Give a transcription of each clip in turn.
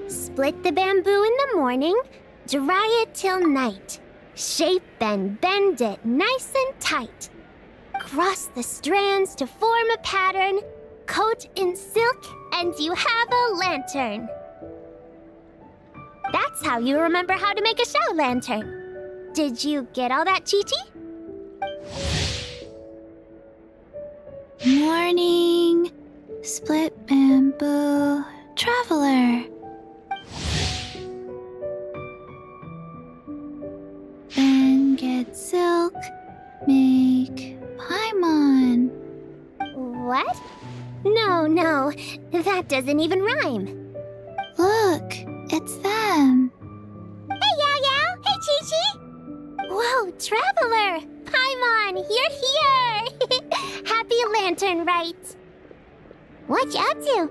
Split the bamboo in the morning, dry it till night. Shape and bend it nice and tight. Cross the strands to form a pattern, coat in silk, and you have a lantern. That's how you remember how to make a Xiao lantern. Did you get all that, Chi-Chi? Morning, split bamboo, traveler. Then get silk, make paimon. What? No, that doesn't even rhyme. Look, it's them. Hey, Xiao! Hey, Chi-Chi! Whoa, Traveler! Paimon, you're here! Happy Lantern Rite! What you up to?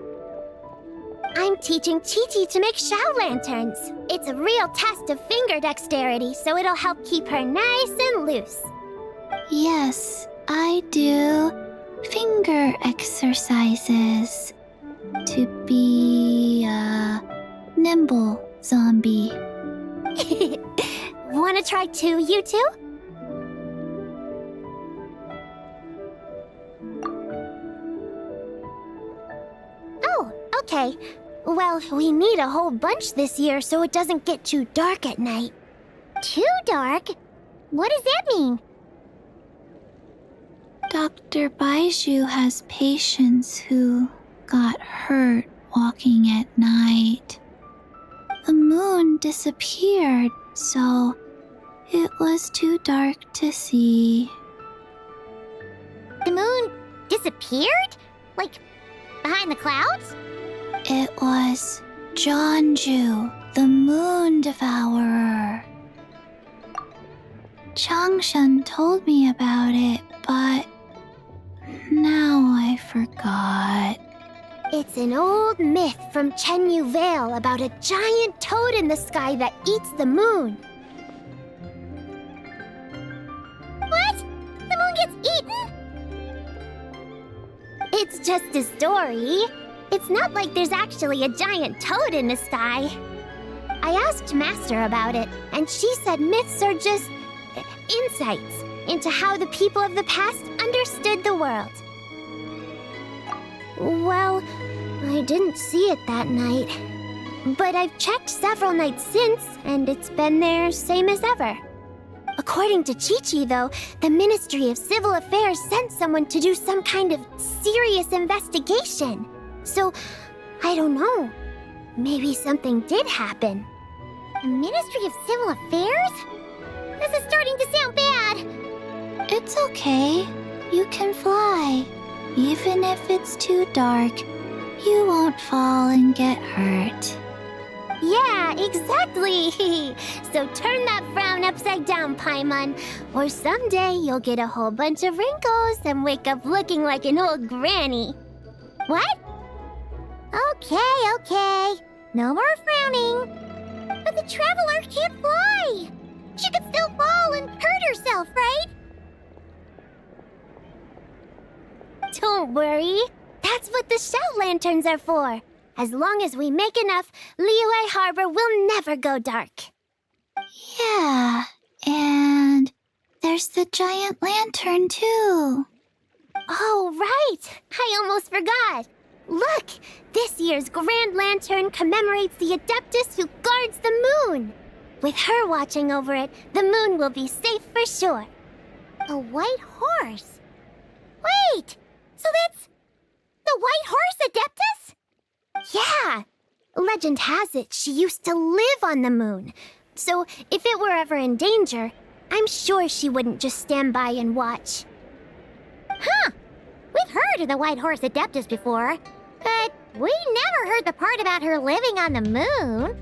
I'm teaching Chi-Chi to make Xiao lanterns. It's a real test of finger dexterity, so it'll help keep her nice and loose. Yes, I do finger exercises to be a nimble zombie. Wanna try too, you two? Oh, okay. Well, we need a whole bunch this year so it doesn't get too dark at night. Too dark? What does that mean? Dr. Baiju has patients who got hurt walking at night. The moon disappeared, so it was too dark to see. The moon disappeared? Like, behind the clouds? It was Jeonju, the moon devourer. Changshan told me about it, but now I forgot. It's an old myth from Chenyu Vale about a giant toad in the sky that eats the moon. What? The moon gets eaten? It's just a story. It's not like there's actually a giant toad in the sky. I asked Master about it, and she said myths are just insights into how the people of the past understood the world. Well, I didn't see it that night. But I've checked several nights since, and it's been there same as ever. According to Chi-Chi, though, the Ministry of Civil Affairs sent someone to do some kind of serious investigation. So, I don't know. Maybe something did happen. The Ministry of Civil Affairs? This is starting to sound bad. It's okay. You can fly. Even if it's too dark, you won't fall and get hurt. Yeah, exactly. So turn that frown upside down, Paimon, or someday you'll get a whole bunch of wrinkles and wake up looking like an old granny. What? Okay. No more frowning. But the Traveler can't fly. She could still fall and hurt herself, right? Don't worry. That's what the Xiao lanterns are for. As long as we make enough, Liyue Harbor will never go dark. Yeah, and there's the giant lantern too. Oh, right! I almost forgot. Look! This year's Grand Lantern commemorates the Adeptus who guards the moon. With her watching over it, the moon will be safe for sure. A white horse? Wait! So that's the white horse Adeptus? Yeah! Legend has it she used to live on the moon. So if it were ever in danger, I'm sure she wouldn't just stand by and watch. Huh! We've heard of the white horse Adeptus before, but we never heard the part about her living on the moon.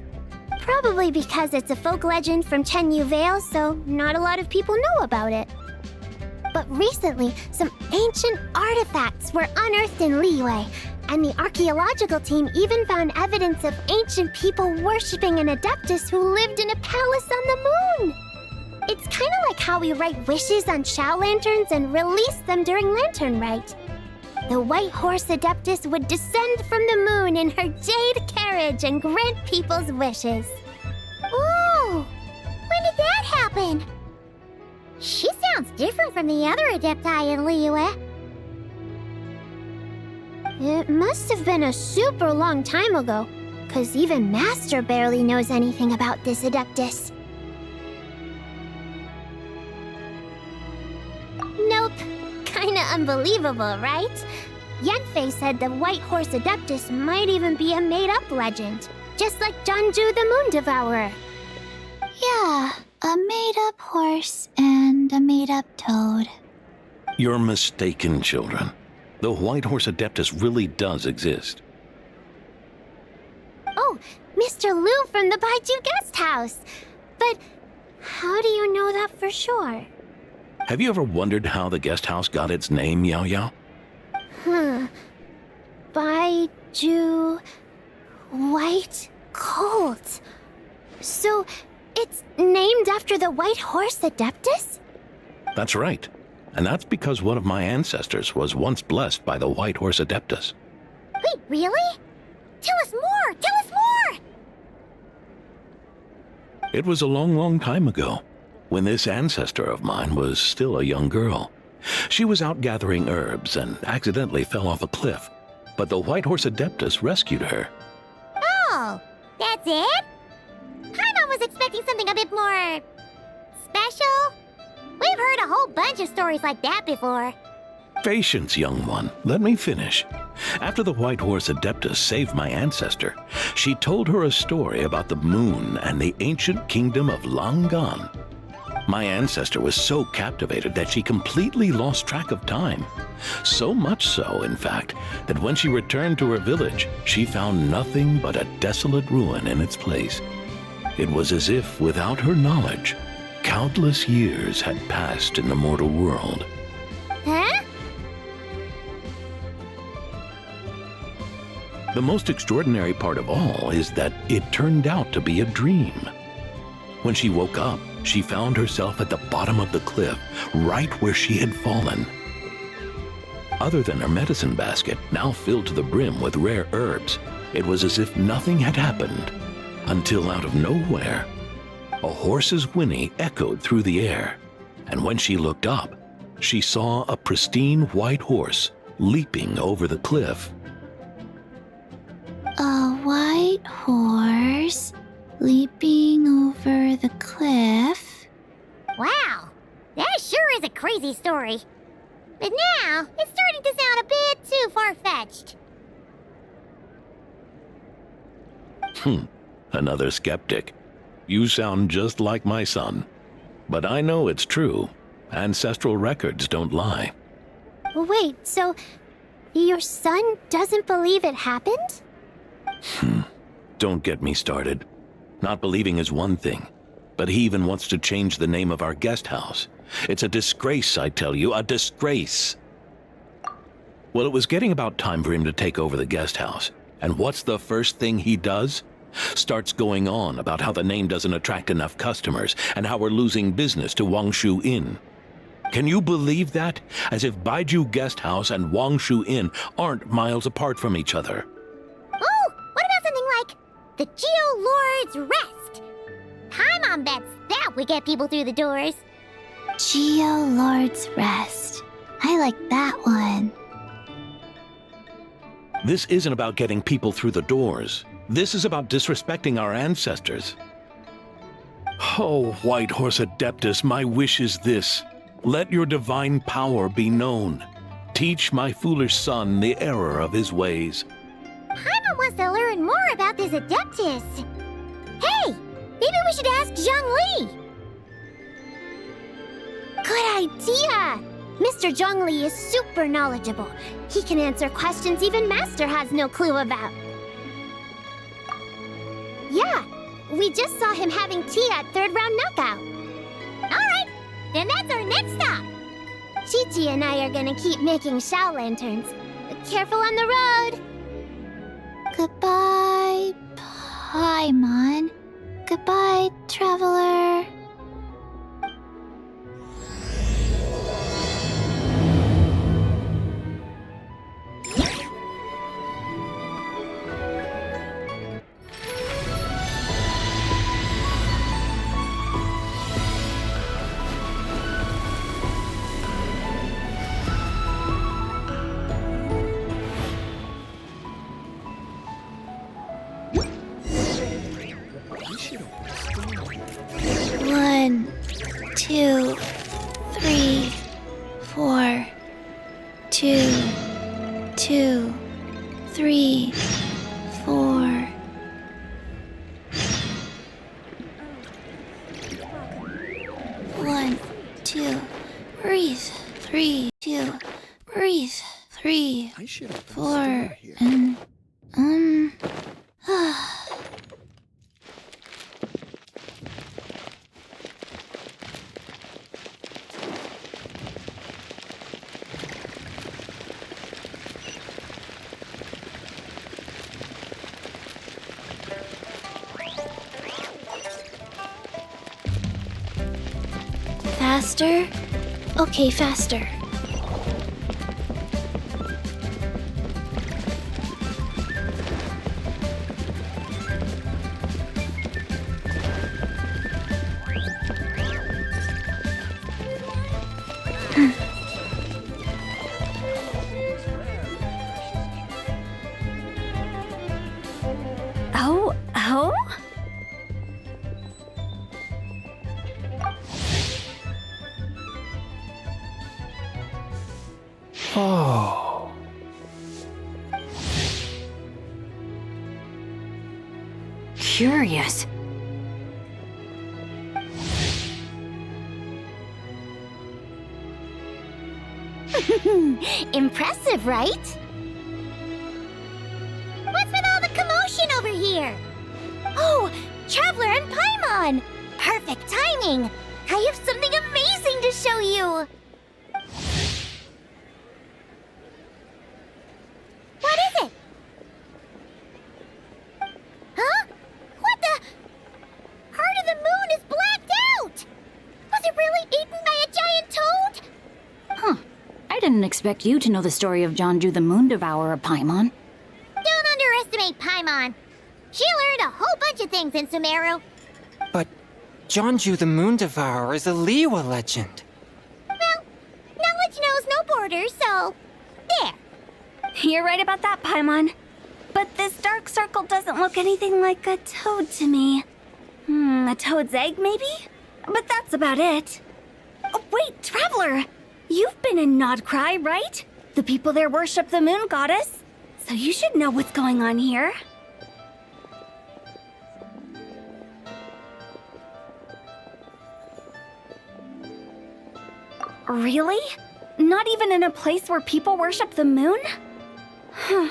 Probably because it's a folk legend from Chenyu Vale, so not a lot of people know about it. But recently, some ancient artifacts were unearthed in Liyue, and the archaeological team even found evidence of ancient people worshipping an Adeptus who lived in a palace on the moon. It's kind of like how we write wishes on Xiao lanterns and release them during Lantern Rite. the White Horse Adeptus would descend from the moon in her jade carriage and grant people's wishes. Ooh! When did that happen? She sounds different from the other Adepti in Liyue. It must have been a super long time ago, 'cause even Master barely knows anything about this Adeptus. Nope. Kinda unbelievable, right? Yanfei said the White Horse Adeptus might even be a made-up legend, just like Janju the Moon Devourer. Yeah, a made-up horse and a made-up toad. You're mistaken, children. The White Horse Adeptus really does exist. Oh, Mr. Liu from the Baiju Guest House. But how do you know that for sure? Have you ever wondered how the guest house got its name, Yao Yao? Baiju... White Colt. So, it's named after the White Horse Adeptus? That's right. And that's because one of my ancestors was once blessed by the White Horse Adeptus. Wait, really? Tell us more! Tell us more! It was a long, long time ago, when this ancestor of mine was still a young girl. She was out gathering herbs and accidentally fell off a cliff, but the White Horse Adeptus rescued her. Oh, that's it? Paimon was expecting something a bit more... special? We've heard a whole bunch of stories like that before. Patience, young one. Let me finish. After the White Horse Adeptus saved my ancestor, she told her a story about the moon and the ancient kingdom of Langan. My ancestor was so captivated that she completely lost track of time. So much so, in fact, that when she returned to her village, she found nothing but a desolate ruin in its place. It was as if, without her knowledge, countless years had passed in the mortal world. Huh? The most extraordinary part of all is that it turned out to be a dream. When she woke up, she found herself at the bottom of the cliff, right where she had fallen. Other than her medicine basket, now filled to the brim with rare herbs, it was as if nothing had happened, until out of nowhere, a horse's whinny echoed through the air, and when she looked up, she saw a pristine white horse leaping over the cliff. A white horse leaping over the cliff? Wow, that sure is a crazy story. But now, it's starting to sound a bit too far-fetched. Another skeptic. You sound just like my son. But I know it's true. Ancestral records don't lie. Wait, so your son doesn't believe it happened? Don't get me started. Not believing is one thing, but he even wants to change the name of our guest house. It's a disgrace, I tell you, a disgrace. Well, it was getting about time for him to take over the guest house. And what's the first thing he does? Starts going on about how the name doesn't attract enough customers and how we're losing business to Wangshu Inn. Can you believe that? As if Baiju Guest House and Wangshu Inn aren't miles apart from each other. Oh, what about something like the Geo Lord's Rest? Paimon bets that would get people through the doors. Geo Lord's Rest. I like that one. This isn't about getting people through the doors. This is about disrespecting our ancestors. Oh, White Horse Adeptus, my wish is this. Let your divine power be known. Teach my foolish son the error of his ways. Paimon wants to learn more about this Adeptus. Hey, maybe we should ask Zhongli. Good idea! Mr. Zhongli is super knowledgeable. He can answer questions even Master has no clue about. Yeah, we just saw him having tea at third round knockout. All right, then that's our next stop. Chi-Chi and I are gonna keep making Xiao lanterns. Careful on the road! Goodbye, Paimon. Goodbye, traveler. 1, 2, 3, 4. 2, 2, 3, 4. One, two, breathe. 3, 2, breathe. 3, 4, and faster? Okay, faster. Oh, oh? Oh. Curious. Impressive, right? What's with all the commotion over here? Oh, Traveler and Paimon! Perfect timing! I have something amazing to show you! What is it? Huh? What the? Heart of the Moon is blacked out! Was it really eaten by a giant toad? Huh. I didn't expect you to know the story of Jonju the Moon Devourer, Paimon. Don't underestimate Paimon. She learned a whole bunch of things in Sumeru. But Jonju the Moon Devourer is a Liyue legend. Well, knowledge knows no borders, so there. You're right about that, Paimon. But this dark circle doesn't look anything like a toad to me. A toad's egg, maybe? But that's about it. Oh, wait, Traveler! You've been in Nodcry, right? The people there worship the moon goddess. So you should know what's going on here. Really? Not even in a place where people worship the moon? Huh.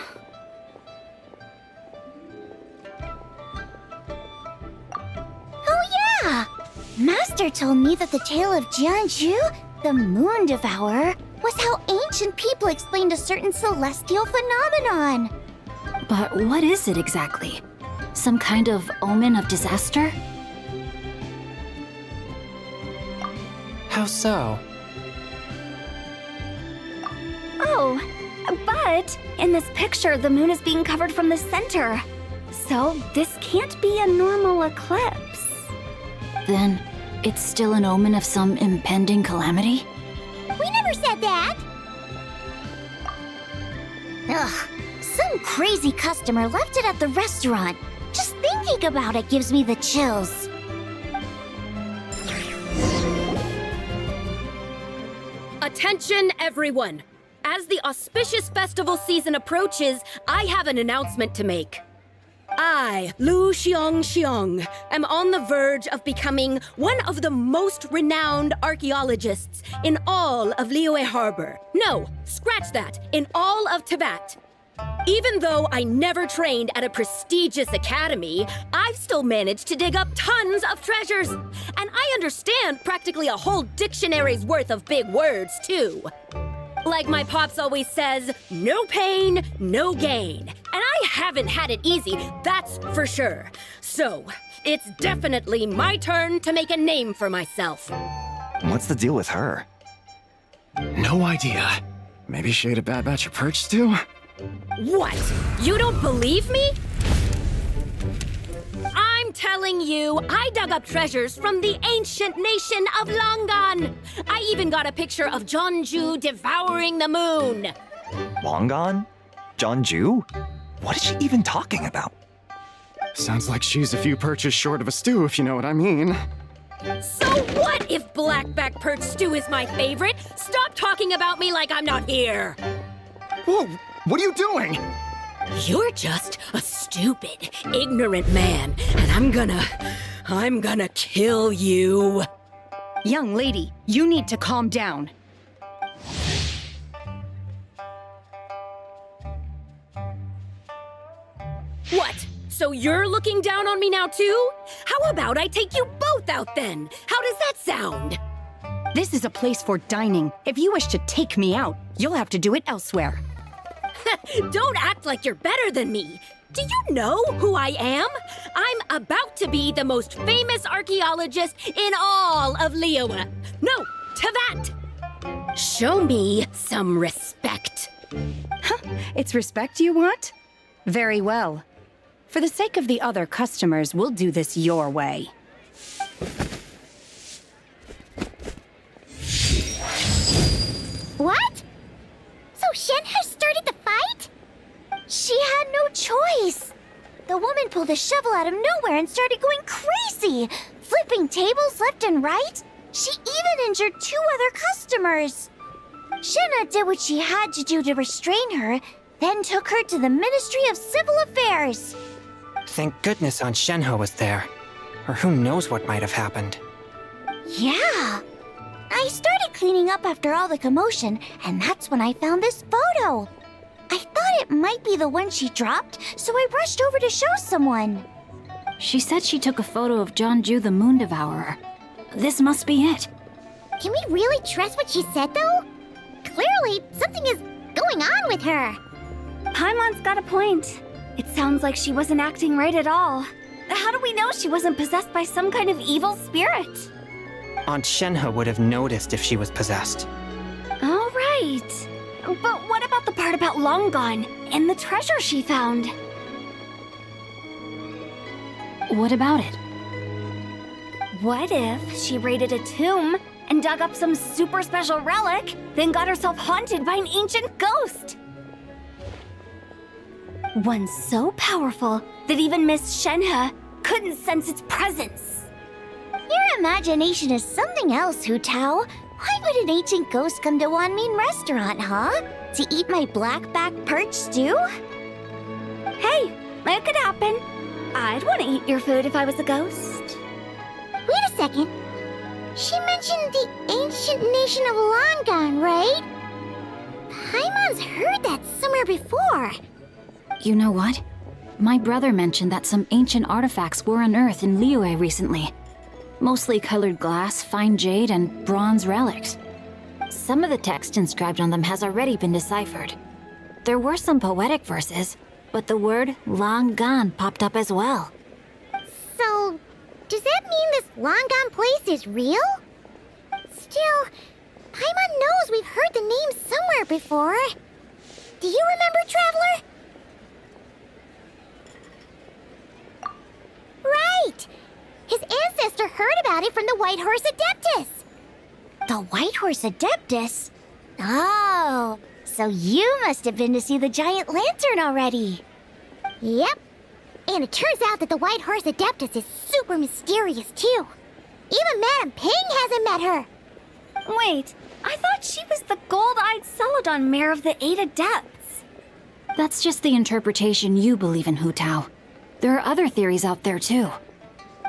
Oh yeah! Master told me that the tale of Jianzhu, the moon devourer, was how ancient people explained a certain celestial phenomenon. But what is it exactly? Some kind of omen of disaster? How so? Oh, but in this picture, the moon is being covered from the center. So this can't be a normal eclipse. Then it's still an omen of some impending calamity? We never said that. Ugh, some crazy customer left it at the restaurant. Just thinking about it gives me the chills. Attention, everyone! As the auspicious festival season approaches, I have an announcement to make. I, Lu Xiong, am on the verge of becoming one of the most renowned archaeologists in all of Liyue Harbor. No, scratch that, in all of Tibet. Even though I never trained at a prestigious academy, I've still managed to dig up tons of treasures. And I understand practically a whole dictionary's worth of big words, too. Like my pops always says, no pain, no gain. And I haven't had it easy, that's for sure. So, it's definitely my turn to make a name for myself. What's the deal with her? No idea. Maybe she ate a bad batch of perch stew? What? You don't believe me? I'm telling you, I dug up treasures from the ancient nation of Longan. I even got a picture of Jonju devouring the moon. Longan? Jonju? What is she even talking about? Sounds like she's a few perches short of a stew, if you know what I mean. So what if blackback perch stew is my favorite? Stop talking about me like I'm not here! Whoa, what are you doing? You're just a stupid, ignorant man, and I'm gonna kill you. Young lady, you need to calm down. What? So you're looking down on me now too? How about I take you both out then? How does that sound? This is a place for dining. If you wish to take me out, you'll have to do it elsewhere. Don't act like you're better than me. Do you know who I am? I'm about to be the most famous archaeologist in all of Liyue. No, Tevat! Show me some respect. It's respect you want? Very well. For the sake of the other customers, we'll do this your way. What? So Shen has started the fight? She had no choice. The woman pulled a shovel out of nowhere and started going crazy, flipping tables left and right. She even injured 2 other customers. Shenna did what she had to do to restrain her, then took her to the Ministry of Civil Affairs. Thank goodness Aunt Shenhe was there. Or who knows what might have happened. Yeah. I started cleaning up after all the commotion, and that's when I found this photo. I thought it might be the one she dropped, so I rushed over to show someone. She said she took a photo of Jeonju the Moon Devourer. This must be it. Can we really trust what she said, though? Clearly, something is going on with her. Paimon's got a point. It sounds like she wasn't acting right at all. How do we know she wasn't possessed by some kind of evil spirit? Aunt Shenhe would have noticed if she was possessed. All right. But what about the part about Long Gone and the treasure she found? What about it? What if she raided a tomb and dug up some super special relic, then got herself haunted by an ancient ghost? One so powerful that even Miss Shenhe couldn't sense its presence. Your imagination is something else, Hu Tao. Why would an ancient ghost come to Wanmin restaurant, huh? To eat my blackback perch stew? Hey, it could happen. I'd want to eat your food if I was a ghost. Wait a second. She mentioned the ancient nation of Longon, right? Paimon's heard that somewhere before. You know what? My brother mentioned that some ancient artifacts were unearthed in Liyue recently. Mostly colored glass, fine jade, and bronze relics. Some of the text inscribed on them has already been deciphered. There were some poetic verses, but the word long gone popped up as well. So, does that mean this Longon place is real? Still, Paimon knows we've heard the name somewhere before. Do you remember, Traveler? Right! His ancestor heard about it from the White Horse Adeptus. The White Horse Adeptus? Oh, so you must have been to see the giant lantern already. Yep. And it turns out that the White Horse Adeptus is super mysterious, too. Even Madame Ping hasn't met her. Wait, I thought she was the gold-eyed Celadon Mare of the 8 Adepts. That's just the interpretation you believe in, Hu Tao. There are other theories out there too.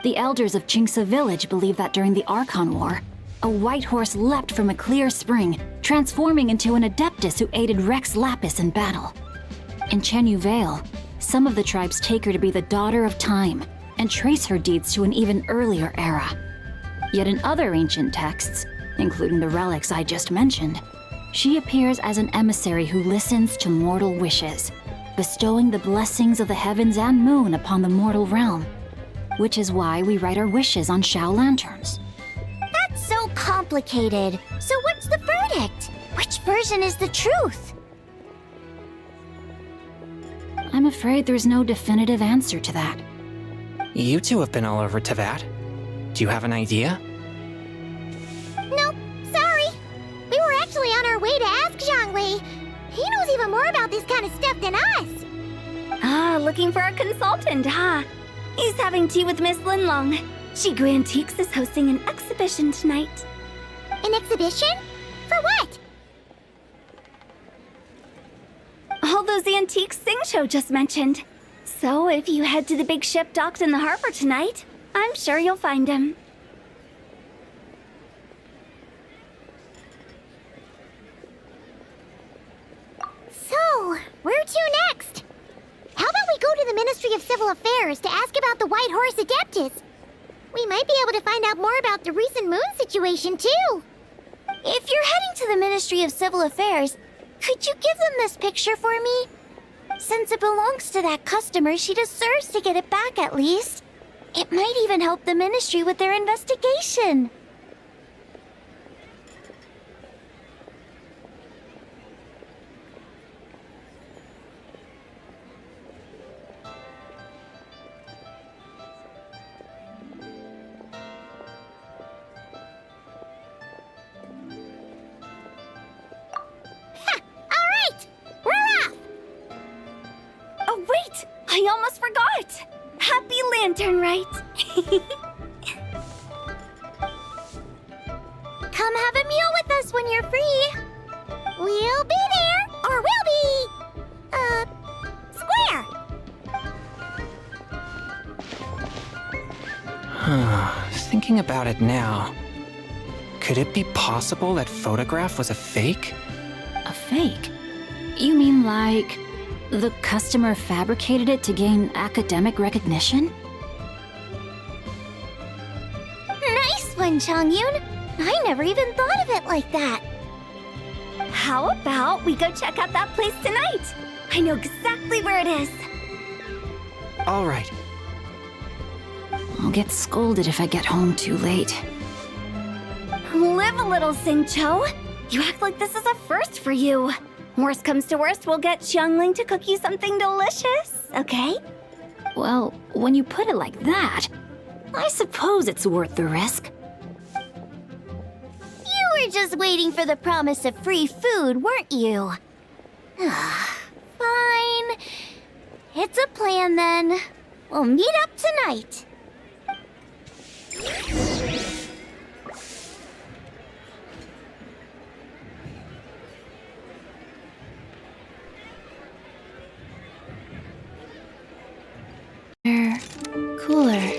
The elders of Qingce village believe that during the Archon War, a white horse leapt from a clear spring, transforming into an Adeptus who aided Rex Lapis in battle. In Chenyu Vale, some of the tribes take her to be the daughter of time and trace her deeds to an even earlier era. Yet in other ancient texts, including the relics I just mentioned, she appears as an emissary who listens to mortal wishes, bestowing the blessings of the heavens and moon upon the mortal realm, which is why we write our wishes on Xiao lanterns. That's so complicated. So what's the verdict? Which version is the truth? I'm afraid there's no definitive answer to that. You two have been all over Tevat. Do you have an idea? Nope, sorry. We were actually on our way to ask Zhongli. He knows even more about this kind of stuff than us. Ah, looking for a consultant, huh? He's having tea with Miss Linlong. She Grantiques is hosting an exhibition tonight. An exhibition? For what? All those antiques Xingqiu just mentioned. So if you head to the big ship docked in the harbor tonight, I'm sure you'll find him. So, where to next? How about we go to the Ministry of Civil Affairs to ask about the White Horse Adeptus? We might be able to find out more about the recent moon situation, too. If you're heading to the Ministry of Civil Affairs, could you give them this picture for me? Since it belongs to that customer, she deserves to get it back at least. It might even help the Ministry with their investigation. I almost forgot! Happy Lantern Rite! Come have a meal with us when you're free. We'll be there, or we'll be... square. Thinking about it now, could it be possible that photograph was a fake? A fake? You mean like the customer fabricated it to gain academic recognition? Nice one, Changyun! I never even thought of it like that. How about we go check out that place tonight? I know exactly where it is. All right. I'll get scolded if I get home too late. Live a little, Xingqiu. You act like this is a first for you. Worst comes to worst, we'll get Xiangling to cook you something delicious, okay? Well, when you put it like that, I suppose it's worth the risk. You were just waiting for the promise of free food, weren't you? Fine. It's a plan then. We'll meet up tonight. Cooler.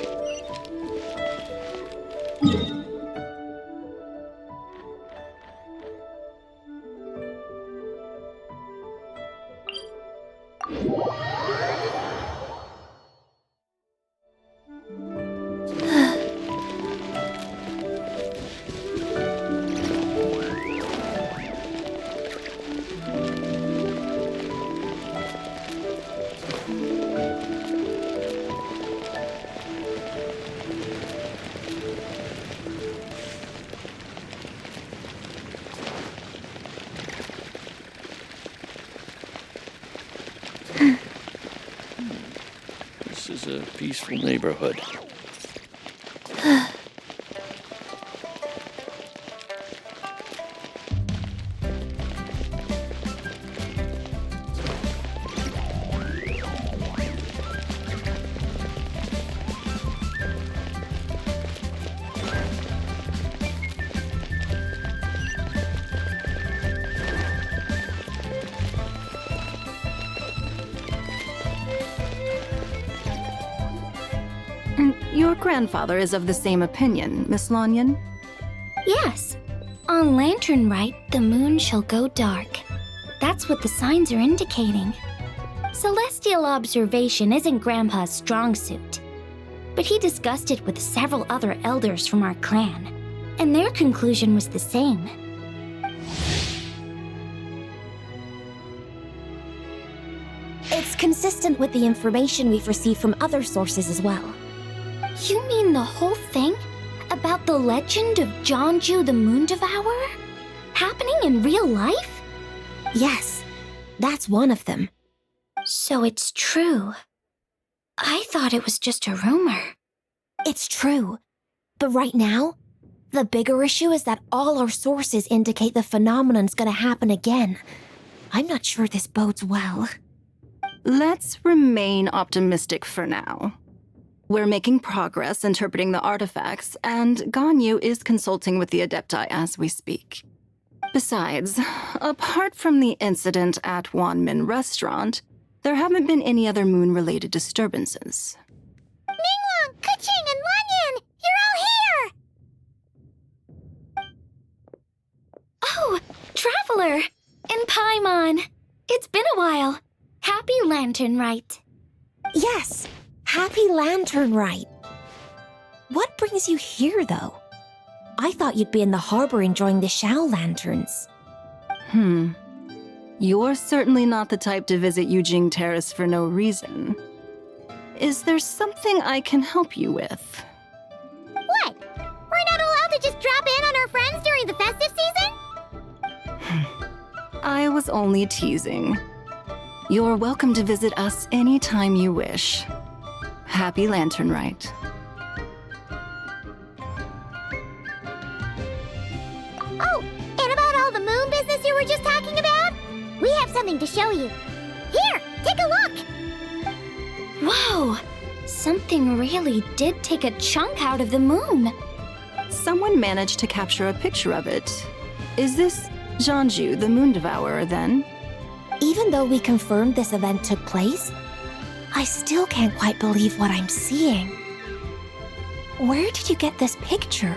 This is a peaceful neighborhood. Your grandfather is of the same opinion, Miss Lanyan. Yes. On Lantern Rite, the moon shall go dark. That's what the signs are indicating. Celestial observation isn't Grandpa's strong suit. But he discussed it with several other elders from our clan, and their conclusion was the same. It's consistent with the information we've received from other sources as well. You mean the whole thing? About the legend of Jianzhu the Moon Devourer? Happening in real life? Yes, that's one of them. So it's true. I thought it was just a rumor. It's true. But right now, the bigger issue is that all our sources indicate the phenomenon's gonna happen again. I'm not sure this bodes well. Let's remain optimistic for now. We're making progress interpreting the artifacts, and Ganyu is consulting with the Adepti as we speak. Besides, apart from the incident at Wanmin Restaurant, there haven't been any other moon-related disturbances. Ningguang, Keqing, and Lanyan! You're all here! Oh, Traveler! And Paimon! It's been a while. Happy Lantern Rite. Yes, happy Lantern Rite. What brings you here, though? I thought you'd be in the harbor enjoying the Xiao lanterns. You're certainly not the type to visit Yujing Terrace for no reason. Is there something I can help you with? What? We're not allowed to just drop in on our friends during the festive season? I was only teasing. You're welcome to visit us anytime you wish. Happy Lantern Rite. Oh, and about all the moon business you were just talking about? We have something to show you. Here, take a look! Whoa! Something really did take a chunk out of the moon. Someone managed to capture a picture of it. Is this Zhanju, the Moon Devourer, then? Even though we confirmed this event took place, I still can't quite believe what I'm seeing. Where did you get this picture?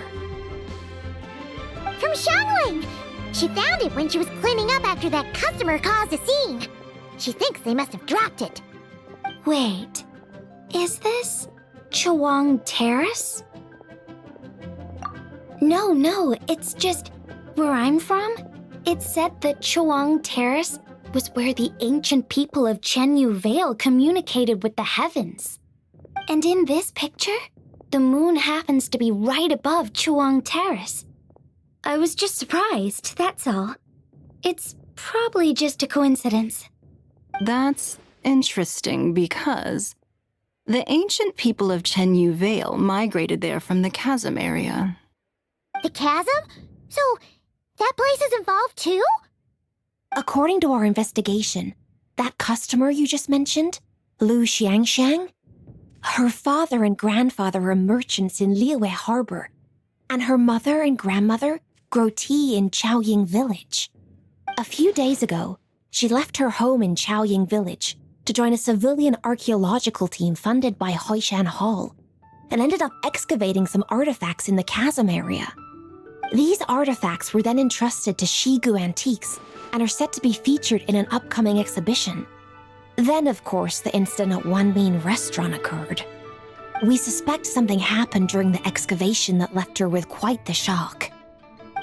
From Xiangling! She found it when she was cleaning up after that customer caused a scene. She thinks they must have dropped it. Wait, is this Chuang Terrace? No, it's just where I'm from. It said that Chuang Terrace was where the ancient people of Chenyu Vale communicated with the heavens. And in this picture, the moon happens to be right above Chuang Terrace. I was just surprised, that's all. It's probably just a coincidence. That's interesting because the ancient people of Chenyu Vale migrated there from the chasm area. The chasm? So, that place is involved too? According to our investigation, that customer you just mentioned, Lu Xiangxiang, her father and grandfather are merchants in Liyue Harbor, and her mother and grandmother grow tea in Chaoying Village. A few days ago, she left her home in Chaoying Village to join a civilian archaeological team funded by Hoishan Hall, and ended up excavating some artifacts in the chasm area. These artifacts were then entrusted to Shigu Antiques and are set to be featured in an upcoming exhibition. Then, of course, the incident at Wanmin Restaurant occurred. We suspect something happened during the excavation that left her with quite the shock.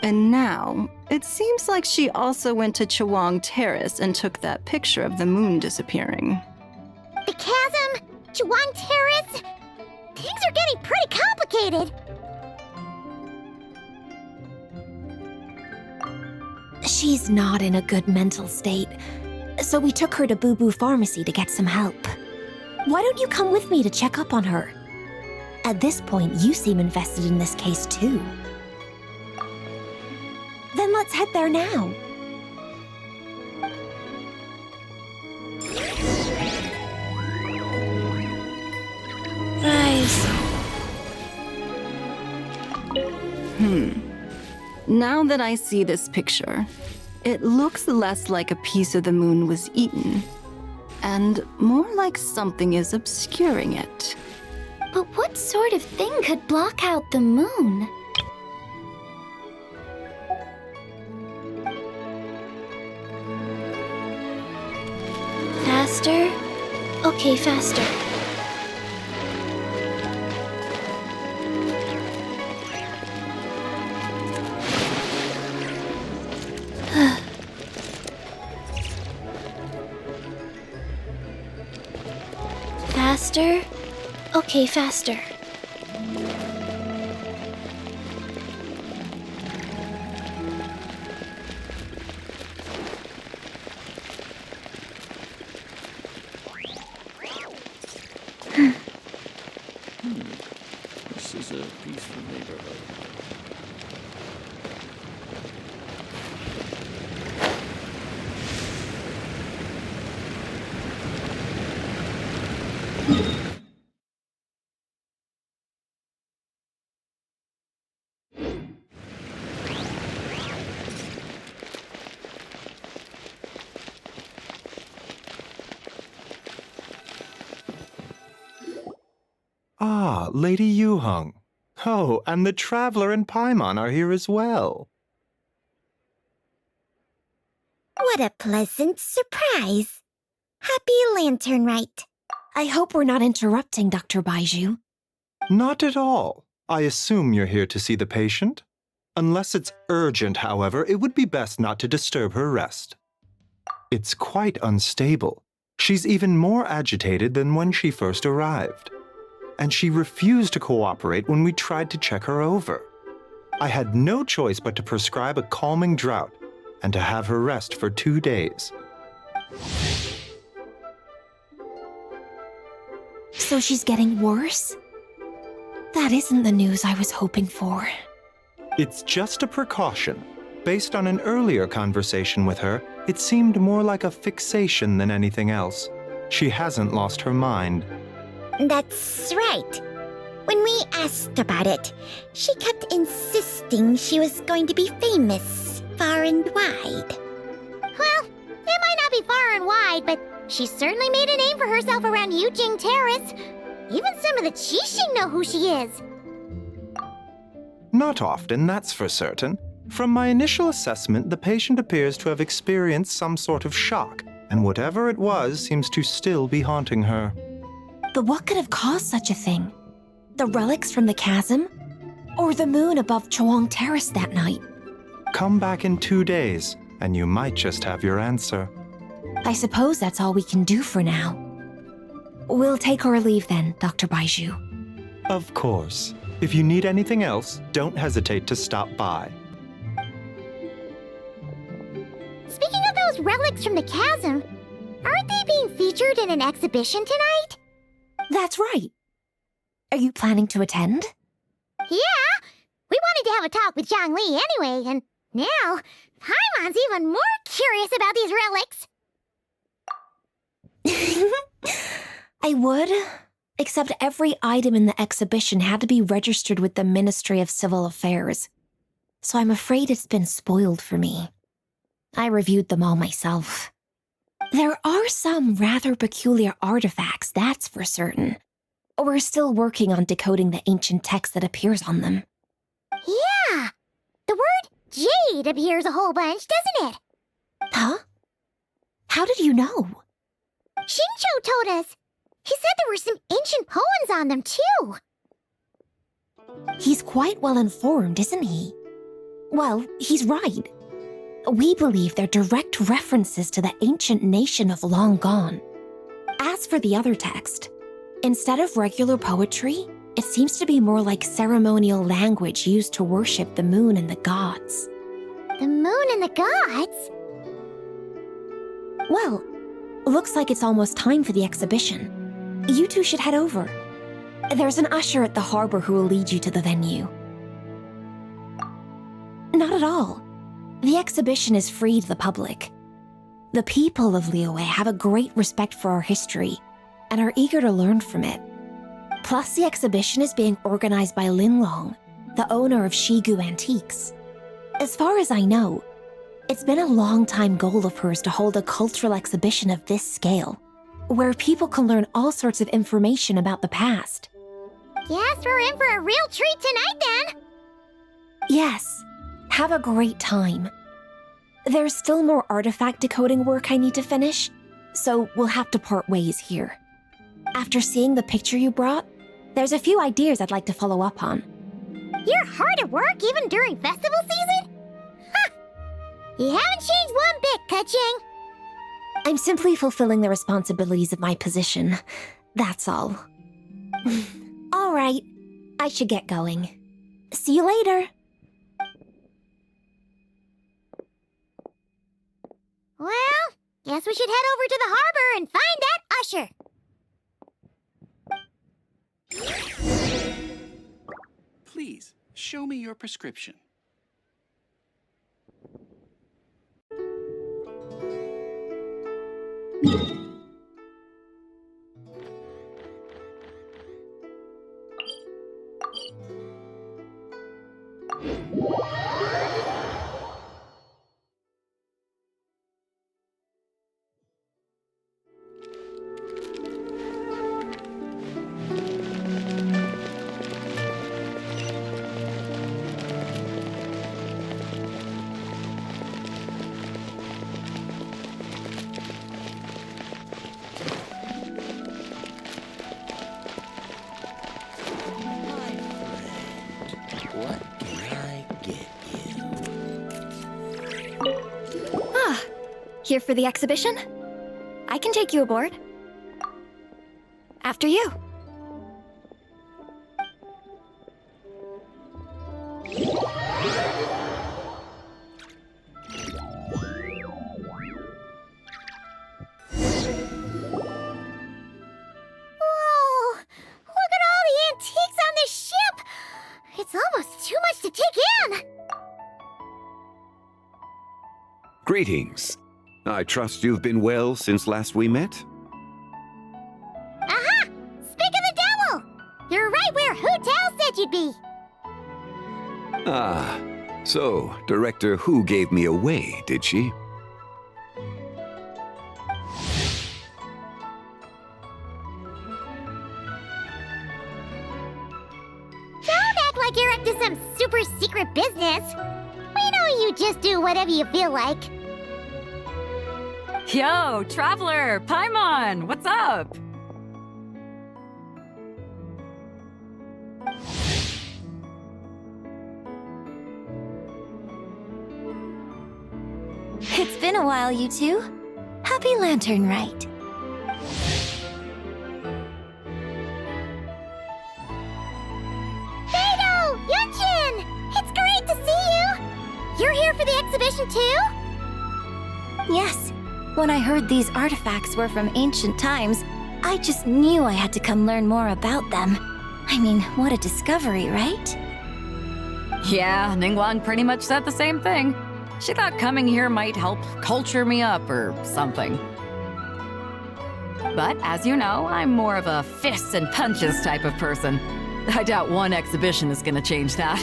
And now, it seems like she also went to Chuang Terrace and took that picture of the moon disappearing. The chasm? Chuang Terrace? Things are getting pretty complicated. She's not in a good mental state, so we took her to Boo Boo Pharmacy to get some help. Why don't you come with me to check up on her? At this point, you seem invested in this case too. Then let's head there now. Rise. Now that I see this picture, it looks less like a piece of the moon was eaten, and more like something is obscuring it. But what sort of thing could block out the moon? Faster? Okay, faster. Faster? Okay, faster. This is a peaceful neighborhood. Ah, Lady Yuheng. Oh, and the Traveler and Paimon are here as well. What a pleasant surprise. Happy Lantern Rite. I hope we're not interrupting, Dr. Baiju. Not at all. I assume you're here to see the patient? Unless it's urgent, however, it would be best not to disturb her rest. It's quite unstable. She's even more agitated than when she first arrived. And she refused to cooperate when we tried to check her over. I had no choice but to prescribe a calming draught and to have her rest for 2 days. So she's getting worse? That isn't the news I was hoping for. It's just a precaution. Based on an earlier conversation with her, it seemed more like a fixation than anything else. She hasn't lost her mind. That's right. When we asked about it, she kept insisting she was going to be famous far and wide. Well, it might not be far and wide, but she certainly made a name for herself around Yujing Terrace. Even some of the Qixing know who she is. Not often, that's for certain. From my initial assessment, the patient appears to have experienced some sort of shock, and whatever it was seems to still be haunting her. But what could have caused such a thing? The relics from the chasm? Or the moon above Chuang Terrace that night? Come back in 2 days, and you might just have your answer. I suppose that's all we can do for now. We'll take our leave then, Dr. Baiju. Of course. If you need anything else, don't hesitate to stop by. Speaking of those relics from the chasm, aren't they being featured in an exhibition tonight? That's right. Are you planning to attend? Yeah! We wanted to have a talk with Zhangli anyway, and now Paimon's even more curious about these relics. I would, except every item in the exhibition had to be registered with the Ministry of Civil Affairs. So I'm afraid it's been spoiled for me. I reviewed them all myself. There are some rather peculiar artifacts, that's for certain. We're still working on decoding the ancient text that appears on them. Yeah! The word jade appears a whole bunch, doesn't it? Huh? How did you know? Xingqiu told us. He said there were some ancient poems on them, too. He's quite well informed, isn't he? Well, he's right. We believe they're direct references to the ancient nation of long gone. As for the other text, instead of regular poetry, it seems to be more like ceremonial language used to worship the moon and the gods. The moon and the gods? Well, looks like it's almost time for the exhibition. You two should head over. There's an usher at the harbor who will lead you to the venue. Not at all. The exhibition is free to the public. The people of Liyue have a great respect for our history and are eager to learn from it. Plus, the exhibition is being organized by Linlong, the owner of Shigu Antiques. As far as I know, it's been a long-time goal of hers to hold a cultural exhibition of this scale, where people can learn all sorts of information about the past. Guess we're in for a real treat tonight, then. Yes, have a great time. There's still more artifact decoding work I need to finish, so we'll have to part ways here. After seeing the picture you brought, there's a few ideas I'd like to follow up on. You're hard at work even during festival season? Huh! You haven't changed one bit, Keqing. I'm simply fulfilling the responsibilities of my position. That's all. All right, I should get going. See you later. Well, guess we should head over to the harbor and find that usher. Please, show me your prescription. What can I get you? Ah, here for the exhibition? I can take you aboard. After you. It's almost too much to take in! Greetings. I trust you've been well since last we met? Aha! Speak of the devil! You're right where Hu Tao said you'd be! Ah, so Director Hu gave me away, did she? Like you're up to some super secret business. We know you just do whatever you feel like. Yo, Traveler! Paimon! What's up? It's been a while, you two. Happy Lantern Rite. It's great to see you! You're here for the exhibition too? Yes. When I heard these artifacts were from ancient times, I just knew I had to come learn more about them. I mean, what a discovery, right? Yeah, Ningguang pretty much said the same thing. She thought coming here might help culture me up or something. But as you know, I'm more of a fists and punches type of person. I doubt one exhibition is gonna change that.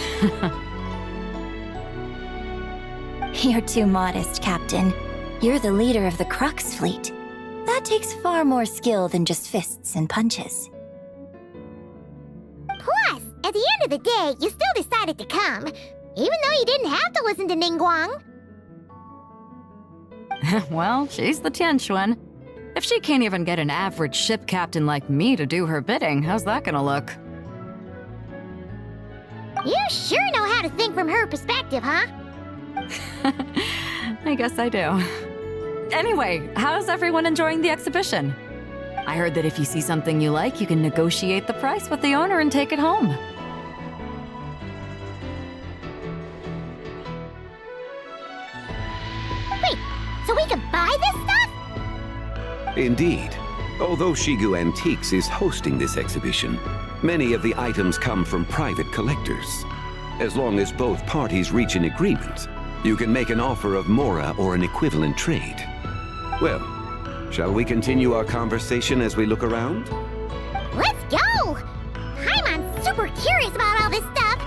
You're too modest, Captain. You're the leader of the Crux fleet. That takes far more skill than just fists and punches. Plus, at the end of the day, you still decided to come, even though you didn't have to listen to Ningguang. Well, she's the Tianquan. If she can't even get an average ship captain like me to do her bidding, how's that gonna look? You sure know how to think from her perspective, huh? I guess I do. Anyway, how's everyone enjoying the exhibition? I heard that if you see something you like, you can negotiate the price with the owner and take it home. Wait, so we can buy this stuff? Indeed. Although Shigu Antiques is hosting this exhibition, many of the items come from private collectors. As long as both parties reach an agreement, you can make an offer of mora or an equivalent trade. Well, shall we continue our conversation as we look around? Let's go! I'm super curious about all this stuff.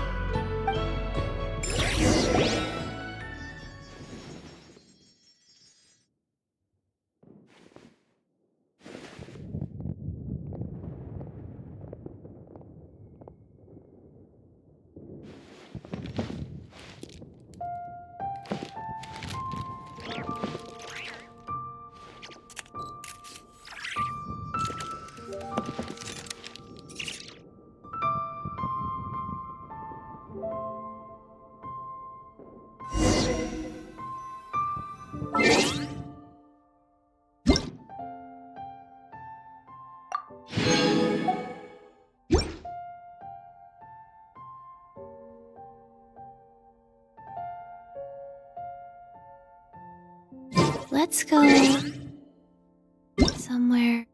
Let's go somewhere.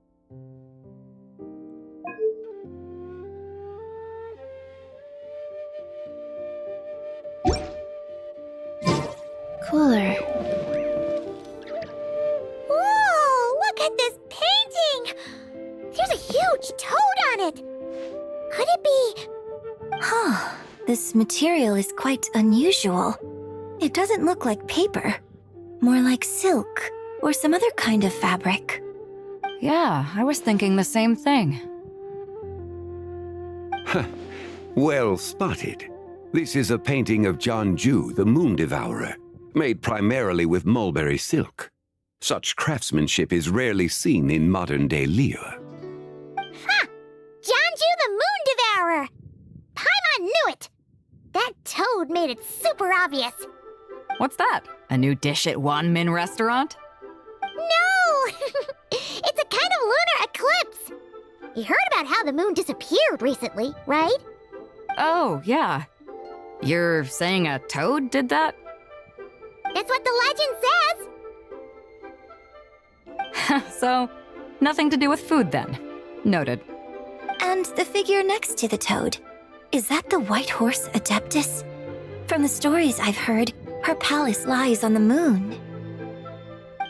Cooler. Whoa, look at this painting! There's a huge toad on it! Could it be... Huh. This material is quite unusual. It doesn't look like paper. More like silk, or some other kind of fabric. Yeah, I was thinking the same thing. Well spotted. This is a painting of Jianju, the Moon Devourer, made primarily with mulberry silk. Such craftsmanship is rarely seen in modern-day Liyue. Ha! Jianju the Moon Devourer! Paimon knew it! That food made it super obvious. What's that? A new dish at Wanmin restaurant? No! It's a kind of lunar eclipse. You heard about how the moon disappeared recently, right? Oh, yeah. You're saying a toad did that? That's what the legend says. So, nothing to do with food then. Noted. And the figure next to the toad, is that the white horse Adeptus? From the stories I've heard, her palace lies on the moon.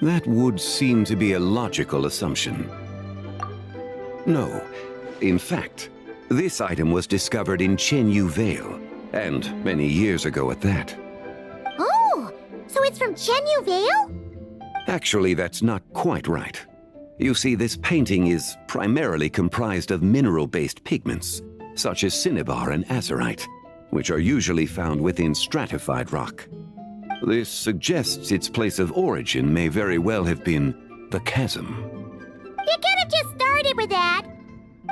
That would seem to be a logical assumption. No. In fact, this item was discovered in Chenyu Vale, and many years ago at that. Oh, so it's from Chenyu Vale? Actually, that's not quite right. You see, this painting is primarily comprised of mineral-based pigments, such as cinnabar and azurite, which are usually found within stratified rock. This suggests its place of origin may very well have been the chasm. You could have just started with that.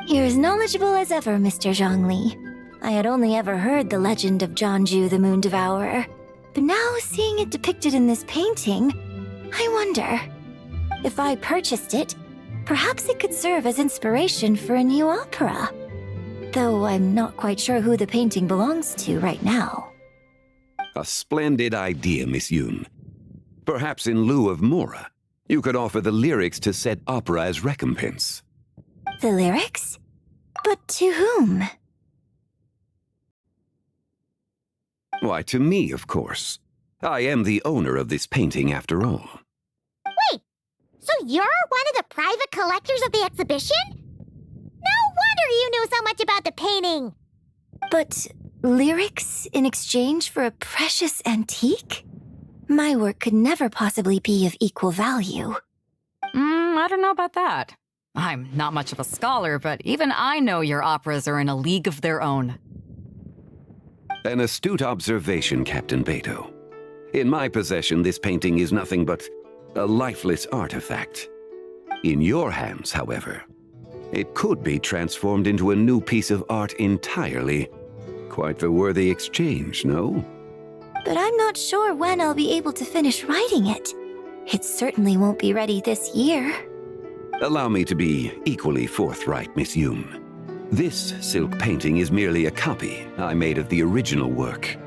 You're as knowledgeable as ever, Mr. Zhongli. I had only ever heard the legend of Jianzhu the Moon Devourer, but now seeing it depicted in this painting, I wonder, if I purchased it, perhaps it could serve as inspiration for a new opera. Though I'm not quite sure who the painting belongs to right now. A splendid idea, Miss Yoon. Perhaps in lieu of Mora, you could offer the lyrics to said opera as recompense. The lyrics? But to whom? Why, to me, of course. I am the owner of this painting, after all. Wait, so you're one of the private collectors of the exhibition? No wonder you knew so much about the painting. But lyrics in exchange for a precious antique? My work could never possibly be of equal value. I don't know about that. I'm not much of a scholar, but even I know your operas are in a league of their own. An astute observation, Captain Beto. In my possession, this painting is nothing but a lifeless artifact. In your hands, however, it could be transformed into a new piece of art entirely. Quite the worthy exchange, no? But I'm not sure when I'll be able to finish writing it. It certainly won't be ready this year. Allow me to be equally forthright, Miss Yoon. This silk painting is merely a copy I made of the original work.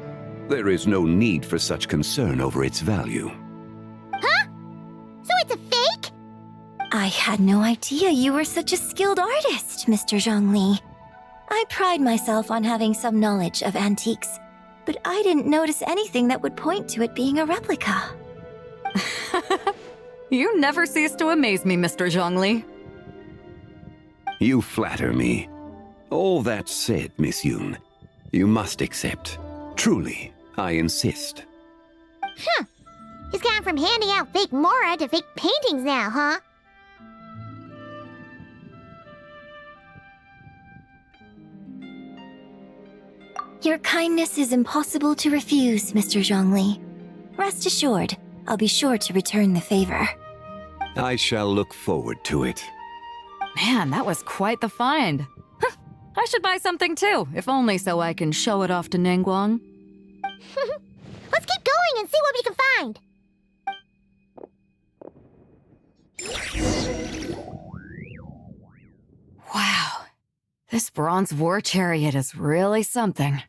There is no need for such concern over its value. Huh? So it's a fake? I had no idea you were such a skilled artist, Mr. Zhongli. I pride myself on having some knowledge of antiques, but I didn't notice anything that would point to it being a replica. You never cease to amaze me, Mr. Zhongli. You flatter me. All that said, Miss Yoon, you must accept. Truly, I insist. Huh. He's gone from handing out fake Mora to fake paintings now, huh? Your kindness is impossible to refuse, Mr. Zhongli. Rest assured, I'll be sure to return the favor. I shall look forward to it. Man, that was quite the find. I should buy something too, if only so I can show it off to Ningguang. Let's keep going and see what we can find. Wow, this bronze war chariot is really something.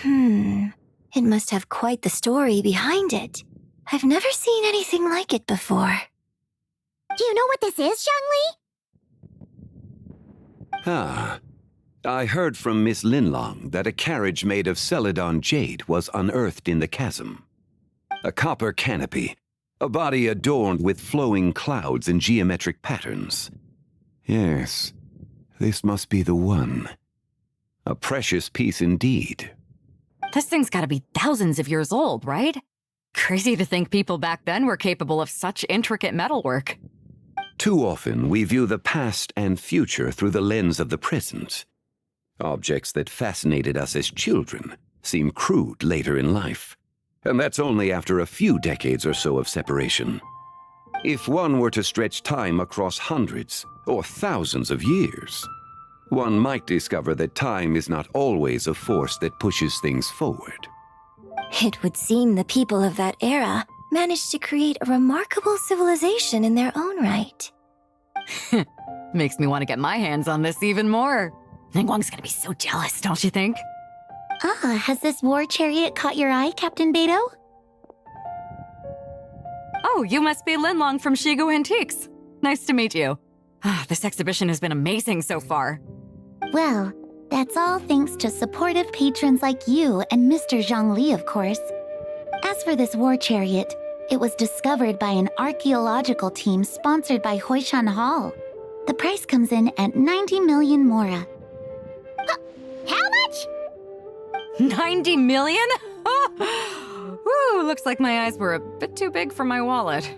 It must have quite the story behind it. I've never seen anything like it before. Do you know what this is, Zhongli? Ah. I heard from Miss Linlong that a carriage made of Celadon jade was unearthed in the chasm. A copper canopy, a body adorned with flowing clouds and geometric patterns. Yes, this must be the one. A precious piece indeed. This thing's gotta be thousands of years old, right? Crazy to think people back then were capable of such intricate metalwork. Too often, we view the past and future through the lens of the present. Objects that fascinated us as children seem crude later in life, and that's only after a few decades or so of separation. If one were to stretch time across hundreds or thousands of years, one might discover that time is not always a force that pushes things forward. It would seem the people of that era managed to create a remarkable civilization in their own right. Makes me want to get my hands on this even more. Ningguang's gonna be so jealous, don't you think? Ah, has this war chariot caught your eye, Captain Beto? Oh, you must be Linlong from Shigu Antiques. Nice to meet you. This exhibition has been amazing so far. Well, that's all thanks to supportive patrons like you and Mr. Zhongli, of course. As for this war chariot, it was discovered by an archaeological team sponsored by Hoishan Hall. The price comes in at 90 million mora. How much? 90 million? Woo, looks like my eyes were a bit too big for my wallet.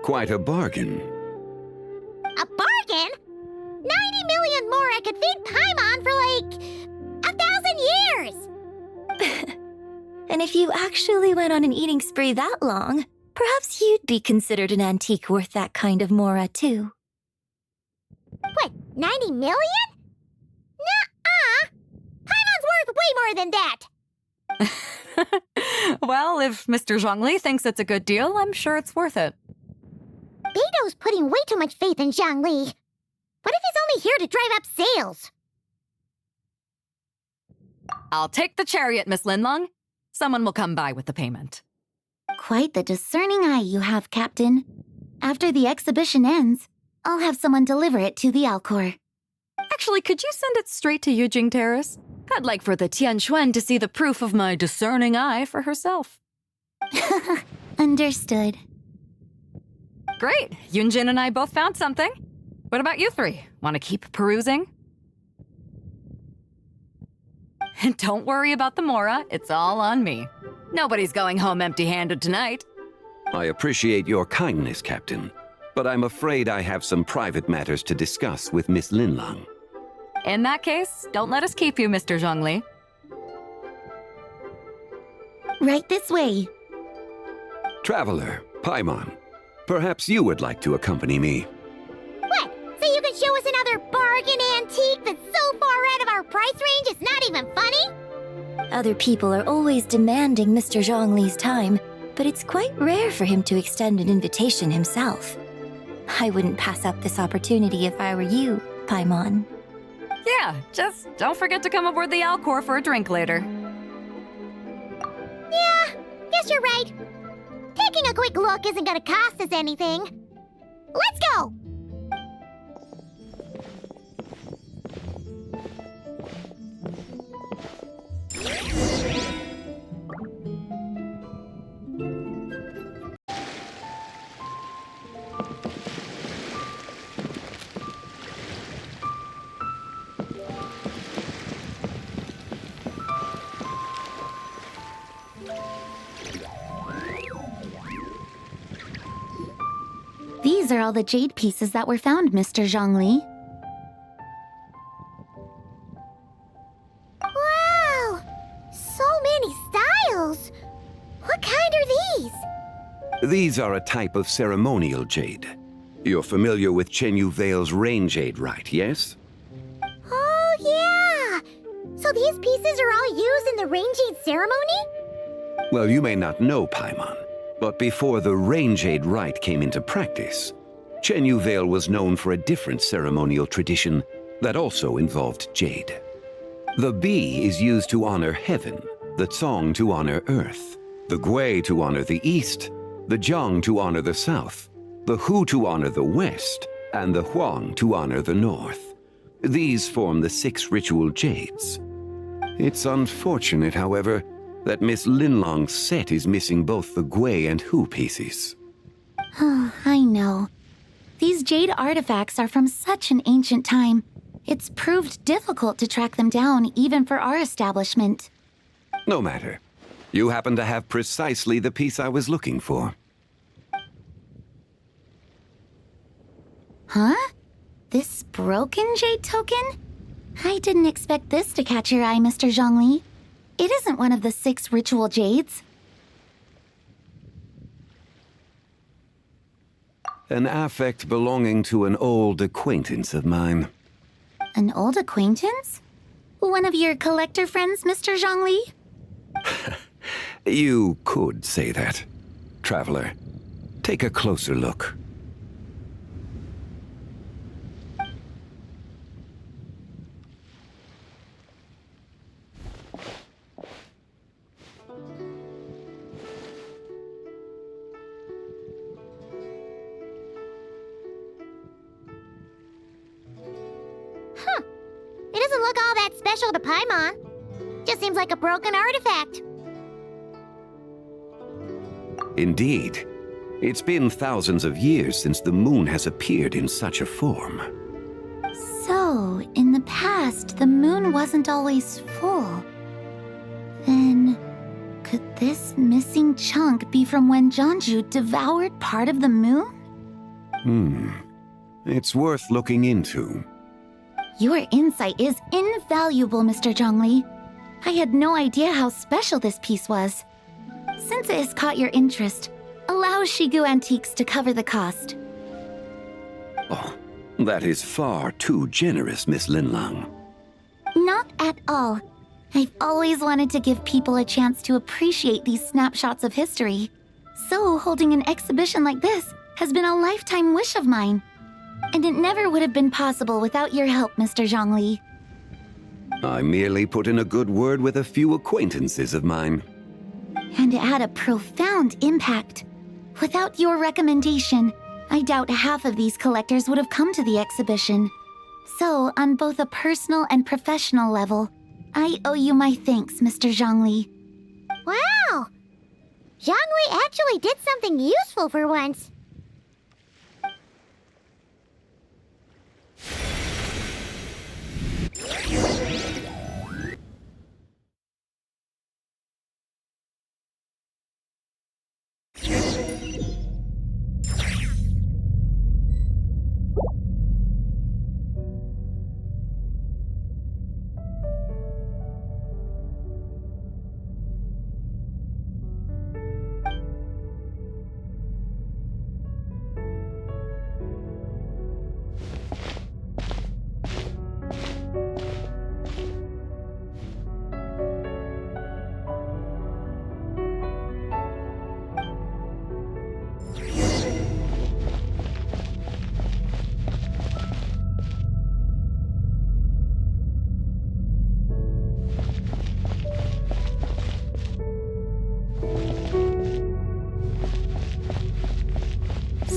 Quite a bargain. A bargain? 90 million mora could feed Paimon for like 1,000 years! And if you actually went on an eating spree that long, perhaps you'd be considered an antique worth that kind of mora, too. What, 90 million? Nuh-uh! Paimon's worth way more than that! Well, if Mr. Zhongli thinks it's a good deal, I'm sure it's worth it. Beto's putting way too much faith in Zhongli. What if he's only here to drive up sales? I'll take the chariot, Miss Linlong. Someone will come by with the payment. Quite the discerning eye you have, Captain. After the exhibition ends, I'll have someone deliver it to the Alcor. Actually, could you send it straight to Yujing Terrace? I'd like for the Tianquan to see the proof of my discerning eye for herself. Understood. Great. Yunjin and I both found something. What about you three? Want to keep perusing? And don't worry about the mora. It's all on me. Nobody's going home empty-handed tonight. I appreciate your kindness, Captain, but I'm afraid I have some private matters to discuss with Miss Linlong. In that case, don't let us keep you, Mr. Zhongli. Right this way. Traveler, Paimon, perhaps you would like to accompany me. What, so you can show us another bargain antique that's so far out of our price range it's not even funny? Other people are always demanding Mr. Zhongli's time, but it's quite rare for him to extend an invitation himself. I wouldn't pass up this opportunity if I were you, Paimon. Yeah, just don't forget to come aboard the Alcor for a drink later. Yeah, guess you're right. Taking a quick look isn't gonna cost us anything. Let's go! These are all the jade pieces that were found, Mr. Zhongli. Wow! So many styles! What kind are these? These are a type of ceremonial jade. You're familiar with Chenyu Vale's rain jade, right, yes? Oh, yeah! So these pieces are all used in the rain jade ceremony? Well, you may not know, Paimon, but before the rain jade rite came into practice, Chenyu Vale was known for a different ceremonial tradition that also involved jade. The Bi is used to honor heaven, the Tsong to honor earth, the Gui to honor the east, the Jiang to honor the south, the Hu to honor the west, and the Huang to honor the north. These form the 6 ritual jades. It's unfortunate, however, that Miss Linlong's set is missing both the Gui and Hu pieces. Oh, I know. These jade artifacts are from such an ancient time. It's proved difficult to track them down, even for our establishment. No matter. You happen to have precisely the piece I was looking for. Huh? This broken jade token? I didn't expect this to catch your eye, Mr. Zhongli. It isn't one of the 6 ritual jades. An affect belonging to an old acquaintance of mine. An old acquaintance? One of your collector friends, Mr. Zhongli? You could say that. Traveler, take a closer look. Huh. It doesn't look all that special to Paimon. Just seems like a broken artifact. Indeed. It's been thousands of years since the moon has appeared in such a form. So, in the past, the moon wasn't always full. Then, could this missing chunk be from when Jeonju devoured part of the moon? It's worth looking into. Your insight is invaluable, Mr. Zhongli. I had no idea how special this piece was. Since it has caught your interest, allow Shigu Antiques to cover the cost. Oh, that is far too generous, Miss Linlang. Not at all. I've always wanted to give people a chance to appreciate these snapshots of history. So holding an exhibition like this has been a lifetime wish of mine. And it never would have been possible without your help, Mr. Zhongli. I merely put in a good word with a few acquaintances of mine. And it had a profound impact. Without your recommendation, I doubt half of these collectors would have come to the exhibition. So, on both a personal and professional level, I owe you my thanks, Mr. Zhongli. Wow! Zhongli actually did something useful for once.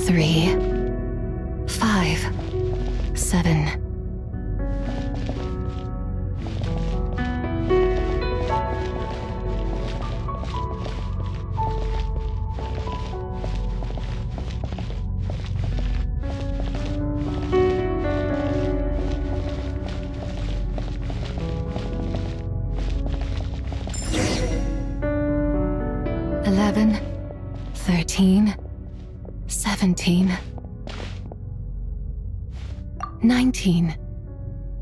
Three, 5, 7. Eleven, 13, 17, 19,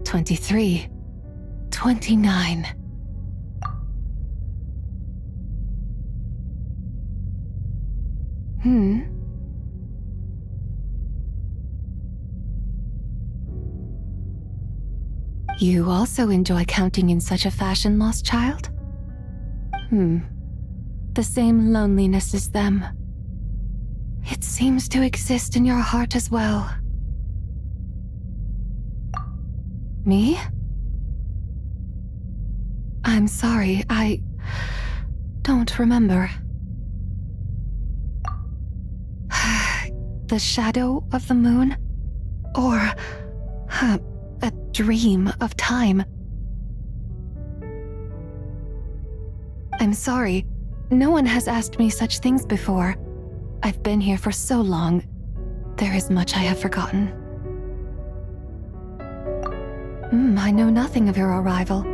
23, 29. You also enjoy counting in such a fashion, lost child? The same loneliness as them. It seems to exist in your heart as well. Me? I'm sorry, I don't remember. The shadow of the moon? Or a dream of time? I'm sorry, no one has asked me such things before. I've been here for so long. There is much I have forgotten. I know nothing of your arrival.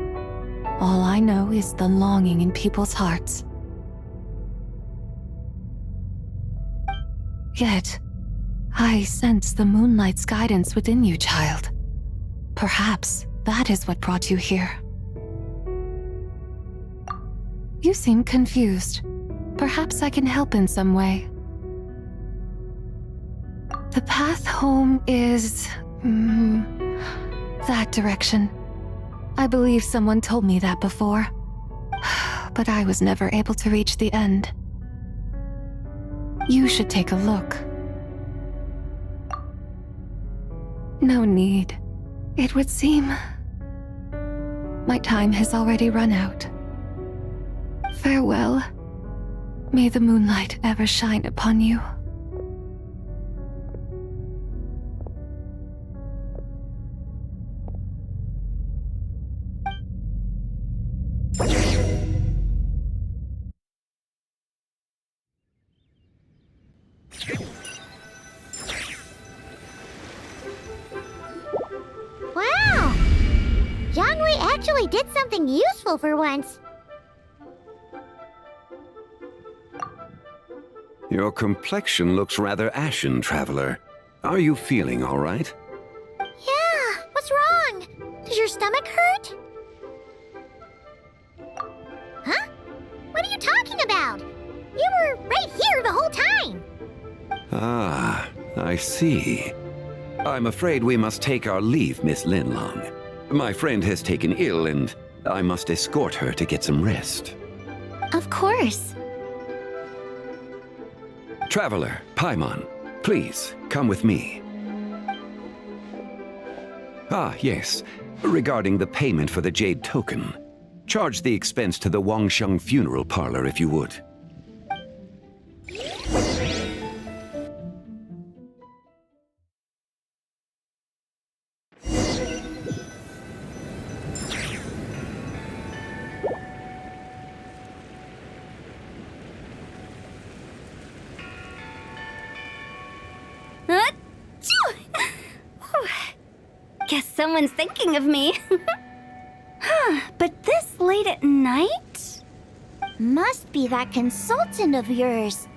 All I know is the longing in people's hearts. Yet, I sense the moonlight's guidance within you, child. Perhaps that is what brought you here. You seem confused. Perhaps I can help in some way. The path home is... that direction. I believe someone told me that before. but I was never able to reach the end. You should take a look. No need. It would seem my time has already run out. Farewell. May the moonlight ever shine upon you. Wow! Jiangwei actually did something useful for once. Your complexion looks rather ashen, Traveler. Are you feeling all right? Yeah, what's wrong? Does your stomach hurt? Huh? What are you talking about? You were right here the whole time. Ah, I see. I'm afraid we must take our leave, Miss Linlong. My friend has taken ill and I must escort her to get some rest. Of course. Traveler, Paimon, please, come with me. Ah, yes. Regarding the payment for the Jade Token. Charge the expense to the Wangsheng Funeral Parlor if you would. Guess someone's thinking of me. But this late at night? Must be that consultant of yours.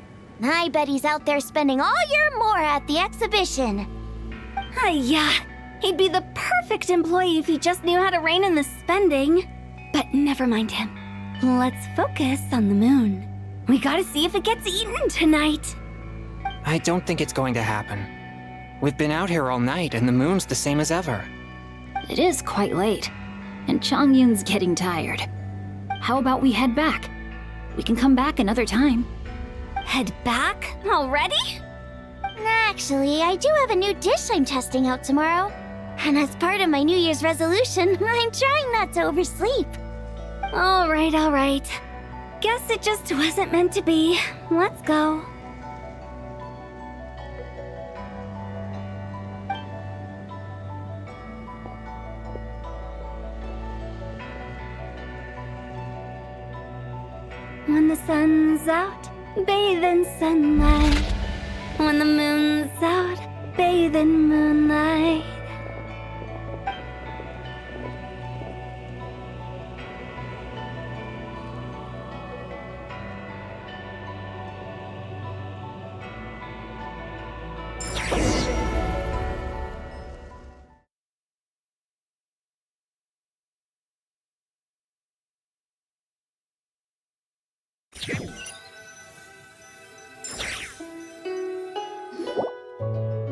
I bet he's out there spending all year more at the exhibition. Yeah, he'd be the perfect employee if he just knew how to rein in the spending. But never mind him. Let's focus on the moon. We gotta see if it gets eaten tonight. I don't think it's going to happen. We've been out here all night, and the moon's the same as ever. It is quite late, and Chongyun's getting tired. How about we head back? We can come back another time. Head back? Already? Actually, I do have a new dish I'm testing out tomorrow. And as part of my New Year's resolution, I'm trying not to oversleep. All right. Guess it just wasn't meant to be. Let's go. When the sun's out, bathe in sunlight. When the moon's out, bathe in moonlight.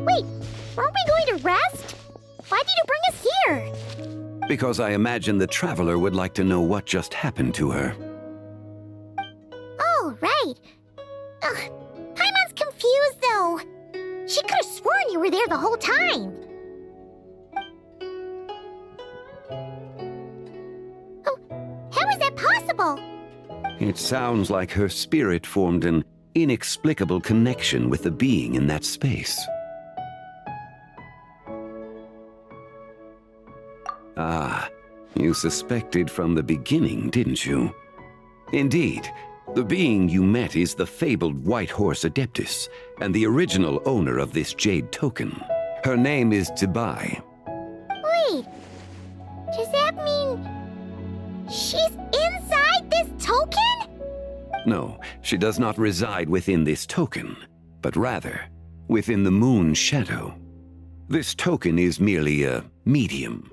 Wait, weren't we going to rest? Why did you bring us here? Because I imagine the Traveler would like to know what just happened to her. Oh, right. Ugh, Paimon's confused, though. She could have sworn you were there the whole time. Oh, how is that possible? It sounds like her spirit formed an inexplicable connection with the being in that space. Ah, you suspected from the beginning, didn't you? Indeed, the being you met is the fabled White Horse Adeptus, and the original owner of this Jade Token. Her name is Zibai. Wait, does that mean she's inside this token? No, she does not reside within this token, but rather within the moon's shadow. This token is merely a medium.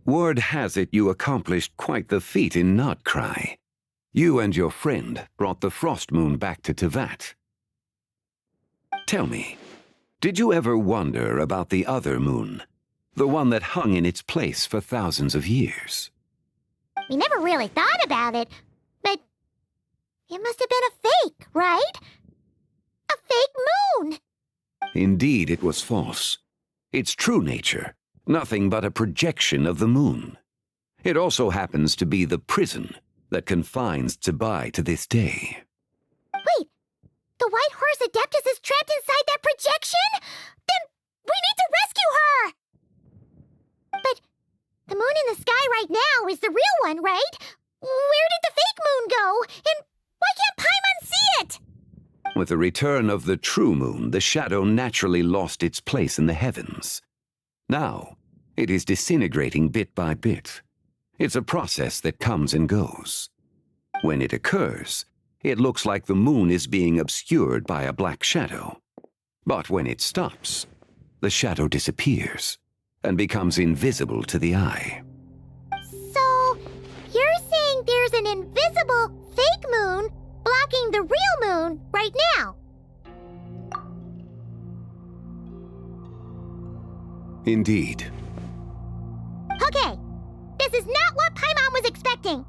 Word has it you accomplished quite the feat in Notcry. You and your friend brought the Frost Moon back to Tevat. Tell me, did you ever wonder about the other moon? The one that hung in its place for thousands of years? We never really thought about it, but it must have been a fake, right? A fake moon! Indeed, it was false. Its true nature, nothing but a projection of the moon. It also happens to be the prison that confines Zibai to this day. Wait, the White Horse Adeptus is trapped inside that projection? Then we need to rescue her! But the moon in the sky right now is the real one, right? Where did the fake moon go? And why can't Paimon see it? With the return of the true moon, the shadow naturally lost its place in the heavens. Now, it is disintegrating bit by bit. It's a process that comes and goes. When it occurs, it looks like the moon is being obscured by a black shadow. But when it stops, the shadow disappears and becomes invisible to the eye. So, you're saying there's an invisible fake moon blocking the real moon right now? Indeed. Okay, this is not what Paimon was expecting.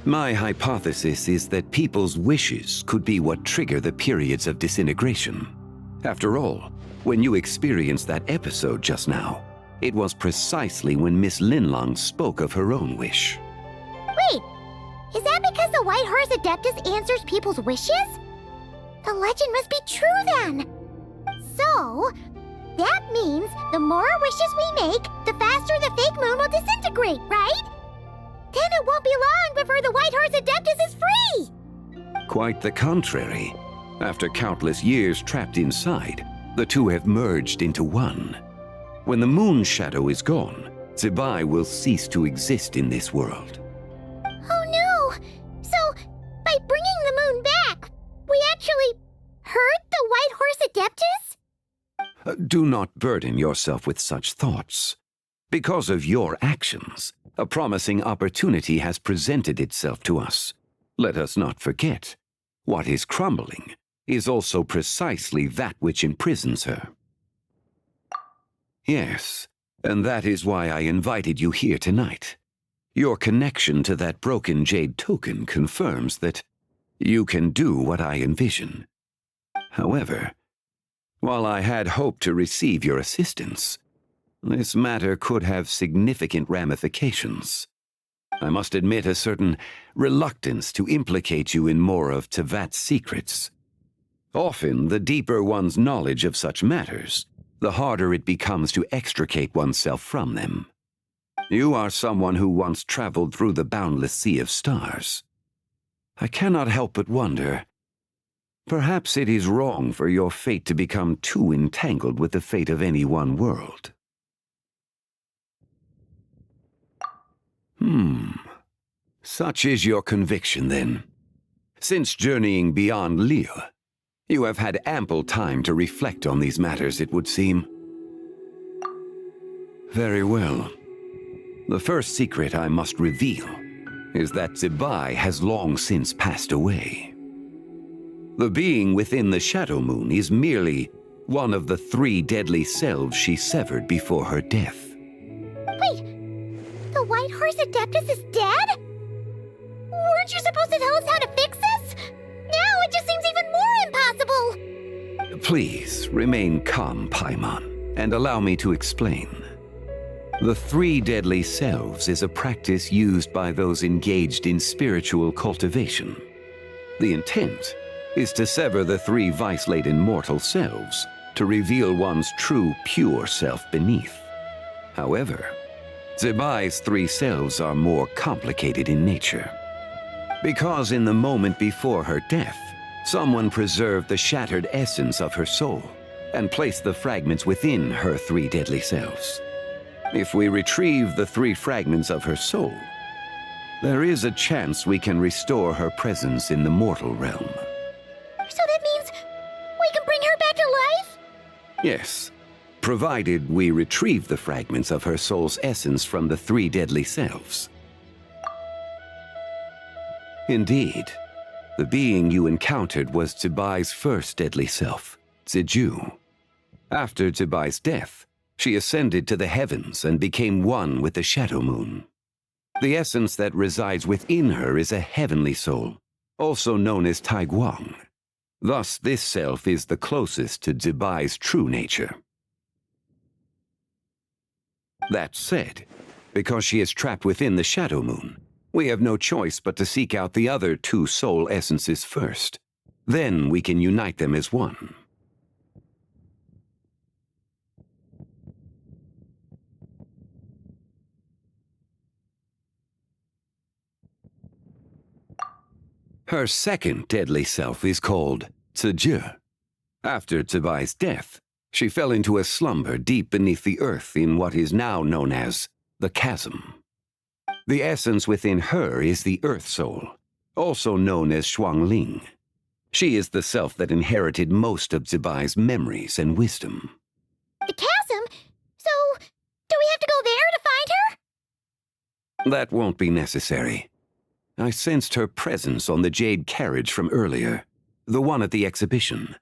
My hypothesis is that people's wishes could be what trigger the periods of disintegration. After all, when you experienced that episode just now, it was precisely when Miss Linlong spoke of her own wish. Wait, is that because the White Horse Adeptus answers people's wishes? The legend must be true then. So, that means the more wishes we make, the faster the fake moon will disintegrate, right? Then it won't be long before the White Horse Adeptus is free! Quite the contrary. After countless years trapped inside, the two have merged into one. When the moon shadow is gone, Zibai will cease to exist in this world. Oh no! So, by bringing the moon back, we actually hurt the White Horse Adeptus? Do not burden yourself with such thoughts. Because of your actions, a promising opportunity has presented itself to us. Let us not forget, what is crumbling is also precisely that which imprisons her. Yes, and that is why I invited you here tonight. Your connection to that broken jade token confirms that you can do what I envision. However, while I had hoped to receive your assistance, this matter could have significant ramifications. I must admit a certain reluctance to implicate you in more of Tevat's secrets. Often, the deeper one's knowledge of such matters, the harder it becomes to extricate oneself from them. You are someone who once traveled through the boundless sea of stars. I cannot help but wonder, perhaps it is wrong for your fate to become too entangled with the fate of any one world. Such is your conviction, then. Since journeying beyond Liyue, you have had ample time to reflect on these matters, it would seem. Very well. The first secret I must reveal is that Zibai has long since passed away. The being within the Shadow Moon is merely one of the 3 deadly selves she severed before her death. Wait, the White Horse Adeptus is dead? Weren't you supposed to tell us how to fix this? Now it just seems even more impossible! Please, remain calm, Paimon, and allow me to explain. The 3 deadly selves is a practice used by those engaged in spiritual cultivation. The intent is to sever the 3 vice-laden mortal selves to reveal one's true, pure self beneath. However, Zibai's 3 selves are more complicated in nature. Because in the moment before her death, someone preserved the shattered essence of her soul and placed the fragments within her 3 deadly selves. If we retrieve the 3 fragments of her soul, there is a chance we can restore her presence in the mortal realm. So that means we can bring her back to life? Yes, provided we retrieve the fragments of her soul's essence from the 3 deadly selves. Indeed, the being you encountered was Zibai's first deadly self, Ziju. After Zibai's death, she ascended to the heavens and became one with the Shadow Moon. The essence that resides within her is a heavenly soul, also known as Taiguang. Thus, this self is the closest to Zibai's true nature. That said, because she is trapped within the Shadow Moon, we have no choice but to seek out the other two soul essences first. Then we can unite them as one. Her second deadly self is called Ziji. After Zibai's death, she fell into a slumber deep beneath the earth in what is now known as the Chasm. The essence within her is the Earth Soul, also known as Shuangling. She is the self that inherited most of Zibai's memories and wisdom. The chasm? So, do we have to go there to find her? That won't be necessary. I sensed her presence on the jade carriage from earlier, the one at the exhibition.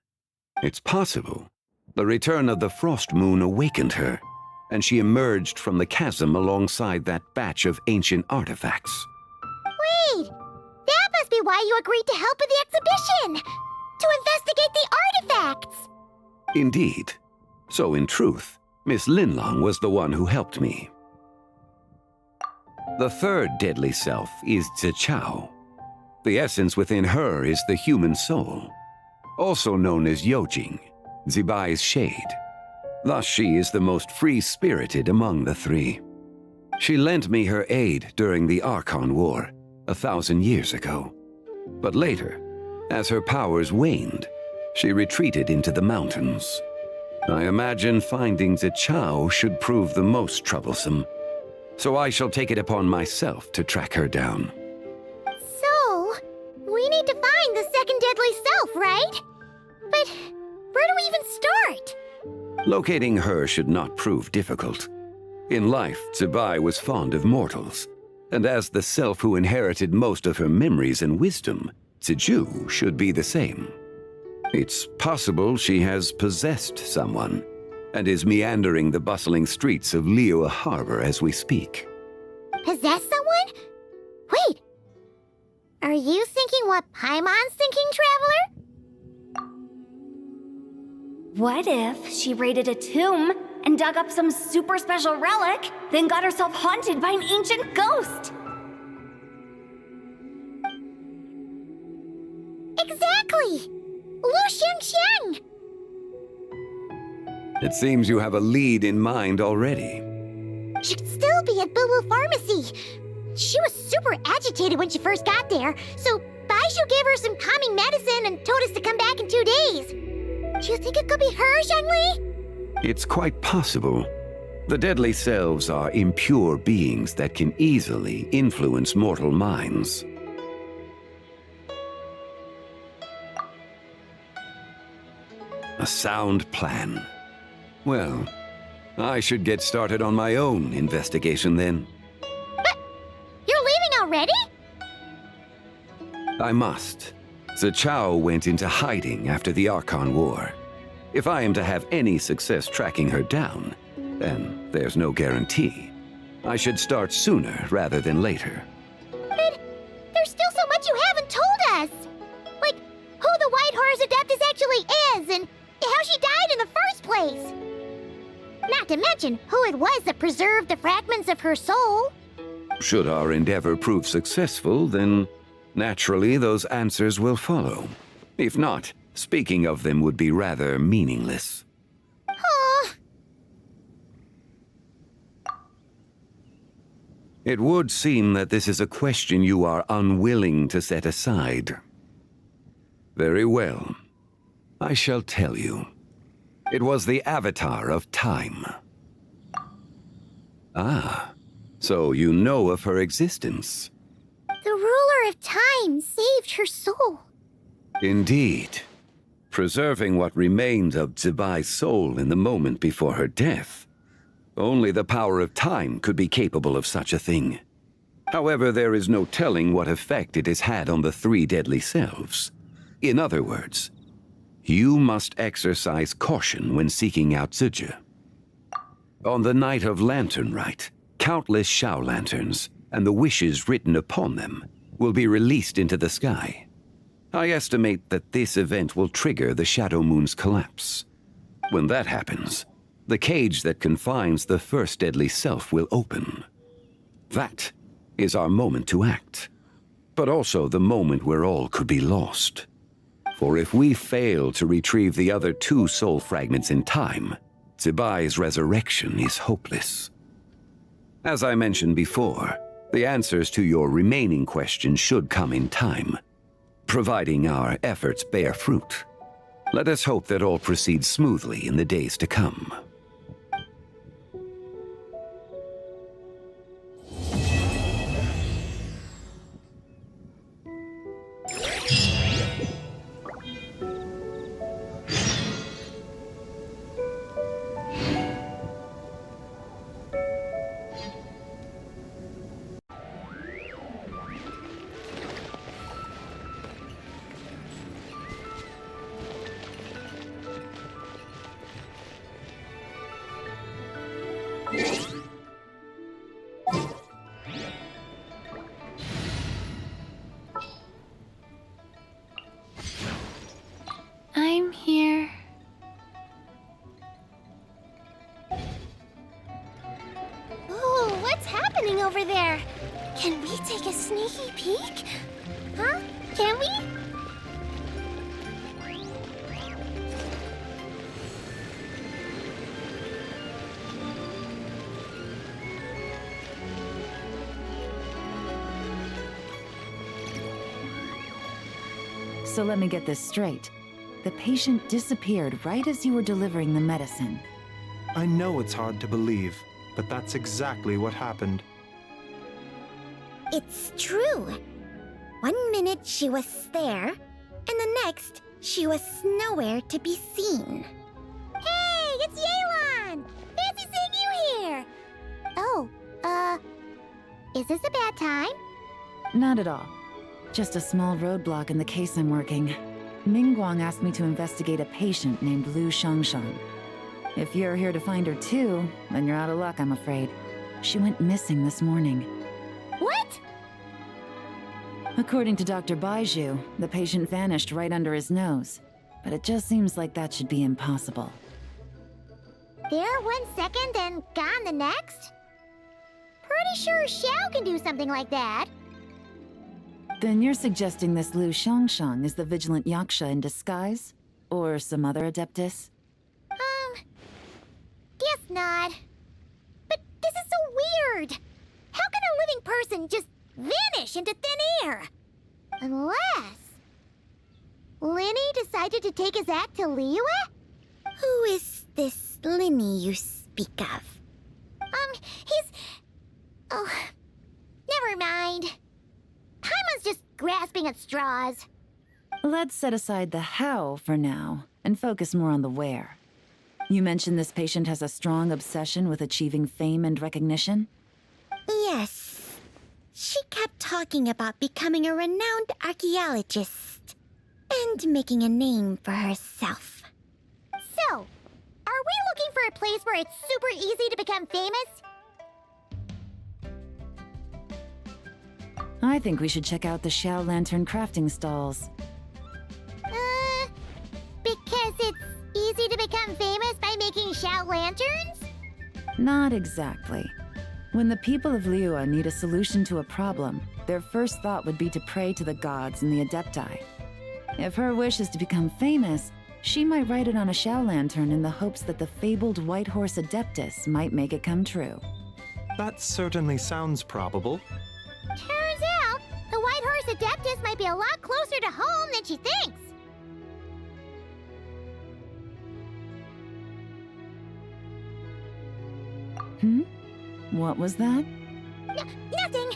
It's possible the return of the Frost Moon awakened her, and she emerged from the chasm alongside that batch of ancient artifacts. Wait! That must be why you agreed to help with the exhibition! To investigate the artifacts! Indeed. So in truth, Miss Linlong was the one who helped me. The third deadly self is Zichao. The essence within her is the human soul, also known as Yojing, Zibai's shade. Thus she is the most free-spirited among the three. She lent me her aid during the Archon War 1,000 years ago. But later, as her powers waned, she retreated into the mountains. I imagine finding Zichao should prove the most troublesome, so I shall take it upon myself to track her down. So, we need to find the second deadly self, right? But where do we even start? Locating her should not prove difficult. In life, Zibai was fond of mortals, and as the self who inherited most of her memories and wisdom, Ziju should be the same. It's possible she has possessed someone, and is meandering the bustling streets of Liyue Harbor as we speak. Possess someone? Wait! Are you thinking what Paimon's thinking, Traveler? What if she raided a tomb and dug up some super special relic, then got herself haunted by an ancient ghost? Exactly! Lu Xiangxiang! It seems you have a lead in mind already. She'd still be at Boo Boo Pharmacy. She was super agitated when she first got there, so Baishu gave her some calming medicine and told us to come back in 2 days. Do you think it could be her, Zhengli? It's quite possible. The deadly selves are impure beings that can easily influence mortal minds. A sound plan. Well, I should get started on my own investigation then. But you're leaving already? I must. Zichao went into hiding after the Archon War. If I am to have any success tracking her down, then there's no guarantee. I should start sooner rather than later. But there's still so much you haven't told us! Like, who the White Horse Adeptus actually is, and how she died in the first place! Not to mention who it was that preserved the fragments of her soul. Should our endeavor prove successful, then naturally those answers will follow. If not, speaking of them would be rather meaningless. Aw. It would seem that this is a question you are unwilling to set aside. Very well. I shall tell you. It was the Avatar of Time. Ah, so you know of her existence. The ruler of time saved her soul. Indeed. Preserving what remained of Zibai's soul in the moment before her death. Only the power of time could be capable of such a thing. However, there is no telling what effect it has had on the three deadly selves. In other words, You must exercise caution when seeking out Zizhi. On the night of Lantern Rite, countless Xiao lanterns and the wishes written upon them will be released into the sky. I estimate that this event will trigger the Shadow Moon's collapse. When that happens, the cage that confines the first deadly self will open. That is our moment to act, but also the moment where all could be lost. For if we fail to retrieve the other 2 soul fragments in time, Zibai's resurrection is hopeless. As I mentioned before, the answers to your remaining questions should come in time, providing our efforts bear fruit. Let us hope that all proceeds smoothly in the days to come. I'm here. Ooh, what's happening over there? Can we take a sneaky peek? Huh? Can we? So let me get this straight. The patient disappeared right as you were delivering the medicine. I know it's hard to believe, but that's exactly what happened. It's true. 1 minute she was there, and the next she was nowhere to be seen. Hey, it's Yelan! Fancy seeing you here! Oh, is this a bad time? Not at all. Just a small roadblock in the case I'm working. Mingguang asked me to investigate a patient named Lu Xiangshan. If you're here to find her too, then you're out of luck, I'm afraid. She went missing this morning. What? According to Dr. Baizhu, the patient vanished right under his nose. But it just seems like that should be impossible. There 1 second and gone the next? Pretty sure Xiao can do something like that. Then you're suggesting this Lu Xiangshan is the vigilant Yaksha in disguise? Or some other adeptus? Guess not. But this is so weird. How can a living person just vanish into thin air? Unless Linny decided to take his act to Liyue? Who is this Linny you speak of? He's... Oh, never mind. Paimon's just grasping at straws. Let's set aside the how for now, and focus more on the where. You mentioned this patient has a strong obsession with achieving fame and recognition? Yes. She kept talking about becoming a renowned archaeologist and making a name for herself. So, are we looking for a place where it's super easy to become famous? I think we should check out the Xiao Lantern crafting stalls. Because it's easy to become famous by making Xiao lanterns? Not exactly. When the people of Liyue need a solution to a problem, their first thought would be to pray to the gods and the Adepti. If her wish is to become famous, she might write it on a Xiao lantern in the hopes that the fabled White Horse Adeptus might make it come true. That certainly sounds probable. Turns out, the White Horse Adeptus might be a lot closer to home than she thinks. What was that? Nothing!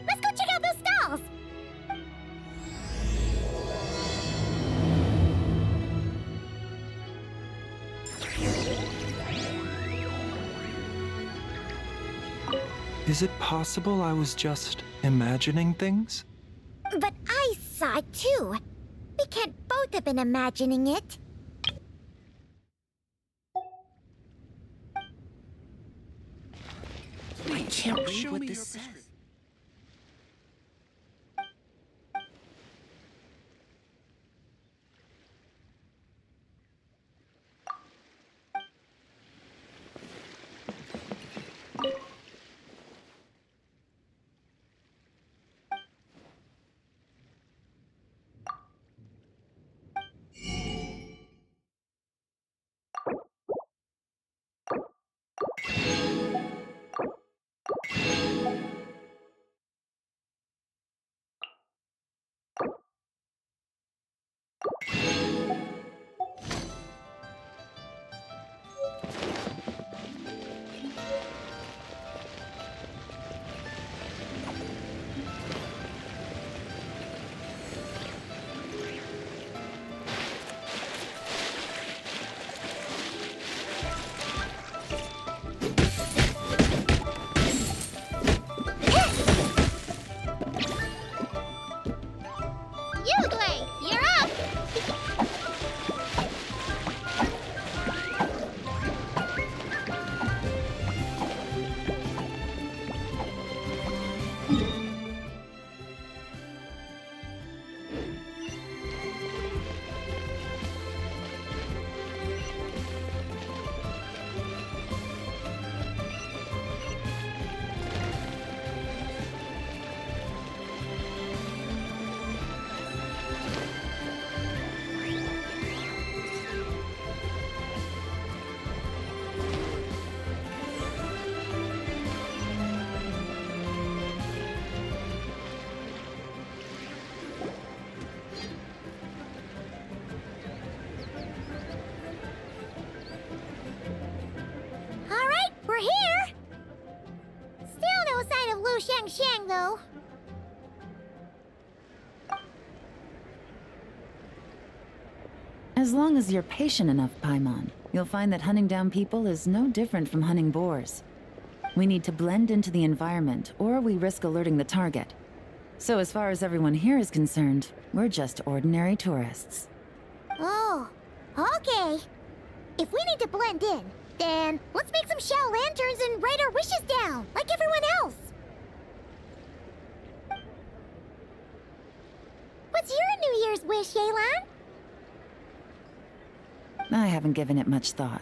Let's go check out those stalls! Is it possible I was just imagining things? But I saw it too. We can't both have been imagining it. can't read Show what me this your says. prescription. You're up! Alright, we're here! Still no sign of Lu Xiang, though. As long as you're patient enough, Paimon, you'll find that hunting down people is no different from hunting boars. We need to blend into the environment, or we risk alerting the target. So as far as everyone here is concerned, we're just ordinary tourists. Oh, okay. If we need to blend in, then let's make some Xiao lanterns and write our wishes down, like everyone else. What's your New Year's wish, Yelan? I haven't given it much thought.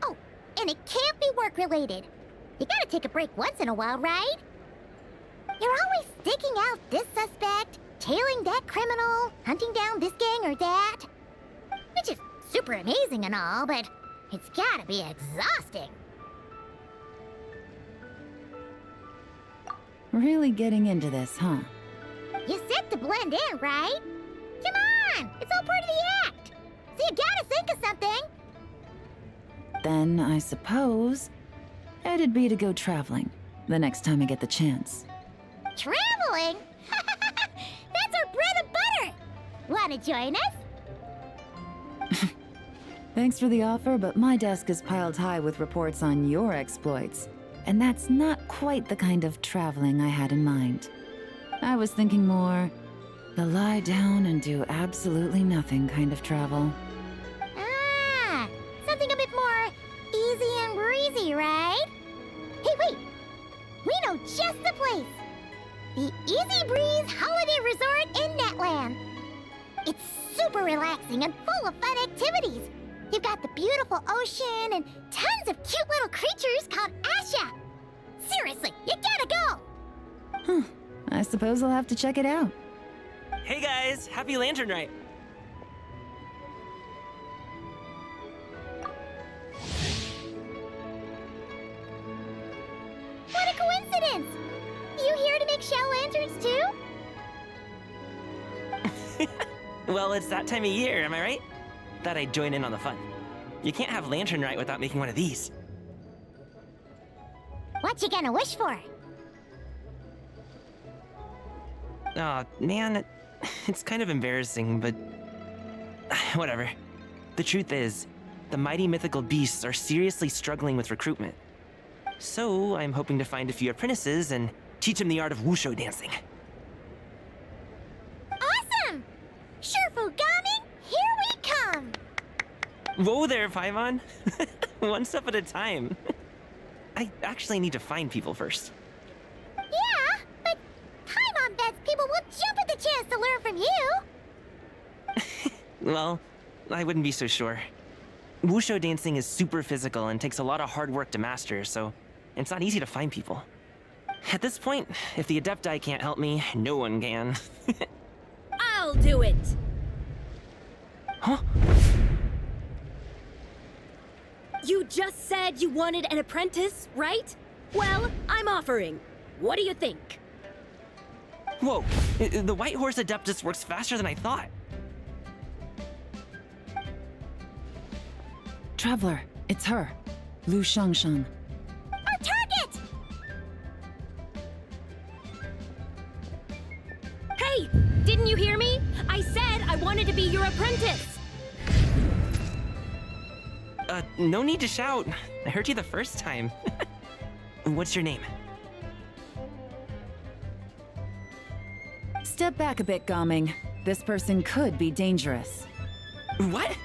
Oh, and it can't be work-related. You gotta take a break once in a while, right? You're always sticking out this suspect, tailing that criminal, hunting down this gang or that. Which is super amazing and all, but it's gotta be exhausting. Really getting into this, huh? You said to blend in, right? Come on! It's all part of the act! So you gotta think of something! Then, I suppose, it'd be to go traveling, the next time I get the chance. Traveling? That's our bread and butter! Wanna join us? Thanks for the offer, but my desk is piled high with reports on your exploits. And that's not quite the kind of traveling I had in mind. I was thinking more the lie down and do absolutely nothing kind of travel. Ah, something a bit more easy and breezy, right? Hey, wait! We know just the place! The Easy Breeze Holiday Resort in Netland. It's super relaxing and full of fun activities. You've got the beautiful ocean and tons of cute little creatures called Asha. Seriously, you gotta go! Huh. I suppose I'll have to check it out. Hey guys, happy Lantern Rite! What a coincidence! You here to make Xiao lanterns too? Well, it's that time of year, am I right? Thought I'd join in on the fun. You can't have Lantern Rite without making one of these. What you gonna wish for? Aw, man, it's kind of embarrassing, but whatever. The truth is, the mighty mythical beasts are seriously struggling with recruitment. So I'm hoping to find a few apprentices and teach them the art of wushu dancing. Awesome! Sure, Fugami, here we come! Whoa there, Paimon! One step at a time. I actually need to find people first. Yeah, but Paimon bets people will jump at the chance to learn from you. Well, I wouldn't be so sure. Wushu dancing is super physical and takes a lot of hard work to master, so it's not easy to find people. At this point, if the Adepti can't help me, no one can. I'll do it! Huh? You just said you wanted an apprentice, right? Well, I'm offering. What do you think? Whoa, the White Horse Adeptus works faster than I thought. Traveler, it's her. Lu Shangshan. Our target! Hey! Didn't you hear me? I said I wanted to be your apprentice! No need to shout. I heard you the first time. What's your name? Step back a bit, Gaming. This person could be dangerous. What?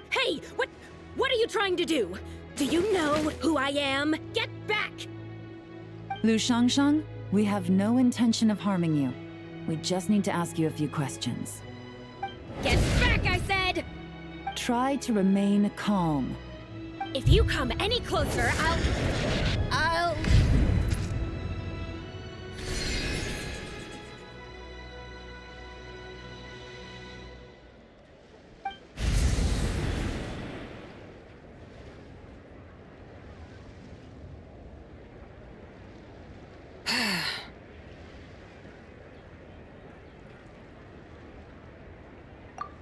Hey! What are you trying to do? Do you know who I am? Get back! Lu Shangshang, we have no intention of harming you. We just need to ask you a few questions. Get back, I said! Try to remain calm. If you come any closer, I'll...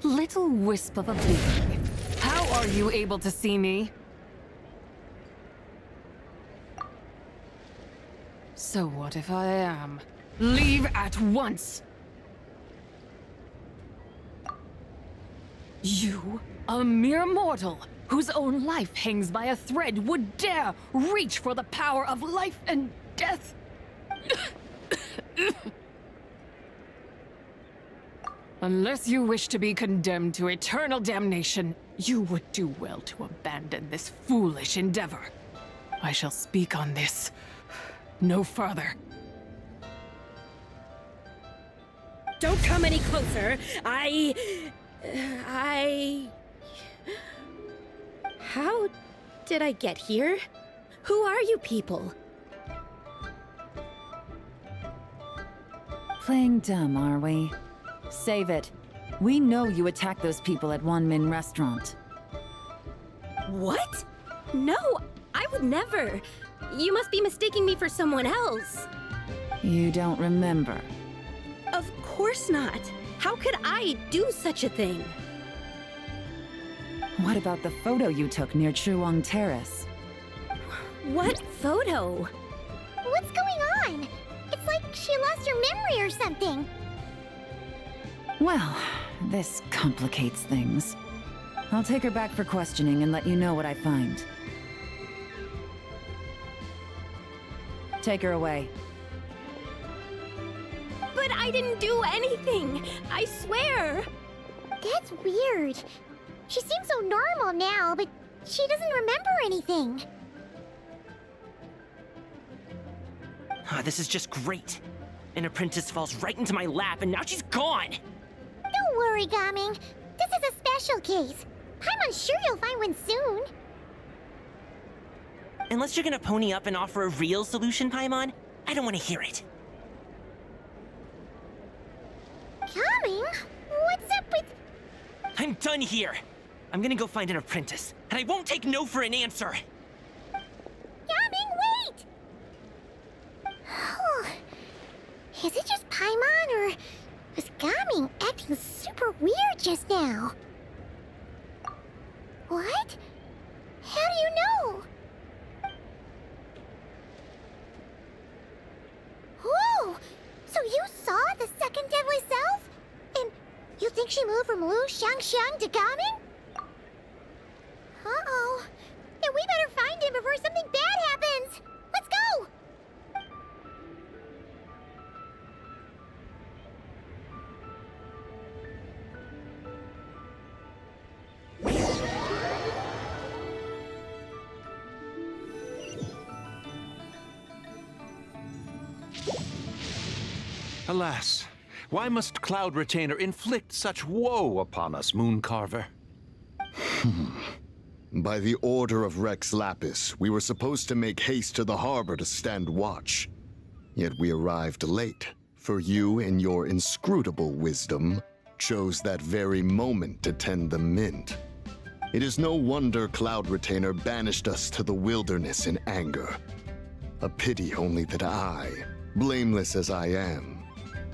Little wisp of a being. How are you able to see me? So what if I am? Leave at once! You, a mere mortal, whose own life hangs by a thread, would dare reach for the power of life and death? Unless you wish to be condemned to eternal damnation, you would do well to abandon this foolish endeavor. I shall speak on this no further. Don't come any closer. How did I get here? Who are you people? Playing dumb, are we? Save it. We know you attacked those people at Wanmin Restaurant. What? No, I would never. You must be mistaking me for someone else. You don't remember? Of course not. How could I do such a thing? What about the photo you took near Chuang Terrace? What photo? What's going on? It's like she lost her memory or something. Well, this complicates things. I'll take her back for questioning and let you know what I find. Take her away. But I didn't do anything! I swear! That's weird. She seems so normal now, but she doesn't remember anything. This is just great. An apprentice falls right into my lap and now she's gone! Don't worry, Gaming. This is a special case. I'm sure you'll find one soon. Unless you're gonna pony up and offer a real solution, Paimon, I don't want to hear it. Gaming? What's up with... I'm done here! I'm gonna go find an apprentice, and I won't take no for an answer! Gaming, wait! Is it just Paimon, or was Gaming acting super weird just now? What? How do you know? Whoa! So you saw the second deadly self? And you think she moved from Lu Xiangxiang to Gaming? Uh-oh. Then we better find him before something bad happens! Let's go! Alas, why must Cloud Retainer inflict such woe upon us, Mooncarver? By the order of Rex Lapis, we were supposed to make haste to the harbor to stand watch. Yet we arrived late, for you, in your inscrutable wisdom, chose that very moment to tend the mint. It is no wonder Cloud Retainer banished us to the wilderness in anger. A pity only that I, blameless as I am,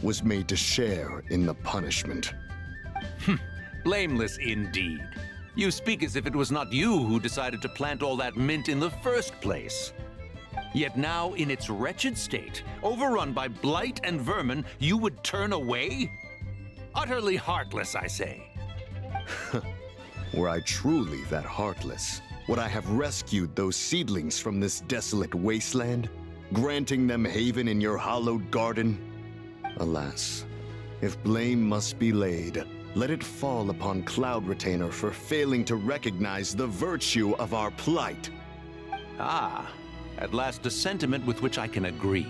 was made to share in the punishment. Blameless indeed. You speak as if it was not you who decided to plant all that mint in the first place. Yet now, in its wretched state, overrun by blight and vermin, you would turn away? Utterly heartless, I say. Were I truly that heartless, would I have rescued those seedlings from this desolate wasteland, granting them haven in your hallowed garden? Alas, if blame must be laid, let it fall upon Cloud Retainer for failing to recognize the virtue of our plight. Ah, at last a sentiment with which I can agree.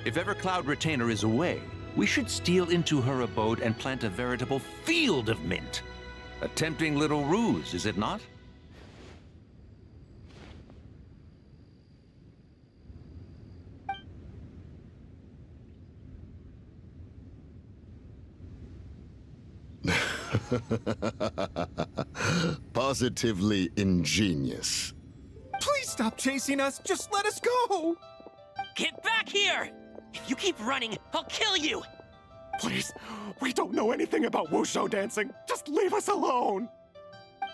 If ever Cloud Retainer is away, we should steal into her abode and plant a veritable field of mint. A tempting little ruse, is it not? Positively ingenious. Please stop chasing us. Just let us go. Get back here! If you keep running, I'll kill you! Please, we don't know anything about wushu dancing. Just leave us alone.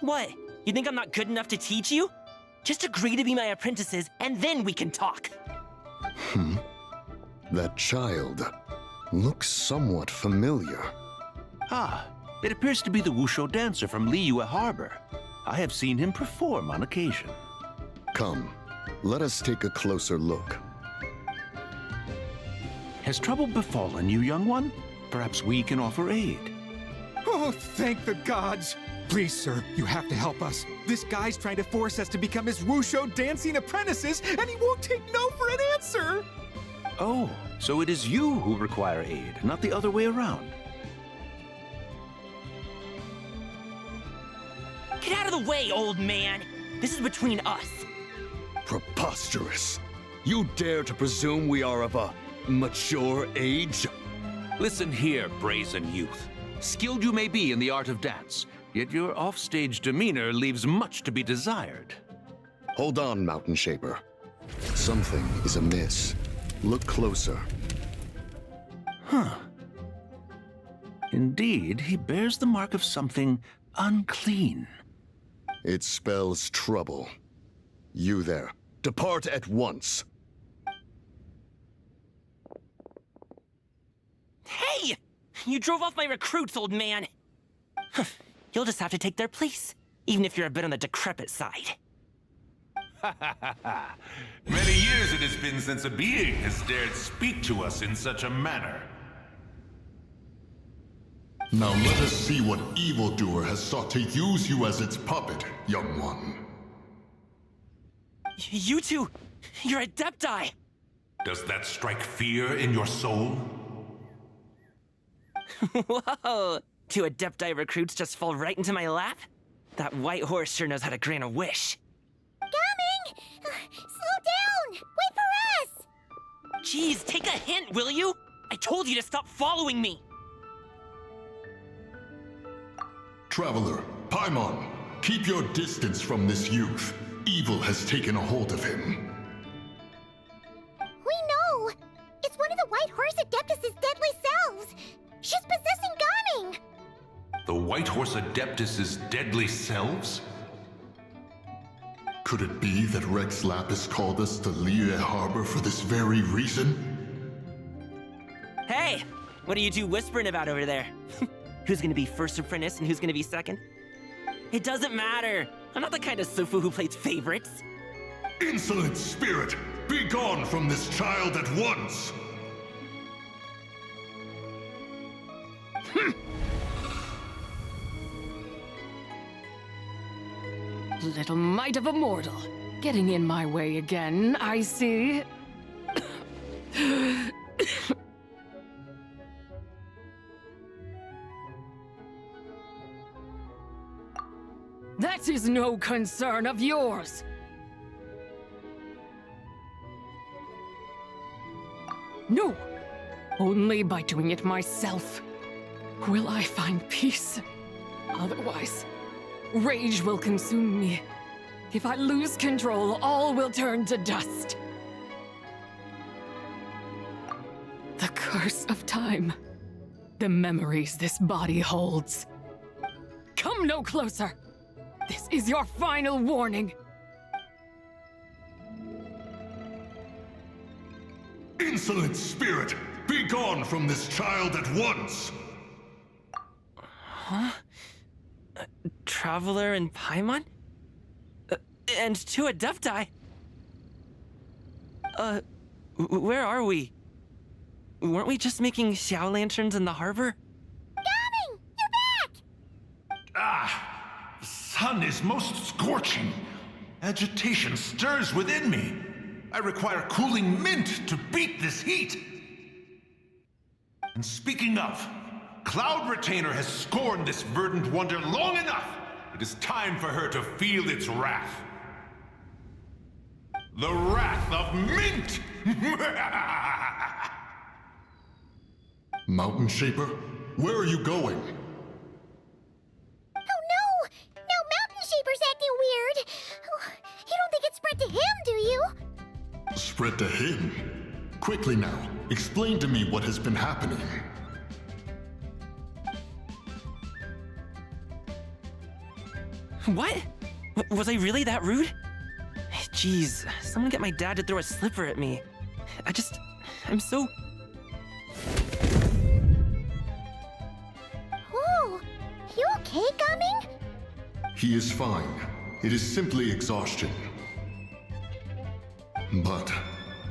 What? You think I'm not good enough to teach you? Just agree to be my apprentices, and then we can talk. That child looks somewhat familiar. Ah, it appears to be the wushu dancer from Liyue Harbor. I have seen him perform on occasion. Come, let us take a closer look. Has trouble befallen you, young one? Perhaps we can offer aid. Oh, thank the gods. Please, sir, you have to help us. This guy's trying to force us to become his wushu dancing apprentices, and he won't take no for an answer. Oh, so it is you who require aid, not the other way around. Get out of the way, old man! This is between us. Preposterous. You dare to presume we are of a mature age? Listen here, brazen youth. Skilled you may be in the art of dance, yet your offstage demeanor leaves much to be desired. Hold on, Mountain Shaper. Something is amiss. Look closer. Huh. Indeed, he bears the mark of something unclean. It spells trouble. You there, depart at once. Hey! You drove off my recruits, old man! You'll just have to take their place, even if you're a bit on the decrepit side. Many years it has been since a being has dared speak to us in such a manner. Now let us see what evildoer has sought to use you as its puppet, young one. You two, you're Adepti! Does that strike fear in your soul? Whoa! Two Adepti recruits just fall right into my lap? That white horse sure knows how to grant a wish. Coming! Slow down! Wait for us! Jeez, take a hint, will you? I told you to stop following me! Traveler, Paimon, keep your distance from this youth. Evil has taken a hold of him. We know! It's one of the White Horse Adeptus' deadly selves! She's possessing Ganing! The White Horse Adeptus' deadly selves? Could it be that Rex Lapis called us to Liyue Harbor for this very reason? Hey! What are you two whispering about over there? Who's gonna be first apprentice and who's gonna be second? It doesn't matter! I'm not the kind of Sufu who plays favorites. Insolent spirit! Be gone from this child at once! Little mite of a mortal. Getting in my way again, I see. That is no concern of yours. No, only by doing it myself will I find peace. Otherwise, rage will consume me. If I lose control, all will turn to dust. The curse of time. The memories this body holds. Come no closer! This is your final warning! Insolent spirit! Be gone from this child at once! Huh? Traveler and Paimon? And two Adepti? Where are we? Weren't we just making Xiao lanterns in the harbor? Gaming! You're back! Ah! The sun is most scorching. Agitation stirs within me. I require cooling mint to beat this heat. And speaking of, Cloud Retainer has scorned this verdant wonder long enough. It is time for her to feel its wrath. The wrath of mint! Mountain Shaper, where are you going? Oh no! Now Mountain Shaper's acting weird! Oh, you don't think it spread to him, do you? Spread to him? Quickly now, explain to me what has been happening. What? Was I really that rude? Jeez, someone get my dad to throw a slipper at me. I'm so... Oh, you okay, Gaming? He is fine. It is simply exhaustion. But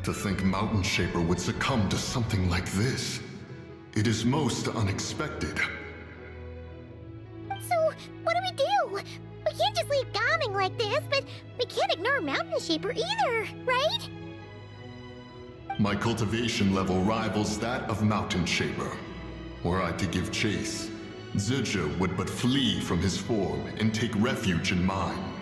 to think Mountain Shaper would succumb to something like this, it is most unexpected. So, what do we do? We can't just leave Gaming like this, but we can't ignore Mountain Shaper either, right? My cultivation level rivals that of Mountain Shaper. Were I to give chase, Zizha would but flee from his form and take refuge in mine.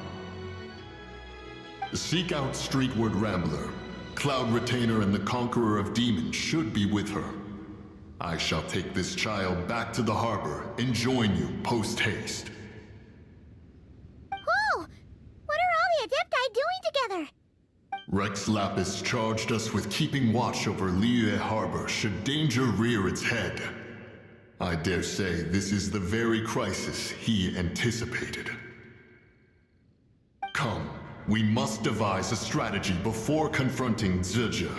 Seek out Streetward Rambler. Cloud Retainer and the Conqueror of Demons should be with her. I shall take this child back to the harbor and join you post-haste. Oh! What are all the Adepti doing together? Rex Lapis charged us with keeping watch over Liyue Harbor should danger rear its head. I dare say this is the very crisis he anticipated. Come, we must devise a strategy before confronting Zizha.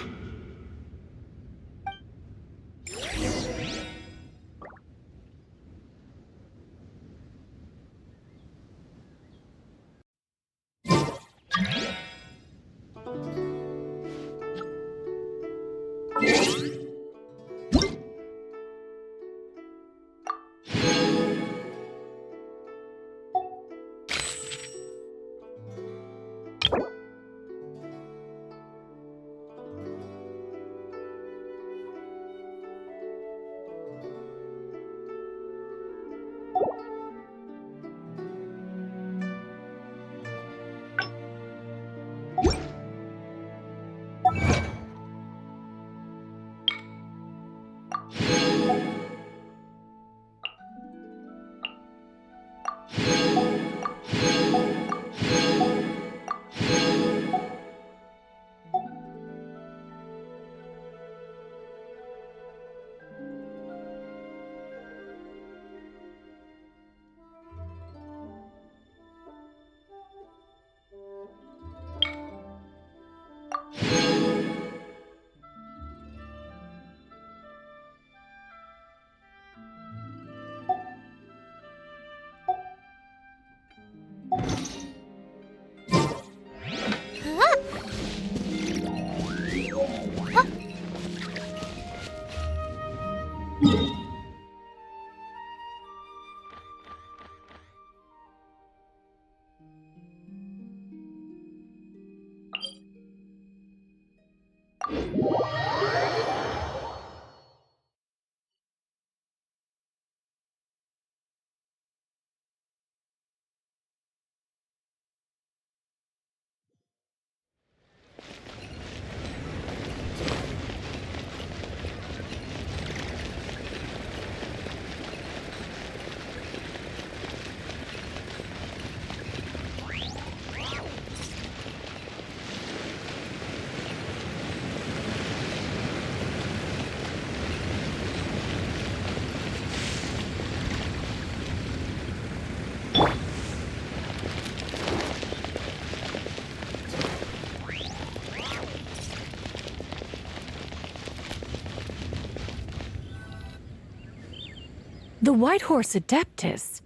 The White Horse Adeptus?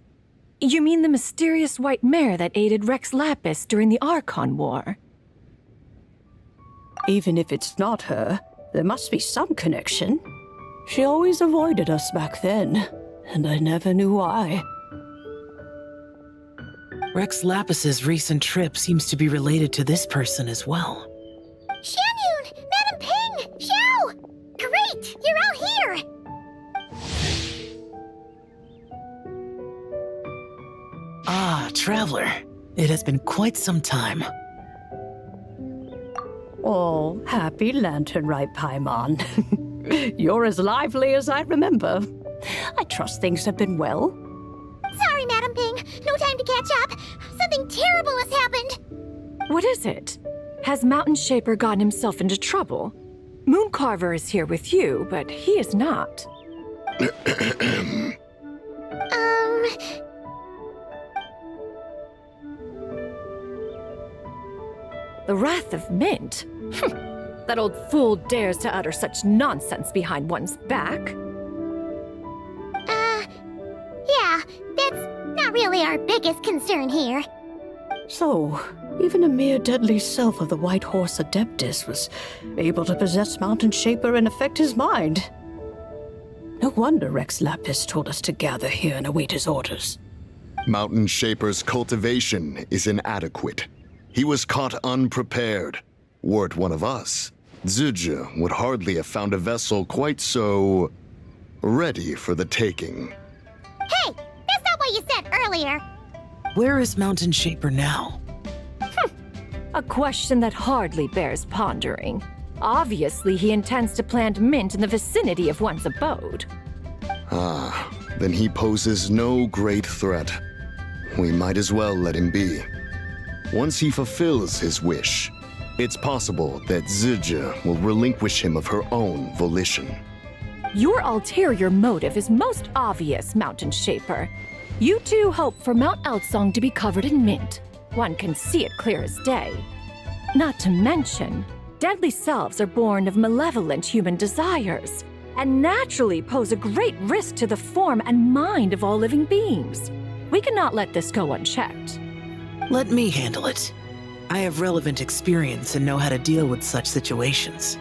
You mean the mysterious white mare that aided Rex Lapis during the Archon War? Even if it's not her, there must be some connection. She always avoided us back then, and I never knew why. Rex Lapis's recent trip seems to be related to this person as well. Xianyun! Madam Ping! Xiao! Great! You're out here! Ah, Traveler. It has been quite some time. Oh, happy Lantern Rite, Paimon. You're as lively as I remember. I trust things have been well. Sorry, Madam Ping. No time to catch up. Something terrible has happened. What is it? Has Mountain Shaper gotten himself into trouble? Mooncarver is here with you, but he is not. The Wrath of Mint? That old fool dares to utter such nonsense behind one's back. Yeah, that's not really our biggest concern here. So, even a mere deadly self of the White Horse Adeptus was able to possess Mountain Shaper and affect his mind. No wonder Rex Lapis told us to gather here and await his orders. Mountain Shaper's cultivation is inadequate. He was caught unprepared. Were it one of us, Zizhi would hardly have found a vessel quite so ready for the taking. Hey, that's not what you said earlier. Where is Mountain Shaper now? A question that hardly bears pondering. Obviously, he intends to plant mint in the vicinity of one's abode. Ah, then he poses no great threat. We might as well let him be. Once he fulfills his wish, it's possible that Zizhi will relinquish him of her own volition. Your ulterior motive is most obvious, Mountain Shaper. You two hope for Mount Eltsong to be covered in mint. One can see it clear as day. Not to mention, deadly selves are born of malevolent human desires, and naturally pose a great risk to the form and mind of all living beings. We cannot let this go unchecked. Let me handle it. I have relevant experience and know how to deal with such situations.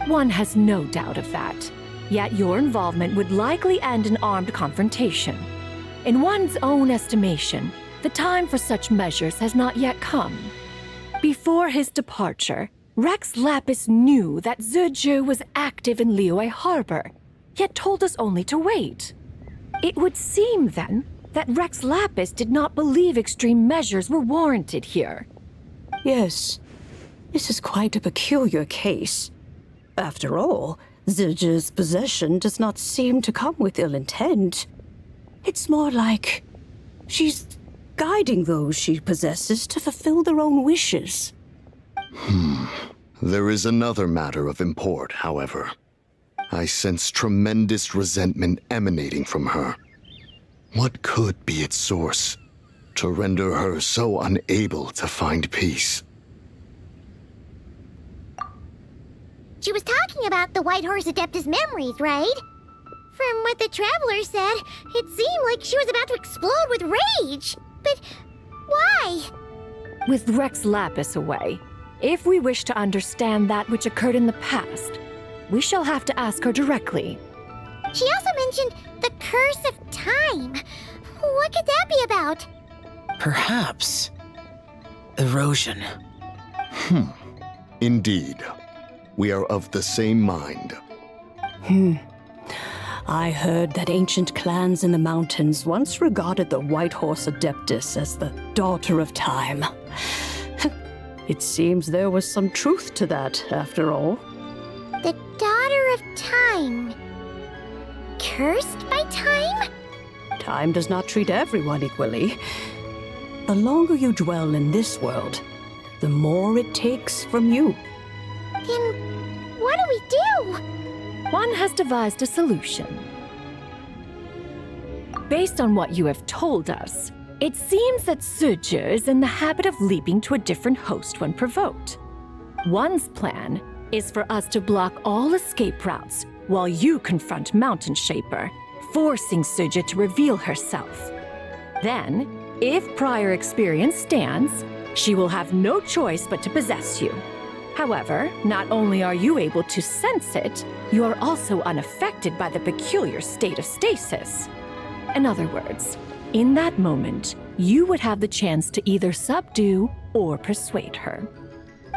One has no doubt of that. Yet your involvement would likely end in armed confrontation. In one's own estimation, the time for such measures has not yet come. Before his departure, Rex Lapis knew that Zizhi was active in Liyue Harbor, yet told us only to wait. It would seem, then, that Rex Lapis did not believe extreme measures were warranted here. Yes, this is quite a peculiar case. After all, Zizhi's possession does not seem to come with ill intent. It's more like she's guiding those she possesses to fulfill their own wishes. There is another matter of import, however. I sense tremendous resentment emanating from her. What could be its source to render her so unable to find peace? She was talking about the White Horse Adeptus memories, right? From what the Traveler said, it seemed like she was about to explode with rage. But why? With Rex Lapis away, if we wish to understand that which occurred in the past, we shall have to ask her directly. She also mentioned the Curse of Time. What could that be about? Perhaps erosion. Indeed. We are of the same mind. I heard that ancient clans in the mountains once regarded the White Horse Adeptus as the daughter of time. It seems there was some truth to that, after all. The Daughter of Time. Cursed by time? Time does not treat everyone equally. The longer you dwell in this world, the more it takes from you. Then what do we do? One has devised a solution. Based on what you have told us, it seems that Zizhi is in the habit of leaping to a different host when provoked. One's plan is for us to block all escape routes while you confront Mountain Shaper, forcing Suja to reveal herself. Then, if prior experience stands, she will have no choice but to possess you. However, not only are you able to sense it, you are also unaffected by the peculiar state of stasis. In other words, in that moment, you would have the chance to either subdue or persuade her.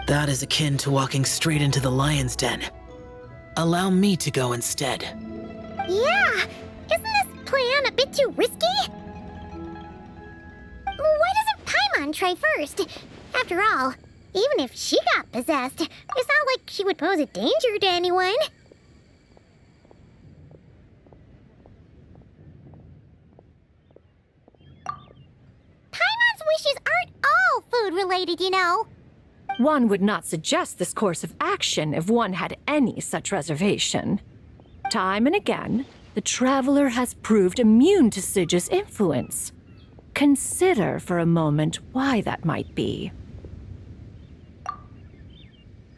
That is akin to walking straight into the lion's den. Allow me to go instead. Yeah! Isn't this plan a bit too risky? Why doesn't Paimon try first? After all, even if she got possessed, it's not like she would pose a danger to anyone. Paimon's wishes aren't all food-related, you know. One would not suggest this course of action if one had any such reservation. Time and again, the traveler has proved immune to Suja's influence. Consider for a moment why that might be.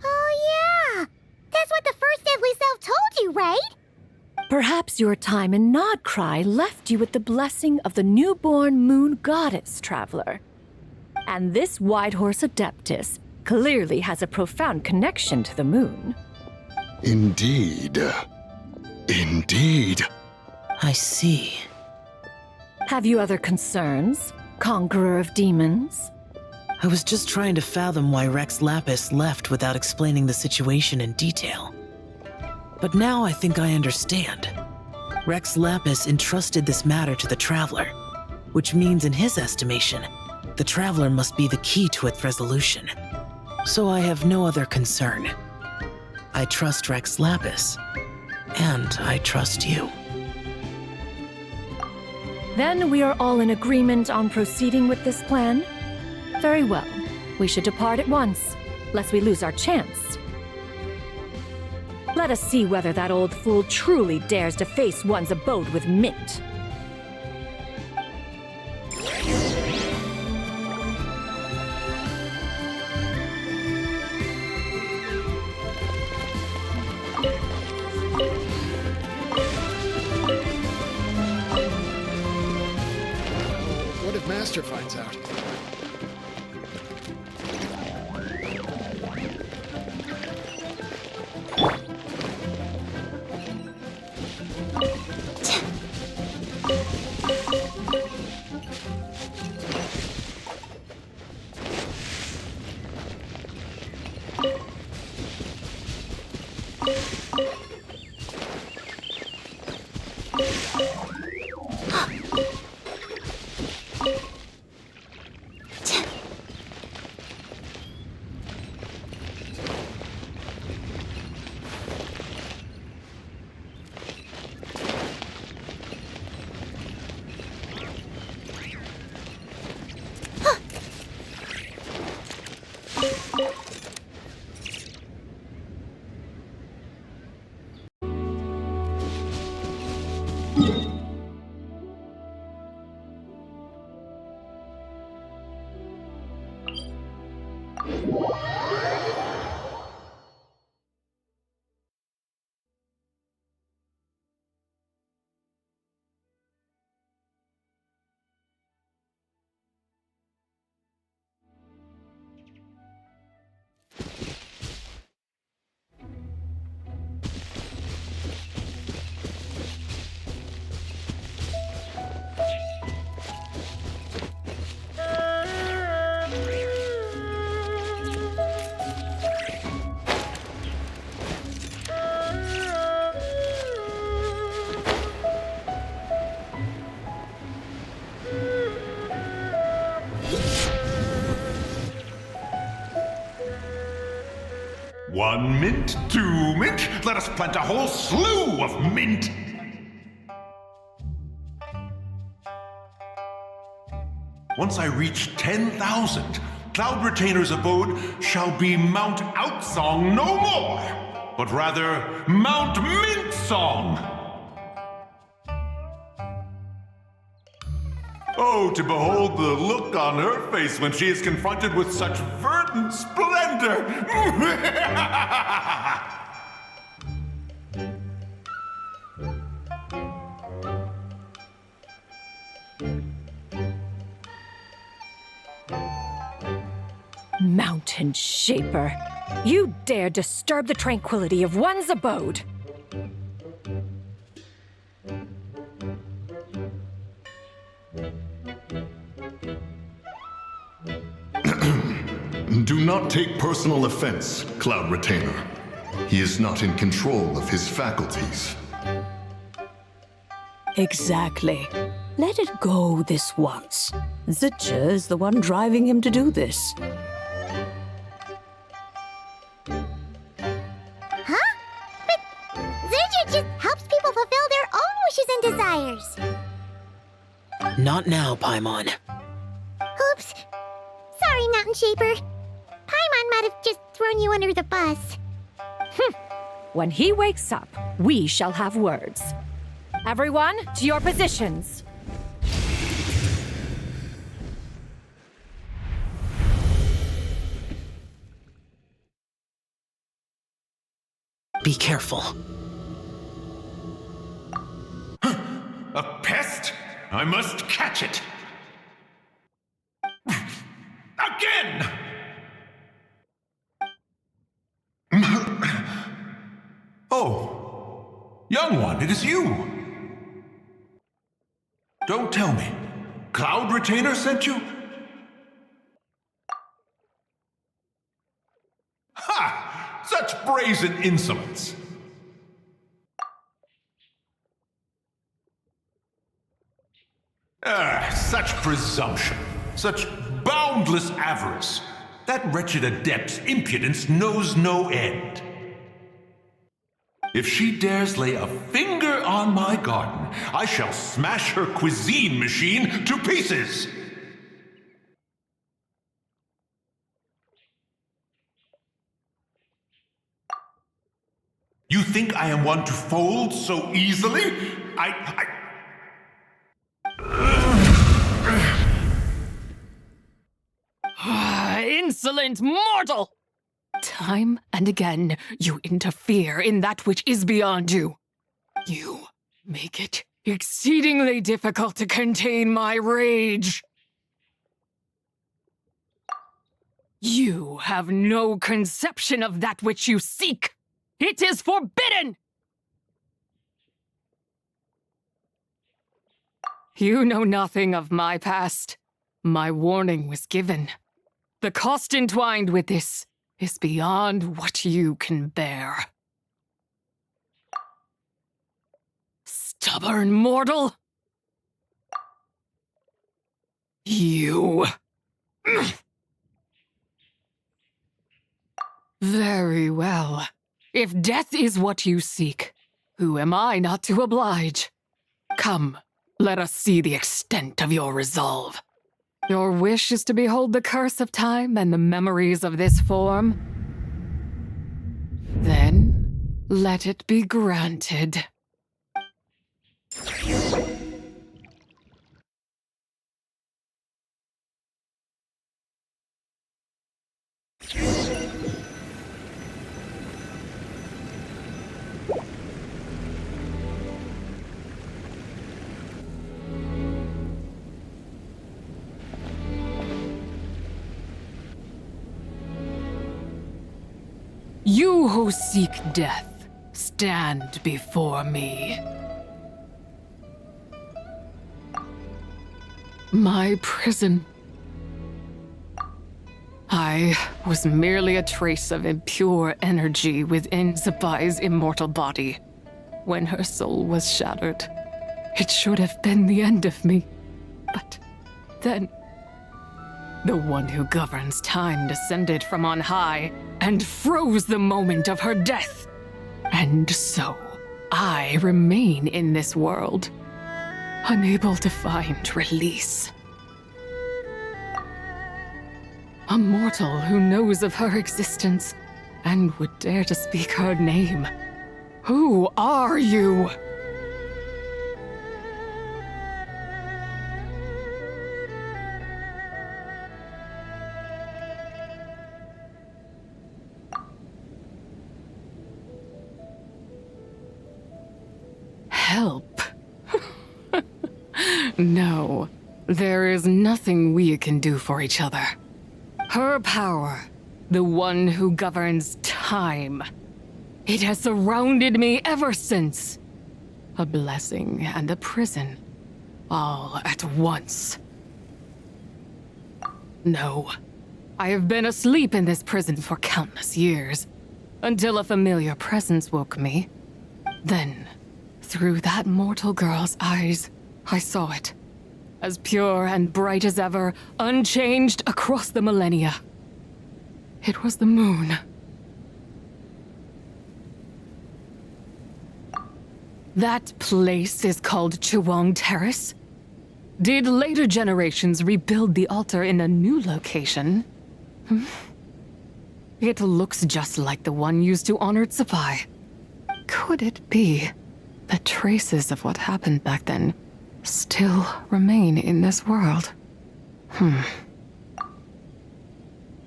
Oh yeah! That's what the first deadly self told you, right? Perhaps your time in Nodcry left you with the blessing of the newborn moon goddess, traveler. And this Whitehorse Adeptus clearly has a profound connection to the moon. Indeed. Indeed. I see. Have you other concerns, Conqueror of Demons? I was just trying to fathom why Rex Lapis left without explaining the situation in detail. But now I think I understand. Rex Lapis entrusted this matter to the Traveler, which means in his estimation, the Traveler must be the key to its resolution. So I have no other concern. I trust Rex Lapis, and I trust you. Then we are all in agreement on proceeding with this plan? Very well. We should depart at once, lest we lose our chance. Let us see whether that old fool truly dares to face one's abode with Mint. What if Master finds out? One mint, two mint, let us plant a whole slew of mint! Once I reach 10,000, Cloud Retainer's abode shall be Mount Outsong no more, but rather Mount Mintsong! Oh, to behold the look on her face when she is confronted with such verdant splendor! Mountain Shaper! You dare disturb the tranquility of one's abode! Do not take personal offense, Cloud Retainer. He is not in control of his faculties. Exactly. Let it go this once. Zitcha is the one driving him to do this. Huh? But Zidja just helps people fulfill their own wishes and desires. Not now, Paimon. Oops. Sorry, Mountain Shaper. Paimon might have just thrown you under the bus. When he wakes up, we shall have words. Everyone, to your positions. Be careful. A pest? I must catch it! Again! Oh, young one, it is you! Don't tell me. Cloud Retainer sent you? Ha! Such brazen insolence! Such presumption. Such boundless avarice. That wretched adept's impudence knows no end. If she dares lay a finger on my garden, I shall smash her cuisine machine to pieces! You think I am one to fold so easily? Insolent mortal! Time and again, you interfere in that which is beyond you. You make it exceedingly difficult to contain my rage. You have no conception of that which you seek. It is forbidden! You know nothing of my past. My warning was given. The cost entwined with this is beyond what you can bear. Stubborn mortal! You... Very well. If death is what you seek, who am I not to oblige? Come, let us see the extent of your resolve. Your wish is to behold the curse of time and the memories of this form? Then, let it be granted. You who seek death, stand before me. My prison. I was merely a trace of impure energy within Zabai's immortal body. When her soul was shattered, it should have been the end of me. But then, the one who governs time descended from on high and froze the moment of her death. And so, I remain in this world, unable to find release. A mortal who knows of her existence and would dare to speak her name. Who are you? Help? No, there is nothing we can do for each other. Her power the one who governs time. It has surrounded me ever since. A blessing and a prison, all at once. No, I have been asleep in this prison for countless years, until a familiar presence woke me. Then, through that mortal girl's eyes, I saw it. As pure and bright as ever, unchanged across the millennia. It was the moon. That place is called Chuang Terrace. Did later generations rebuild the altar in a new location? It looks just like the one used to honor Tsupai. Could it be that traces of what happened back then still remain in this world?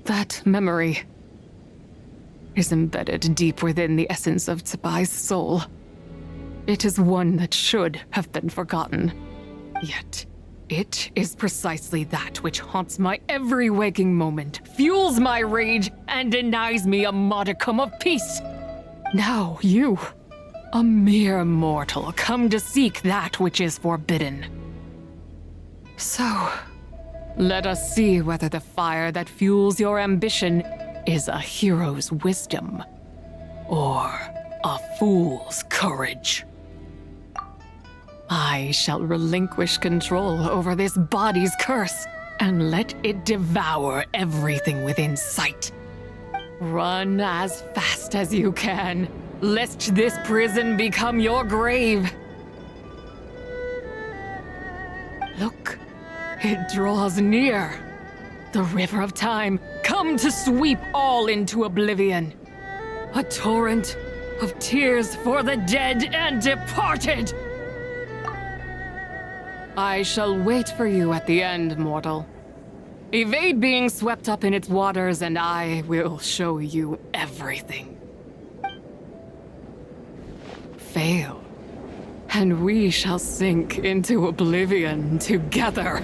That memory is embedded deep within the essence of Tsubai's soul. It is one that should have been forgotten. Yet, it is precisely that which haunts my every waking moment, fuels my rage, and denies me a modicum of peace. Now you, a mere mortal, come to seek that which is forbidden. So, let us see whether the fire that fuels your ambition is a hero's wisdom, or a fool's courage. I shall relinquish control over this body's curse, and let it devour everything within sight. Run as fast as you can, lest this prison become your grave. Look, it draws near. The river of time, come to sweep all into oblivion. A torrent of tears for the dead and departed. I shall wait for you at the end, mortal. Evade being swept up in its waters, and I will show you everything. Fail, and we shall sink into oblivion together.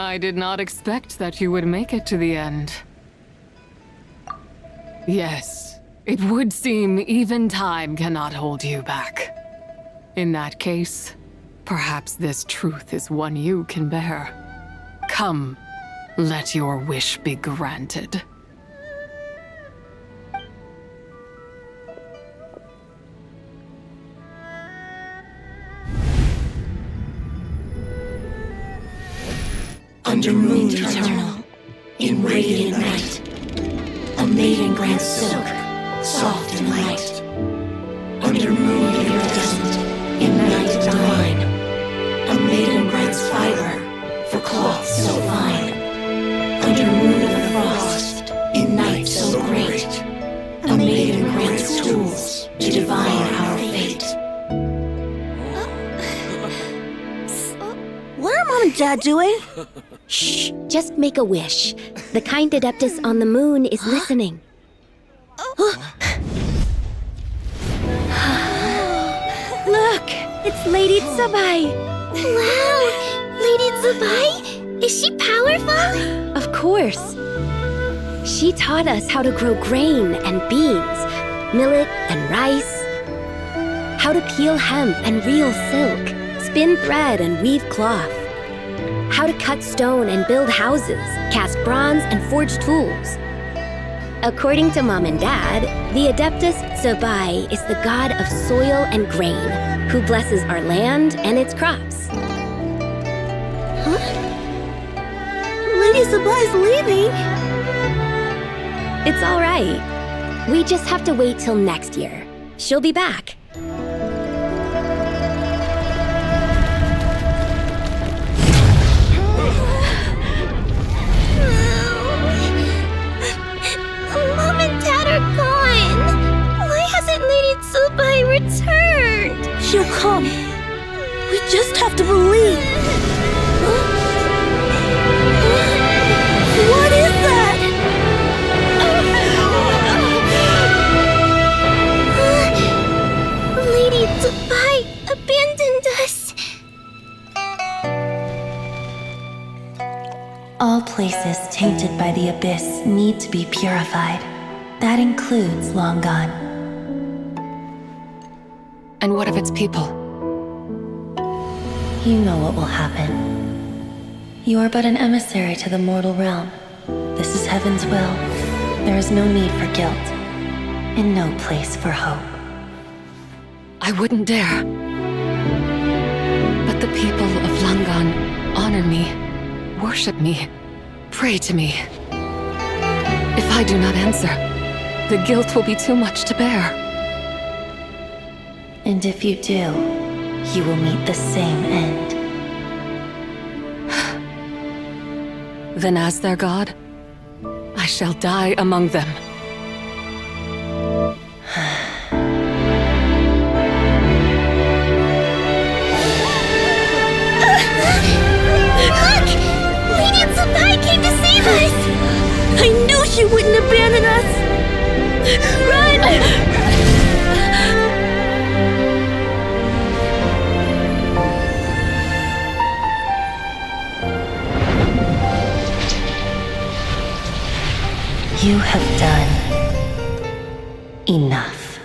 I did not expect that you would make it to the end. Yes, it would seem even time cannot hold you back. In that case, perhaps this truth is one you can bear. Come, let your wish be granted. Under moon eternal, in radiant night, a maiden grants silk, soft and light. Under moon iridescent, in night divine, a maiden grants fiber for cloth so fine. Under moon of the frost, in night so great, a maiden grants tools to divine our fate. What are Mom and Dad doing? Shh, just make a wish. The kind Adeptus on the moon is listening. Look, it's Lady Tsubai. Wow! Lady Tsubai? Is she powerful? Of course. She taught us how to grow grain and beans, millet and rice, how to peel hemp and reel silk, spin thread and weave cloth, how to cut stone and build houses, cast bronze and forge tools. According to Mom and Dad, the Adeptus Tsubai is the god of soil and grain, who blesses our land and its crops. Huh? Lady Tsubai's leaving. It's all right. We just have to wait till next year. She'll be back. Mom and Dad are gone. Why hasn't Lady Tsubai returned? She'll come. We just have to believe. What is that? Lady Tsubai abandoned us. All places tainted by the abyss need to be purified. That includes Long Gone. And what of its people? You know what will happen. You are but an emissary to the mortal realm. This is Heaven's will. There is no need for guilt, and no place for hope. I wouldn't dare. But the people of Langan honor me, worship me, pray to me. If I do not answer, the guilt will be too much to bear. And if you do, you will meet the same end. Then as their god, I shall die among them. Look! Lady Tsubai came to save us! I knew she wouldn't abandon us! Run! You have done enough.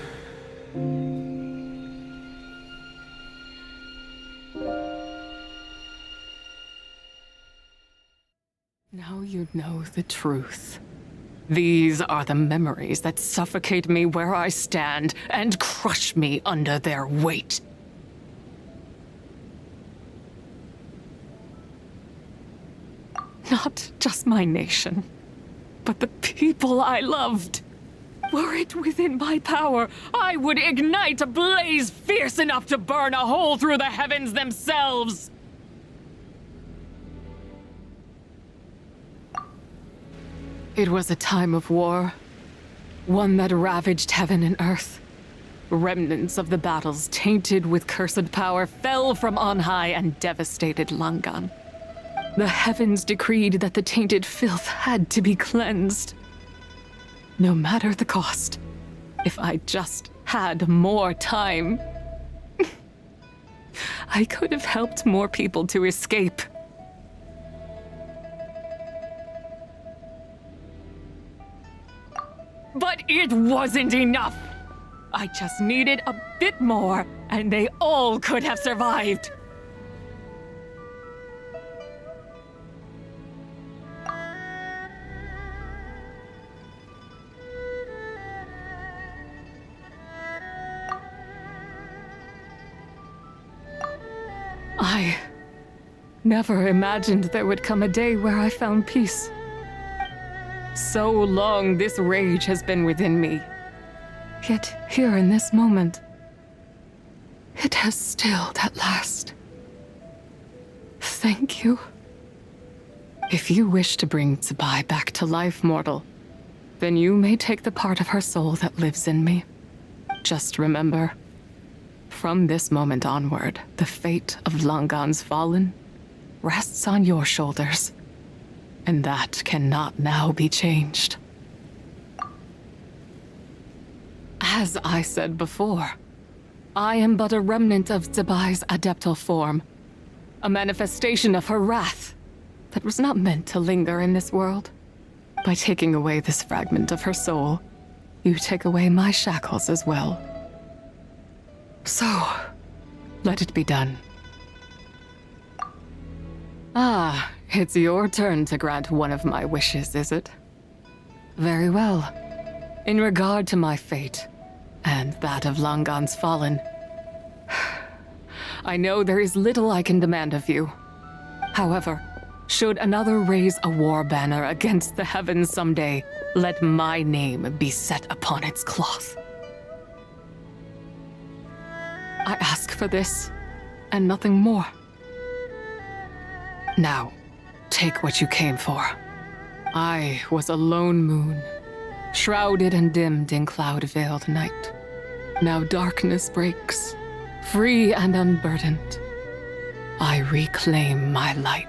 Now you know the truth. These are the memories that suffocate me where I stand and crush me under their weight. Not just my nation, but the people I loved. Were it within my power, I would ignite a blaze fierce enough to burn a hole through the heavens themselves. It was a time of war, one that ravaged heaven and earth. Remnants of the battles tainted with cursed power fell from on high and devastated Langan. The heavens decreed that the tainted filth had to be cleansed. No matter the cost, if I just had more time, I could have helped more people to escape. But it wasn't enough. I just needed a bit more, and they all could have survived. I never imagined there would come a day where I found peace. So long this rage has been within me. Yet here in this moment, it has stilled at last. Thank you. If you wish to bring Tsubai back to life, mortal, then you may take the part of her soul that lives in me. Just remember, from this moment onward, the fate of Langan's fallen rests on your shoulders. And that cannot now be changed. As I said before, I am but a remnant of Zebai's adeptal form, a manifestation of her wrath that was not meant to linger in this world. By taking away this fragment of her soul, you take away my shackles as well. So, let it be done. Ah, it's your turn to grant one of my wishes, is it? Very well. In regard to my fate, and that of Langan's fallen, I know there is little I can demand of you. However, should another raise a war banner against the heavens someday, let my name be set upon its cloth. I ask for this, and nothing more. Now, take what you came for. I was a lone moon, shrouded and dimmed in cloud-veiled night. Now darkness breaks, free and unburdened. I reclaim my light.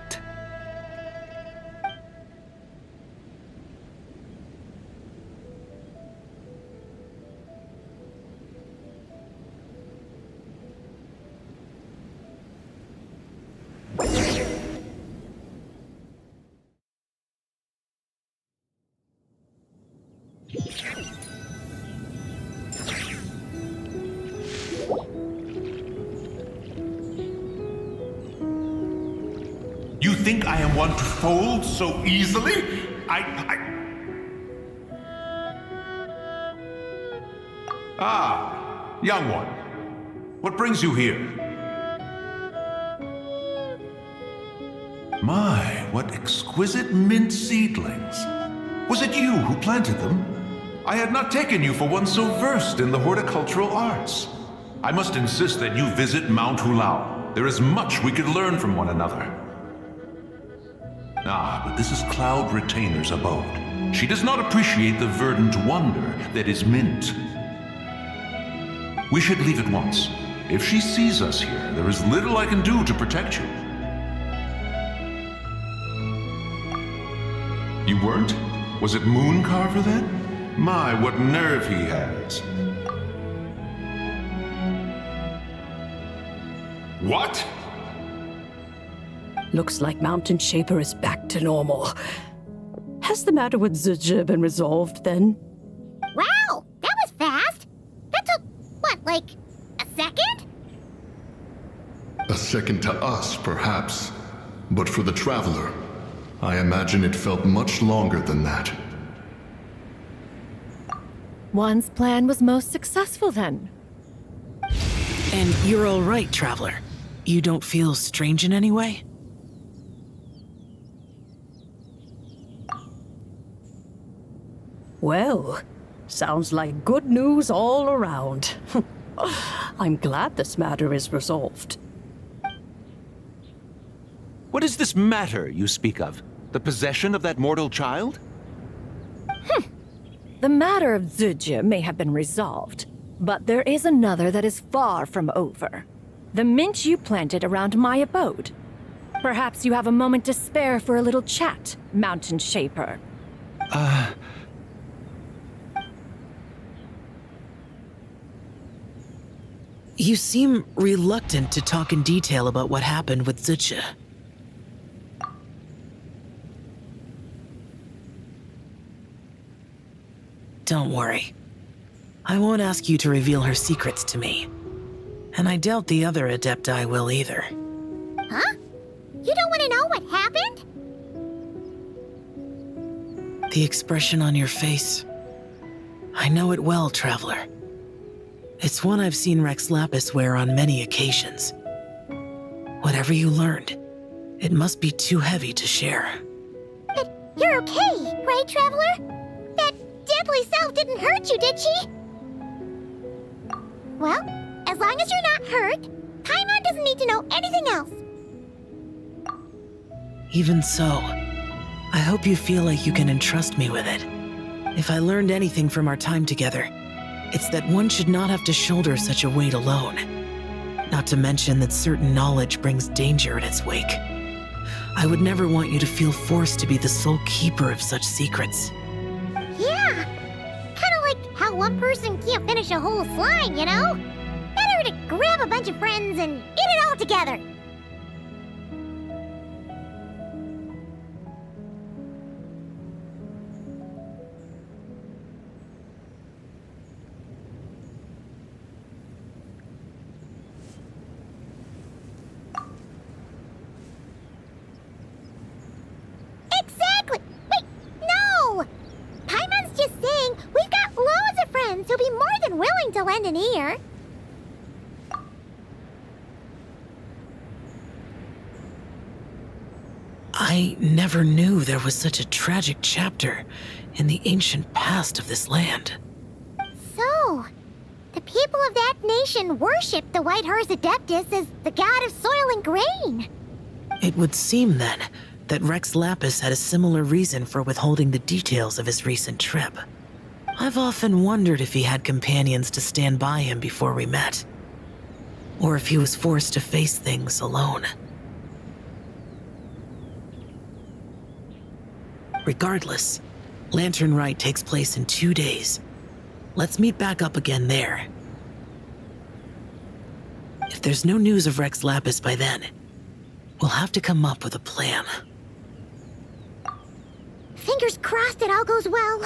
You think I am one to fold so easily? Ah, young one. What brings you here? My, what exquisite mint seedlings. Was it you who planted them? I had not taken you for one so versed in the horticultural arts. I must insist that you visit Mount Hulao. There is much we could learn from one another. Ah, but this is Cloud Retainer's abode. She does not appreciate the verdant wonder that is mint. We should leave at once. If she sees us here, there is little I can do to protect you. You weren't? Was it Mooncarver then? My, what nerve he has. What? Looks like Mountain Shaper is back to normal. Has the matter with Zizhi been resolved then? Wow, that was fast. That took, what, like a second? A second to us, perhaps. But for the Traveler, I imagine it felt much longer than that. One's plan was most successful then. And you're all right, Traveler. You don't feel strange in any way? Well, sounds like good news all around. I'm glad this matter is resolved. What is this matter you speak of? The possession of that mortal child? The matter of Zizhi may have been resolved, but there is another that is far from over. The mint you planted around my abode. Perhaps you have a moment to spare for a little chat, Mountain Shaper. You seem reluctant to talk in detail about what happened with Zizhi. Don't worry. I won't ask you to reveal her secrets to me. And I doubt the other Adepti will either. Huh? You don't want to know what happened? The expression on your face. I know it well, Traveler. It's one I've seen Rex Lapis wear on many occasions. Whatever you learned, it must be too heavy to share. But you're okay, right, Traveler? That deadly self didn't hurt you, did she? Well, as long as you're not hurt, Paimon doesn't need to know anything else. Even so, I hope you feel like you can entrust me with it. If I learned anything from our time together, it's that one should not have to shoulder such a weight alone. Not to mention that certain knowledge brings danger in its wake. I would never want you to feel forced to be the sole keeper of such secrets. Yeah. Kinda like how one person can't finish a whole slime, you know? Better to grab a bunch of friends and eat it all together. Exactly! Wait, no! Paimon's just saying we've got loads of friends who'll be more than willing to lend an ear. I never knew there was such a tragic chapter in the ancient past of this land. So, the people of that nation worship the White Horse Adeptus as the god of soil and grain. It would seem then that Rex Lapis had a similar reason for withholding the details of his recent trip. I've often wondered if he had companions to stand by him before we met, or if he was forced to face things alone. Regardless, Lantern Rite takes place in 2 days. Let's meet back up again there. If there's no news of Rex Lapis by then, we'll have to come up with a plan. Fingers crossed it all goes well.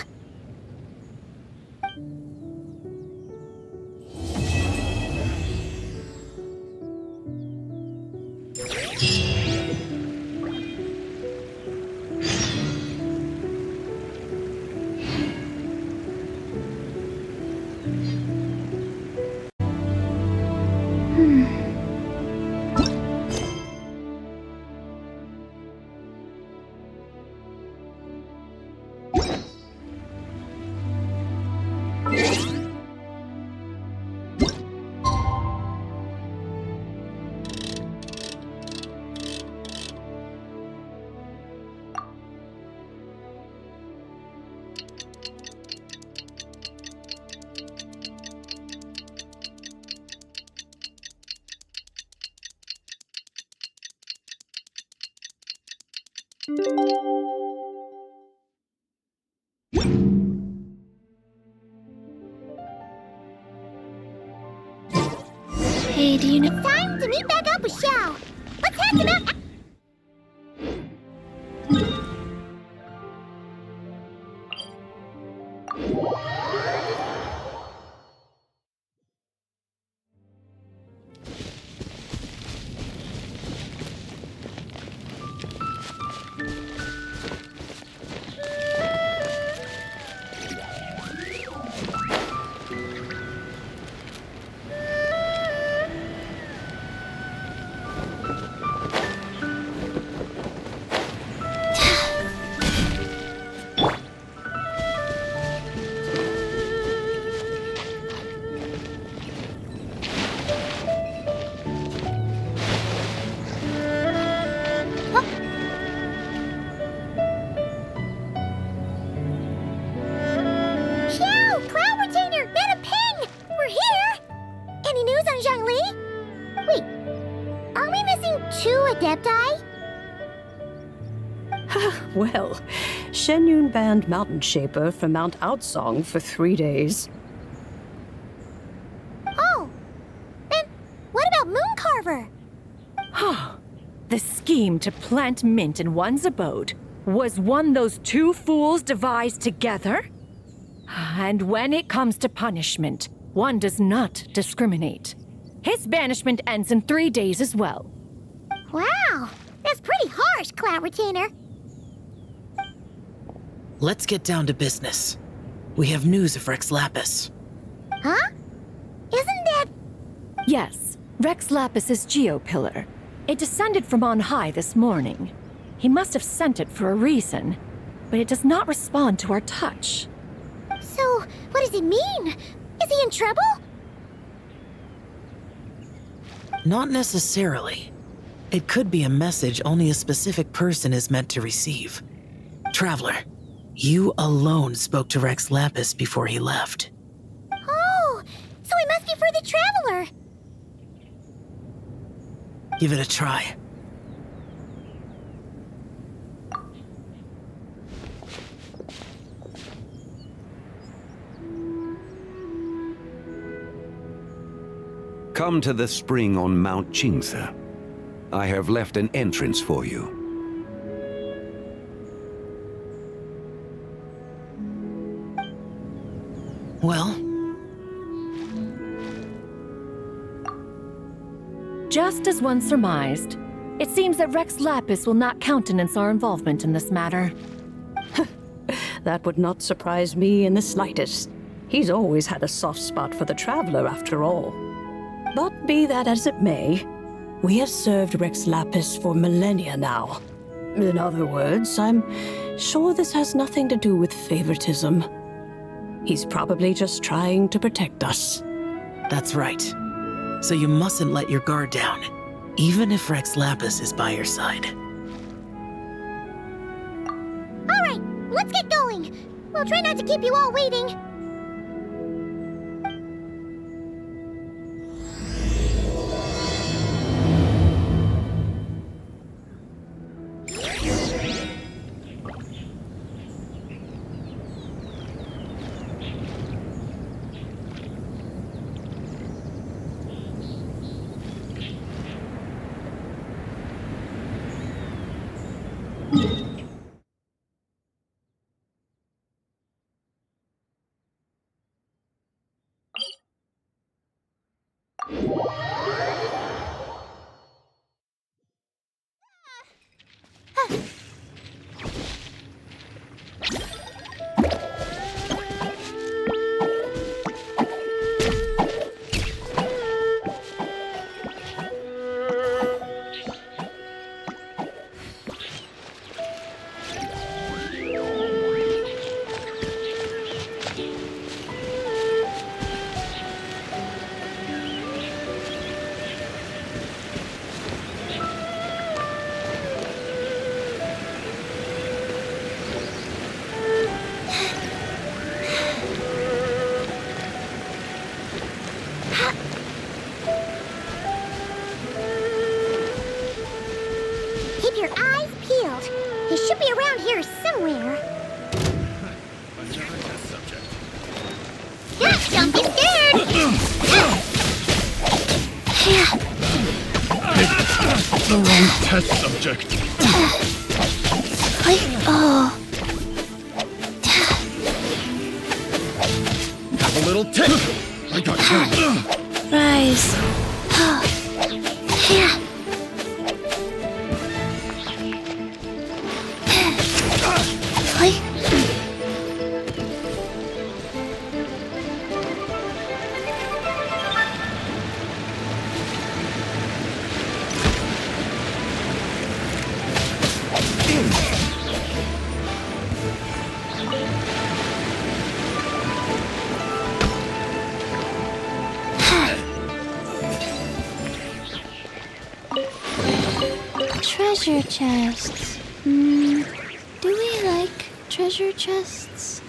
Hey, do you know? Time to meet back up with Xiao. Let's hack him out. Xiao, Cloud Retainer, Madam Ping! We're here! Any news on Zhongli? Wait, are we missing 2 Adepti? Well, Shenyun banned Mountain Shaper from Mount Outsong for 3 days. Oh, then what about Mooncarver? The scheme to plant mint in one's abode was one those 2 fools devised together? And when it comes to punishment, one does not discriminate. His banishment ends in 3 days as well. Wow, that's pretty harsh, Cloud Retainer. Let's get down to business. We have news of Rex Lapis. Huh? Isn't that... Yes, Rex Lapis's Geopillar. It descended from on high this morning. He must have sent it for a reason, but it does not respond to our touch. So, what does it mean? Is he in trouble? Not necessarily. It could be a message only a specific person is meant to receive. Traveler, you alone spoke to Rex Lapis before he left. Oh, so it must be for the Traveler. Give it a try. Come to the spring on Mount Qingce. I have left an entrance for you. Well? Just as one surmised, it seems that Rex Lapis will not countenance our involvement in this matter. That would not surprise me in the slightest. He's always had a soft spot for the traveler, after all. But be that as it may, we have served Rex Lapis for millennia now. In other words, I'm sure this has nothing to do with favoritism. He's probably just trying to protect us. That's right. So you mustn't let your guard down, even if Rex Lapis is by your side. All right, let's get going. We'll try not to keep you all waiting. Keep your eyes peeled. He should be around here somewhere. Don't be scared! The wrong test subject. Oh. Have a little tick. I got you. Rise. Yeah. Treasure chests. Do we like treasure chests?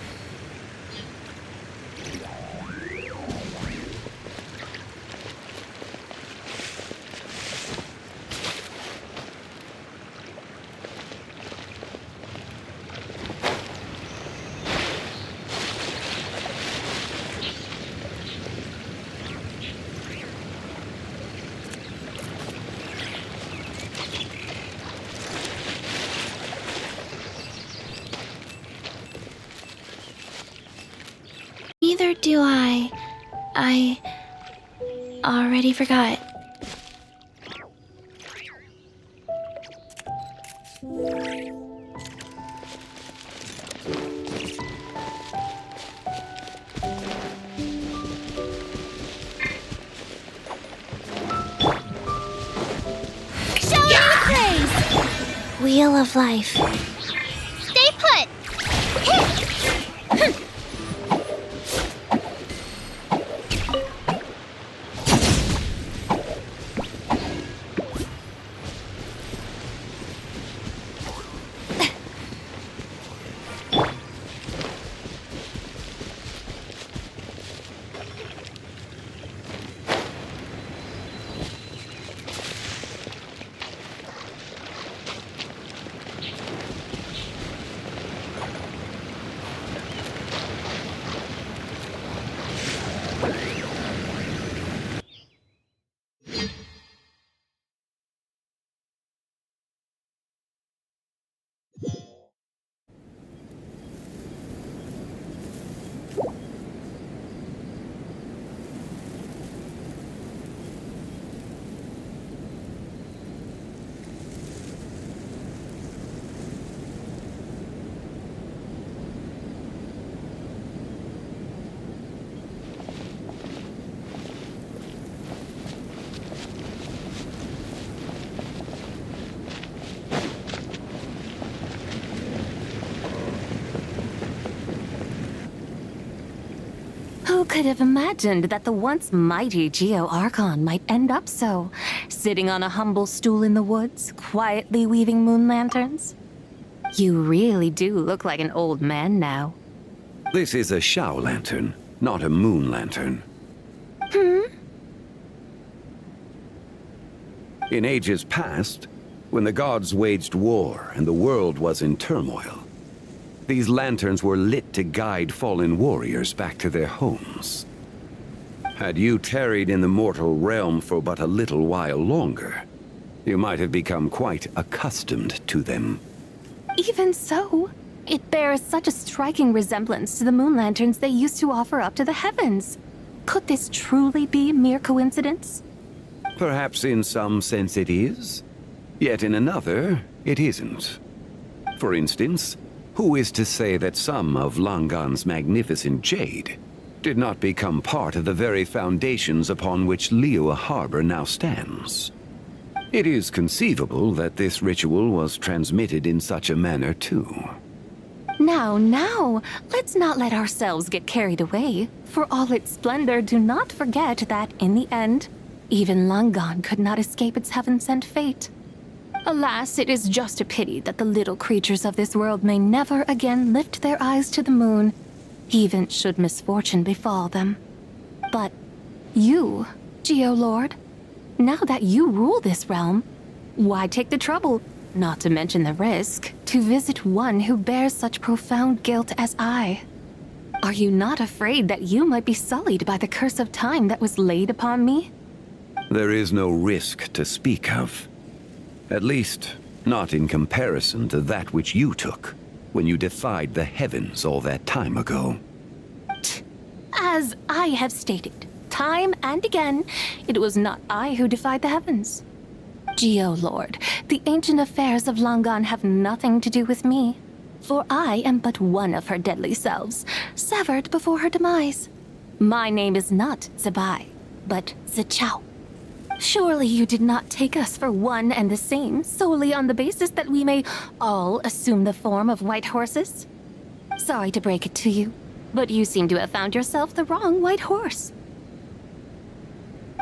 Neither do I. I already forgot. Show me praise! Wheel of Life. Stay put! Who could have imagined that the once mighty Geo Archon might end up so, sitting on a humble stool in the woods, quietly weaving moon lanterns? You really do look like an old man now. This is a Xiao lantern, not a moon lantern. In ages past, when the gods waged war and the world was in turmoil, these lanterns were lit to guide fallen warriors back to their homes. Had you tarried in the mortal realm for but a little while longer, you might have become quite accustomed to them. Even so, it bears such a striking resemblance to the moon lanterns they used to offer up to the heavens. Could this truly be mere coincidence? Perhaps in some sense it is, yet in another, it isn't. For instance, who is to say that some of Langan's magnificent jade did not become part of the very foundations upon which Liyue Harbor now stands? It is conceivable that this ritual was transmitted in such a manner too. Now, let's not let ourselves get carried away. For all its splendor, do not forget that, in the end, even Langan could not escape its heaven-sent fate. Alas, it is just a pity that the little creatures of this world may never again lift their eyes to the moon, even should misfortune befall them. But you, Geo Lord, now that you rule this realm, why take the trouble, not to mention the risk, to visit one who bears such profound guilt as I? Are you not afraid that you might be sullied by the curse of time that was laid upon me? There is no risk to speak of. At least, not in comparison to that which you took when you defied the heavens all that time ago. As I have stated, time and again, it was not I who defied the heavens. Geo Lord, the ancient affairs of Langan have nothing to do with me, for I am but one of her deadly selves, severed before her demise. My name is not Zebai, but Xiao. Surely you did not take us for one and the same solely on the basis that we may all assume the form of white horses? Sorry to break it to you, but you seem to have found yourself the wrong white horse.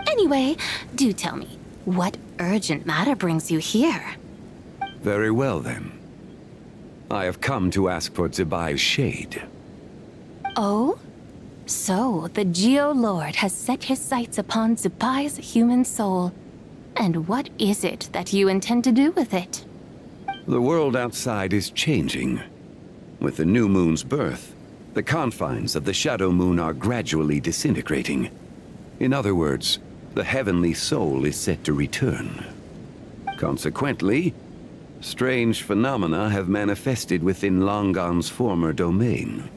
Anyway, do tell me, what urgent matter brings you here? Very well then. I have come to ask for Zebai's shade. Oh? So, the Geo Lord has set his sights upon Zebai's human soul. And what is it that you intend to do with it? The world outside is changing. With the new moon's birth, the confines of the Shadow Moon are gradually disintegrating. In other words, the heavenly soul is set to return. Consequently, strange phenomena have manifested within Langan's former domain,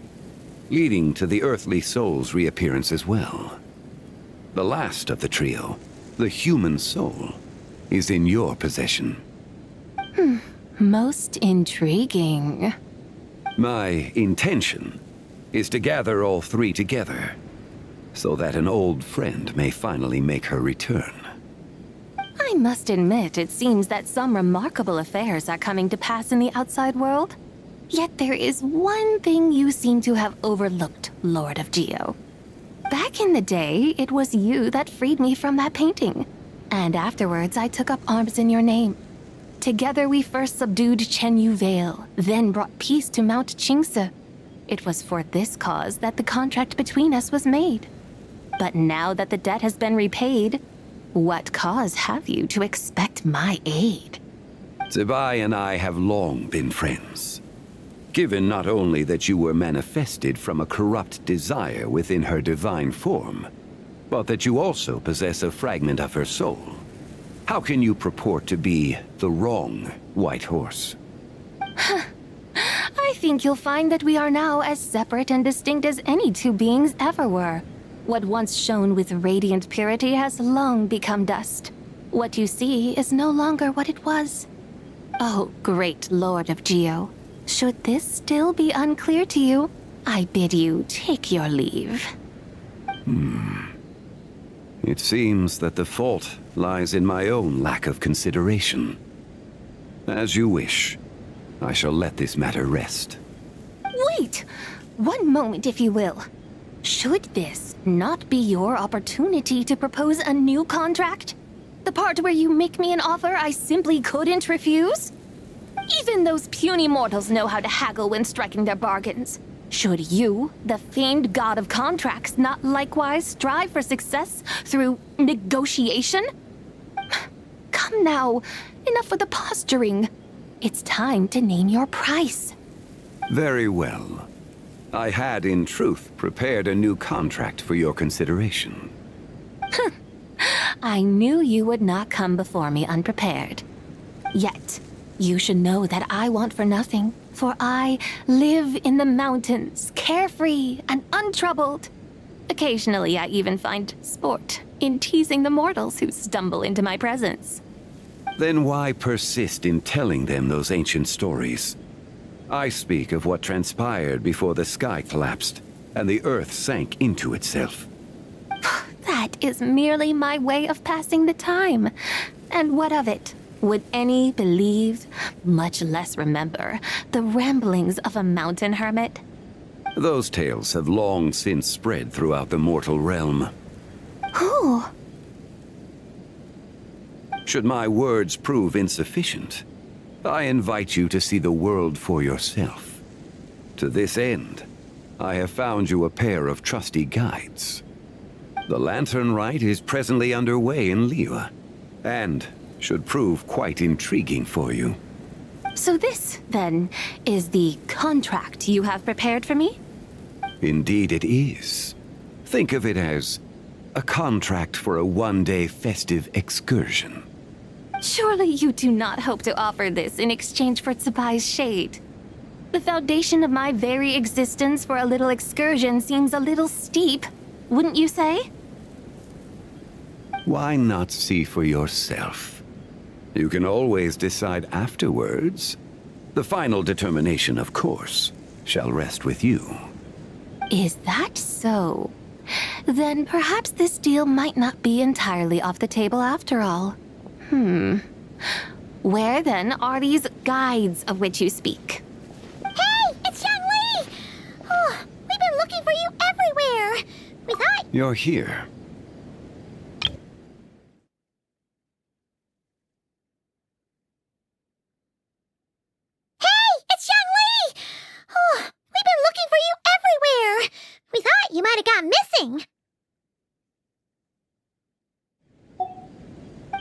leading to the earthly soul's reappearance as well. The last of the trio, the human soul, is in your possession. Most intriguing. My intention is to gather all three together, so that an old friend may finally make her return. I must admit, it seems that some remarkable affairs are coming to pass in the outside world. Yet there is one thing you seem to have overlooked, Lord of Geo. Back in the day, it was you that freed me from that painting. And afterwards, I took up arms in your name. Together we first subdued Chenyu Vale, then brought peace to Mount Qingse. It was for this cause that the contract between us was made. But now that the debt has been repaid, what cause have you to expect my aid? Zebai and I have long been friends. Given not only that you were manifested from a corrupt desire within her divine form, but that you also possess a fragment of her soul, how can you purport to be the wrong white horse? I think you'll find that we are now as separate and distinct as any two beings ever were. What once shone with radiant purity has long become dust. What you see is no longer what it was. Oh, great Lord of Geo, should this still be unclear to you, I bid you take your leave. It seems that the fault lies in my own lack of consideration. As you wish. I shall let this matter rest. Wait! One moment, if you will. Should this not be your opportunity to propose a new contract? The part where you make me an offer I simply couldn't refuse? Even those puny mortals know how to haggle when striking their bargains. Should you, the famed god of contracts, not likewise strive for success through negotiation? Come now, enough with the posturing. It's time to name your price. Very well. I had, in truth, prepared a new contract for your consideration. I knew you would not come before me unprepared. Yet, you should know that I want for nothing, for I live in the mountains, carefree and untroubled. Occasionally, I even find sport in teasing the mortals who stumble into my presence. Then why persist in telling them those ancient stories? I speak of what transpired before the sky collapsed and the earth sank into itself. That is merely my way of passing the time. And what of it? Would any believe, much less remember, the ramblings of a mountain hermit? Those tales have long since spread throughout the mortal realm. Who? Should my words prove insufficient, I invite you to see the world for yourself. To this end, I have found you a pair of trusty guides. The Lantern Rite is presently underway in Liyue, and should prove quite intriguing for you. So this, then, is the contract you have prepared for me? Indeed it is. Think of it as a contract for a one-day festive excursion. Surely you do not hope to offer this in exchange for Tsubai's shade. The foundation of my very existence for a little excursion seems a little steep, wouldn't you say? Why not see for yourself? You can always decide afterwards. The final determination, of course, shall rest with you. Is that so? Then perhaps this deal might not be entirely off the table after all. Where then are these guides of which you speak? Hey, it's Xiangli! Oh, we've been looking for you everywhere. We thought... You're here. Hey, it's Xiangli! Oh, we've been looking for you everywhere. We thought you might have gone missing.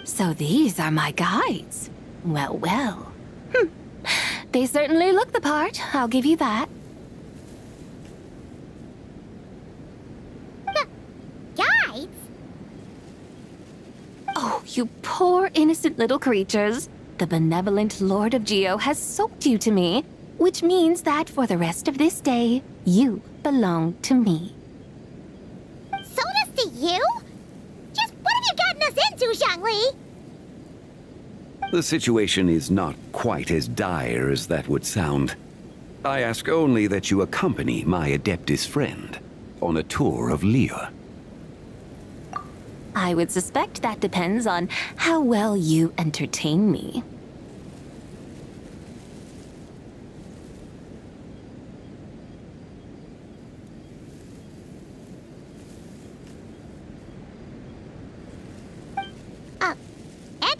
So these are my guides. Well, well. They certainly look the part, I'll give you that. Guides? Oh, you poor innocent little creatures. The benevolent Lord of Geo has soaked you to me, which means that for the rest of this day, you belong to me. Sold us to you? Just what have you gotten us into, Xiangli? The situation is not quite as dire as that would sound. I ask only that you accompany my Adeptus friend on a tour of Liyue. I would suspect that depends on how well you entertain me.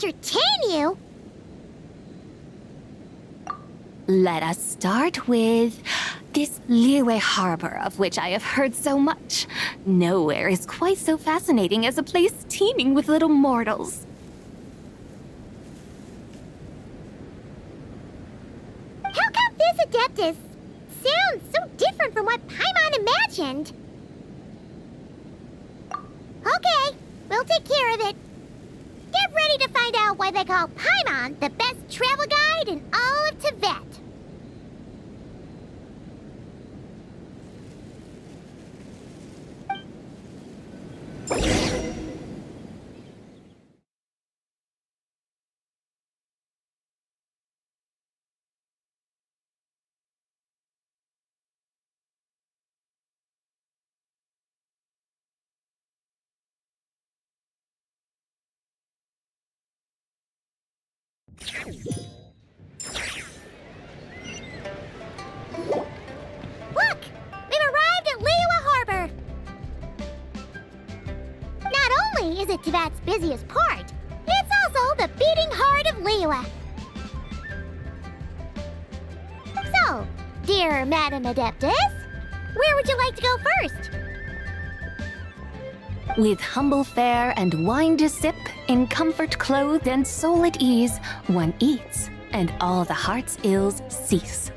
Entertain you? Let us start with this Liyue harbor of which I have heard so much. Nowhere is quite so fascinating as a place teeming with little mortals. How come this Adeptus sounds so different from what Paimon imagined? Okay, we'll take care of it. Get ready to find out why they call Paimon the best travel guide in all of Tibet. Look! We've arrived at Liyue Harbor! Not only is it Teyvat's busiest port, it's also the beating heart of Liyue. So, dear Madam Adeptus, where would you like to go first? With humble fare and wine to sip, in comfort clothed and soul at ease, one eats, and all the heart's ills cease.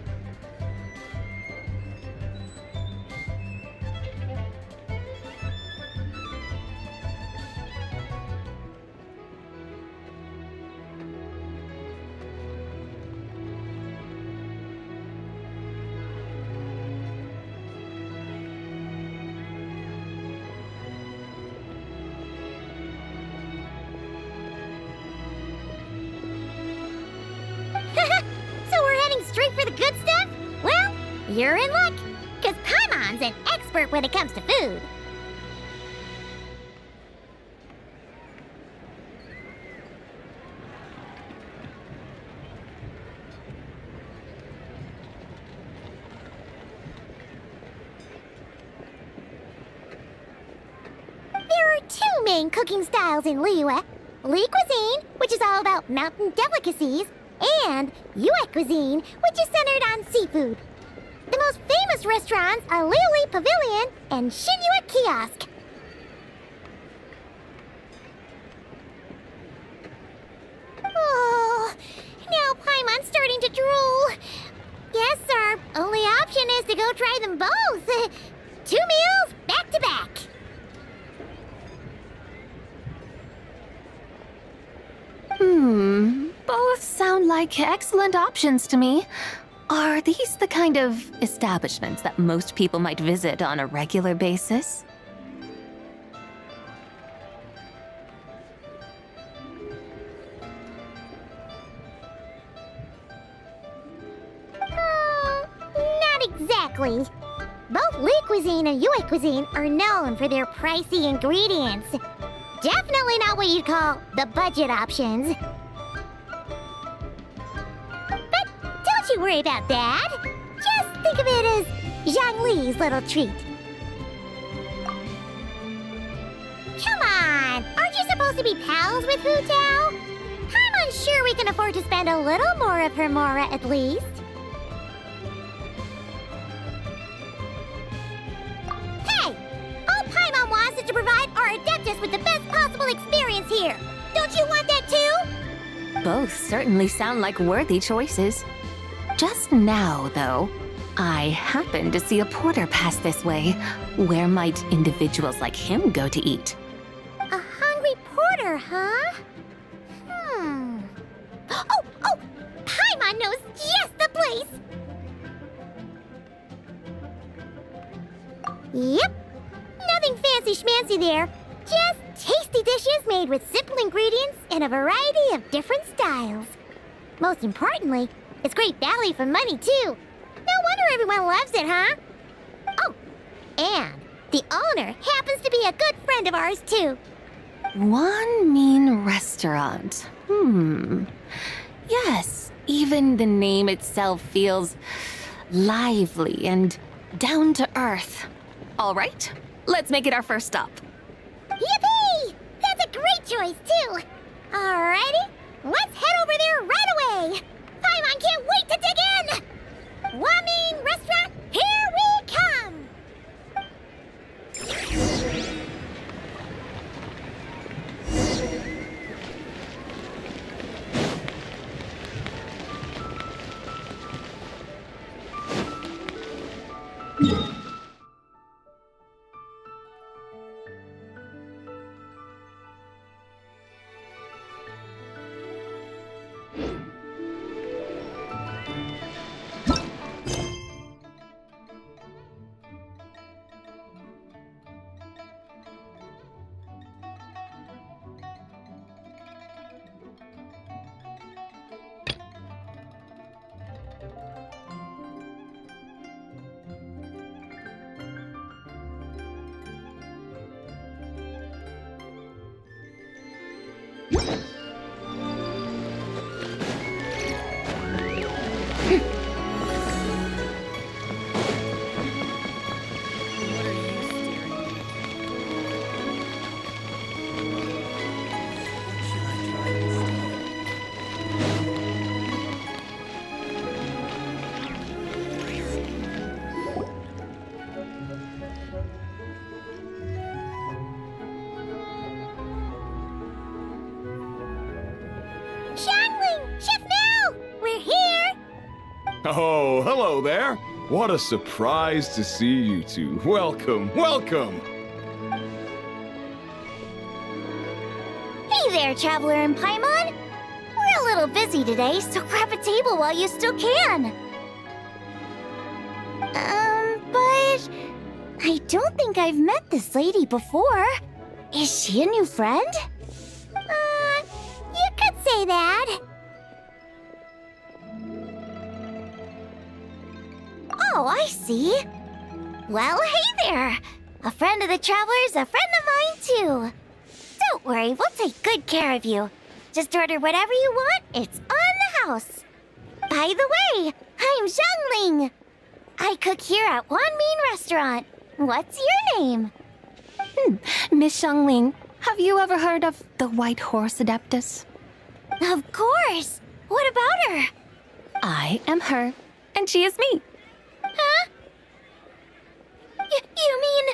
So we're heading straight for the good stuff? Well, you're in luck, because Paimon's an expert when it comes to food. There are two main cooking styles in Liyue. Li cuisine, which is all about mountain delicacies, and Yue cuisine, which is centered on seafood. The most famous restaurants are Liuli Pavilion and Shinyue Kiosk. Oh, now Paimon's starting to drool. Yes, our only option is to go try them both. 2 meals back to back. Both sound like excellent options to me. Are these the kind of establishments that most people might visit on a regular basis? Not exactly. Both Li cuisine and Yue cuisine are known for their pricey ingredients. Definitely not what you'd call the budget options. But don't you worry about that. Just think of it as Zhang Li's little treat. Come on! Aren't you supposed to be pals with Hu Tao? I'm unsure we can afford to spend a little more of her mora at least. Hey! All Paimon wants is to provide our Adeptus with the best possible experience here. Don't you want that too? Both certainly sound like worthy choices. Just now, though, I happened to see a porter pass this way. Where might individuals like him go to eat? A hungry porter, huh? Oh! Paimon knows just the place! Yep. Nothing fancy schmancy there. Just tasty dishes made with simple ingredients in a variety of different styles. Most importantly, it's great value for money, too. No wonder everyone loves it, huh? Oh, and the owner happens to be a good friend of ours, too. One mean restaurant. Yes, even the name itself feels lively and down to earth. All right, let's make it our first stop. Yippee! That's a great choice, too. Alrighty, let's head over there right away. Paimon can't wait to dig in. Wamin Restaurant, here we come. Xiangling! Chef Mao! We're here! Oh, hello there. What a surprise to see you two. Welcome, welcome. Hey there, Traveler and Paimon! We're a little busy today, so grab a table while you still can. But I don't think I've met this lady before. Is she a new friend? You could say that. Oh, I see. Well, hey there. A friend of the Traveler's a friend of mine, too. Don't worry, we'll take good care of you. Just order whatever you want, it's on the house. By the way, I'm Xiangling. I cook here at Wanmin Restaurant. What's your name? Miss Xiangling, have you ever heard of the White Horse Adeptus? Of course. What about her? I am her, and she is me. Huh? You mean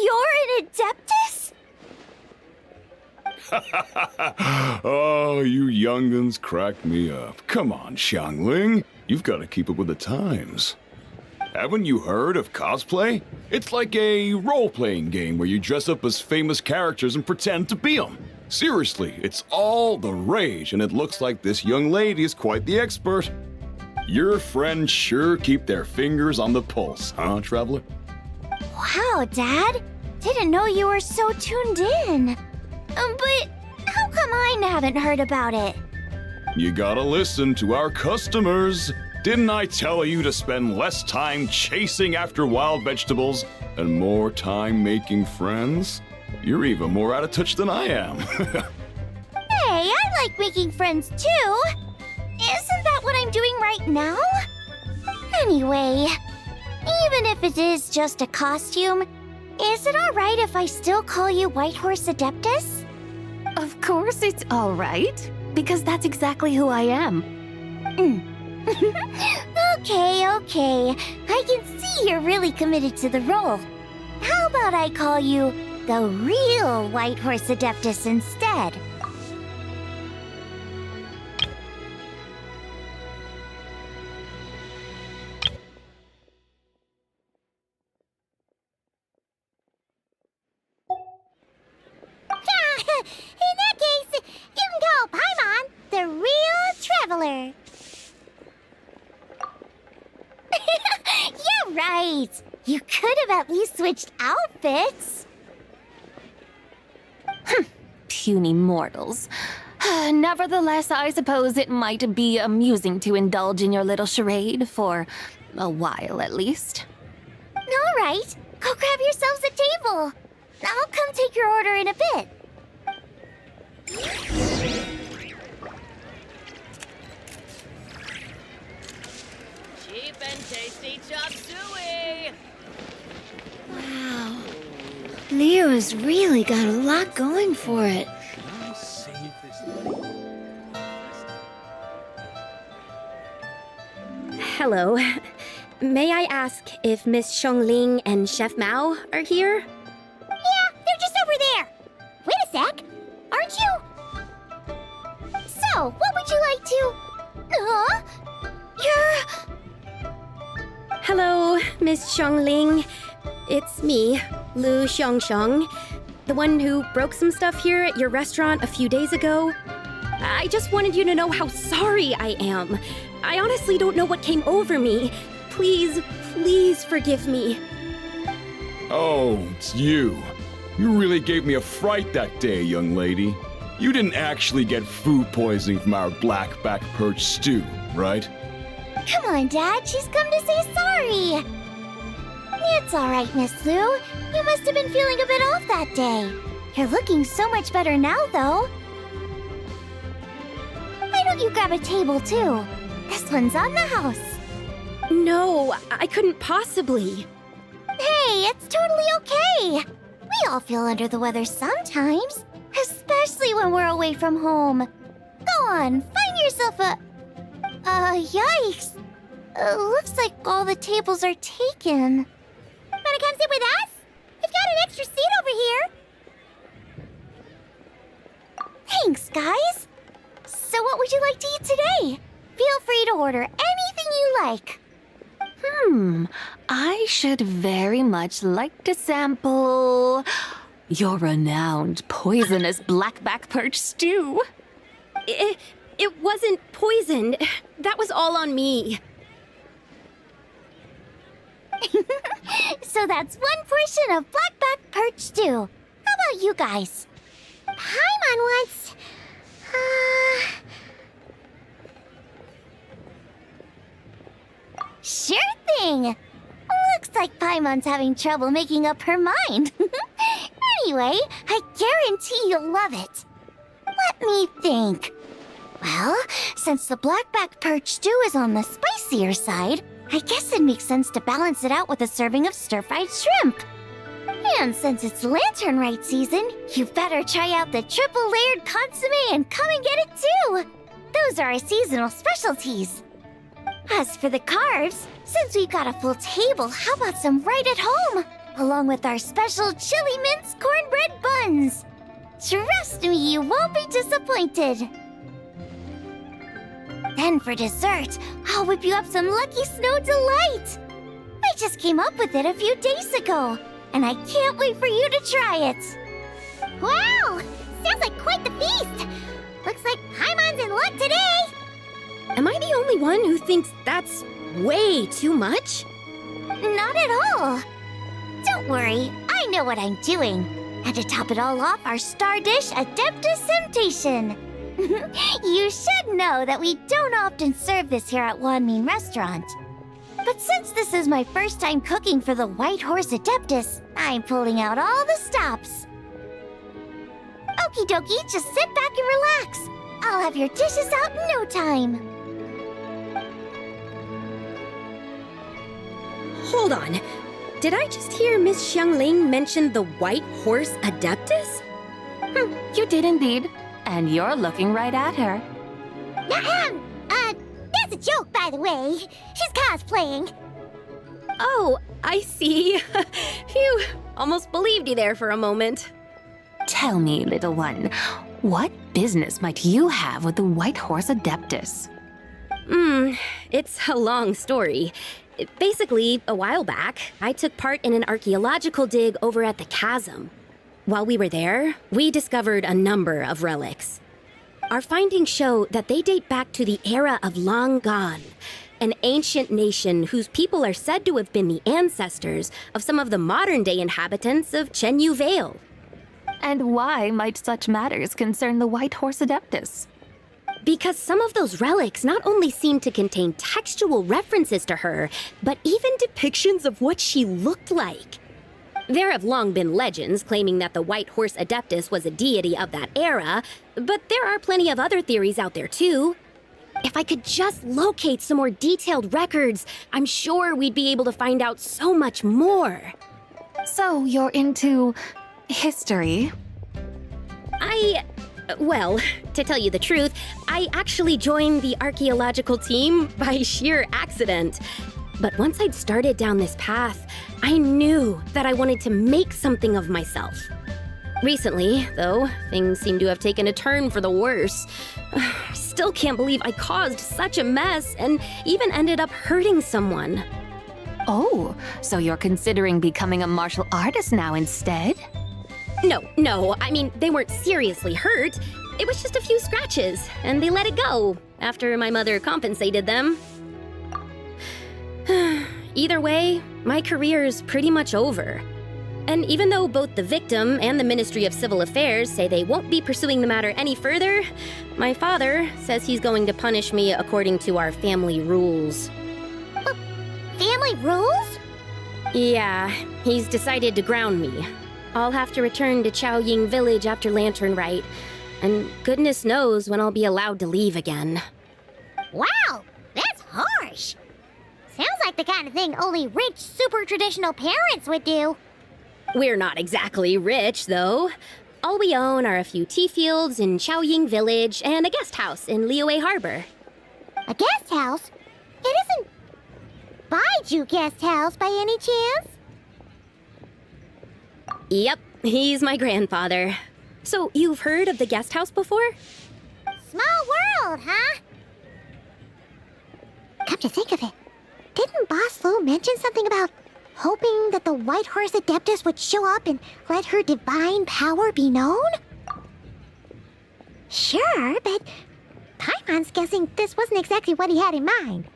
you're an Adeptus? Oh, you young'uns crack me up. Come on, Xiangling. You've got to keep up with the times. Haven't you heard of cosplay? It's like a role-playing game where you dress up as famous characters and pretend to be them. Seriously, it's all the rage, and it looks like this young lady is quite the expert. Your friends sure keep their fingers on the pulse, huh, Traveler? Wow, Dad. Didn't know you were so tuned in. But how come I haven't heard about it? You gotta listen to our customers. Didn't I tell you to spend less time chasing after wild vegetables and more time making friends? You're even more out of touch than I am. Hey, I like making friends too. Isn't that what I'm doing right now? Anyway, even if it is just a costume, is it alright if I still call you White Horse Adeptus? Of course it's all right, because that's exactly who I am. Okay. I can see you're really committed to the role. How about I call you the real White Horse Adeptus instead? In that case, you can call Paimon the real Traveler. You're right. You could have at least switched outfits. Puny mortals. Nevertheless, I suppose it might be amusing to indulge in your little charade for a while at least. All right, go grab yourselves a table. I'll come take your order in a bit. Cheap and tasty chop suey! Wow. Leo's really got a lot going for it. Hello. May I ask if Miss Xiangling and Chef Mao are here? Yeah, they're just over there. Wait a sec. Aren't you? So, what would you like to... Huh? You're... Hello, Miss Xiangling. It's me, Lu Xiangxiang, the one who broke some stuff here at your restaurant a few days ago. I just wanted you to know how sorry I am. I honestly don't know what came over me. Please forgive me. Oh, it's you. You really gave me a fright that day, young lady. You didn't actually get food poisoning from our black-back perch stew, right? Come on, Dad. She's come to say sorry. It's all right, Miss Lu. You must have been feeling a bit off that day. You're looking so much better now, though. Why don't you grab a table, too? This one's on the house. No, I couldn't possibly. Hey, it's totally okay. We all feel under the weather sometimes, especially when we're away from home. Go on, find yourself a... yikes. Looks like all the tables are taken. Wanna come sit with us? We've got an extra seat over here. Thanks, guys. So what would you like to eat today? Feel free to order anything you like. I should very much like to sample your renowned poisonous blackback perch stew. It wasn't poisoned. That was all on me. So that's one portion of blackback perch stew. How about you guys? Paimon wants... Sure thing. Looks like Paimon's having trouble making up her mind. Anyway, I guarantee you'll love it. Let me think. Well, since the blackback perch stew is on the spicier side, I guess it makes sense to balance it out with a serving of stir-fried shrimp. And since it's Lantern Rite season, you better try out the triple-layered consommé and come and get it too. Those are our seasonal specialties. As for the carbs, since we've got a full table, how about some right at home? Along with our special chili mince cornbread buns. Trust me, you won't be disappointed. Then for dessert, I'll whip you up some Lucky Snow Delight. I just came up with it a few days ago, and I can't wait for you to try it. Wow! Sounds like quite the feast! Looks like Paimon's in luck today! Am I the only one who thinks that's way too much? Not at all. Don't worry, I know what I'm doing. And to top it all off, our star dish, Adeptus Temptation. You should know that we don't often serve this here at Wanmin Restaurant. But since this is my first time cooking for the White Horse Adeptus, I'm pulling out all the stops. Okie dokie, just sit back and relax. I'll have your dishes out in no time. Hold on. Did I just hear Miss Xiangling mention the White Horse Adeptus? You did indeed. And you're looking right at her. That's a joke, by the way. She's cosplaying. Oh, I see. Phew, almost believed you there for a moment. Tell me, little one, what business might you have with the White Horse Adeptus? It's a long story. Basically, a while back, I took part in an archaeological dig over at the chasm. While we were there, we discovered a number of relics. Our findings show that they date back to the era of Long Gone, an ancient nation whose people are said to have been the ancestors of some of the modern-day inhabitants of Chenyu Vale. And why might such matters concern the White Horse Adeptus? Because some of those relics not only seem to contain textual references to her, but even depictions of what she looked like. There have long been legends claiming that the White Horse Adeptus was a deity of that era, but there are plenty of other theories out there too. If I could just locate some more detailed records, I'm sure we'd be able to find out so much more. So you're into history? Well, to tell you the truth, I actually joined the archaeological team by sheer accident. But once I'd started down this path, I knew that I wanted to make something of myself. Recently, though, things seem to have taken a turn for the worse. I still can't believe I caused such a mess and even ended up hurting someone. Oh, so you're considering becoming a martial artist now instead? No, I mean, they weren't seriously hurt. It was just a few scratches, and they let it go after my mother compensated them. Either way, my career's pretty much over. And even though both the victim and the Ministry of Civil Affairs say they won't be pursuing the matter any further, my father says he's going to punish me according to our family rules. Family rules? Yeah, he's decided to ground me. I'll have to return to Xiaoying village after Lantern Rite, and goodness knows when I'll be allowed to leave again. Wow, that harsh. Sounds like the kind of thing only rich, super traditional parents would do. We're not exactly rich, though. All we own are a few tea fields in Xiaoying Village and a guest house in Liyue Harbor. A guest house? It isn't Baiju Guest House by any chance? Yep, he's my grandfather. So, you've heard of the guest house before? Small world, huh? Come to think of it, didn't Boss Lu mention something about hoping that the White Horse Adeptus would show up and let her divine power be known? Sure, but Paimon's guessing this wasn't exactly what he had in mind.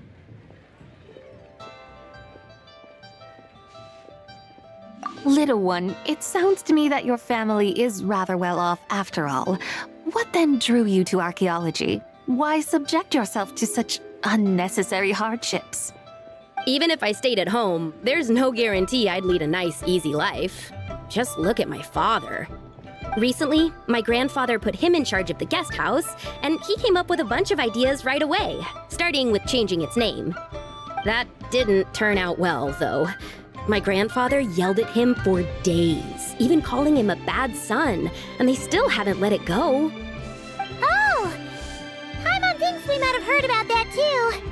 Little one, it sounds to me that your family is rather well off after all. What then drew you to archaeology? Why subject yourself to such unnecessary hardships? Even if I stayed at home, there's no guarantee I'd lead a nice, easy life. Just look at my father. Recently, my grandfather put him in charge of the guest house, and he came up with a bunch of ideas right away, starting with changing its name. That didn't turn out well, though. My grandfather yelled at him for days, even calling him a bad son, and they still haven't let it go. Oh! Paimon thinks we might have heard about that too.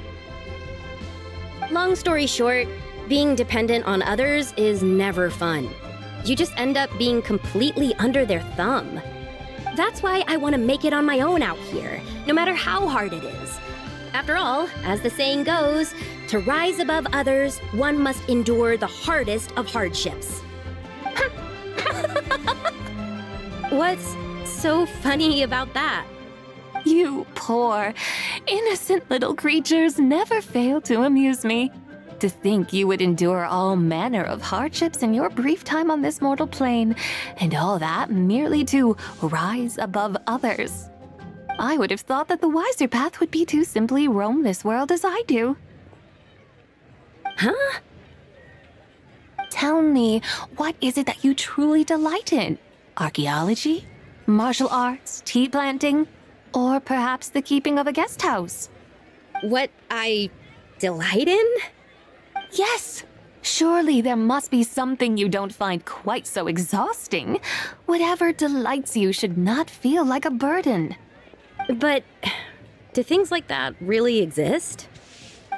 Long story short, being dependent on others is never fun. You just end up being completely under their thumb. That's why I want to make it on my own out here, no matter how hard it is. After all, as the saying goes, to rise above others, one must endure the hardest of hardships. What's so funny about that? You poor, innocent little creatures never fail to amuse me. To think you would endure all manner of hardships in your brief time on this mortal plane, and all that merely to rise above others. I would have thought that the wiser path would be to simply roam this world as I do. Huh? Tell me, what is it that you truly delight in? Archaeology? Martial arts? Tea planting? Or perhaps the keeping of a guest house? What I delight in? Yes! Surely there must be something you don't find quite so exhausting. Whatever delights you should not feel like a burden. But do things like that really exist?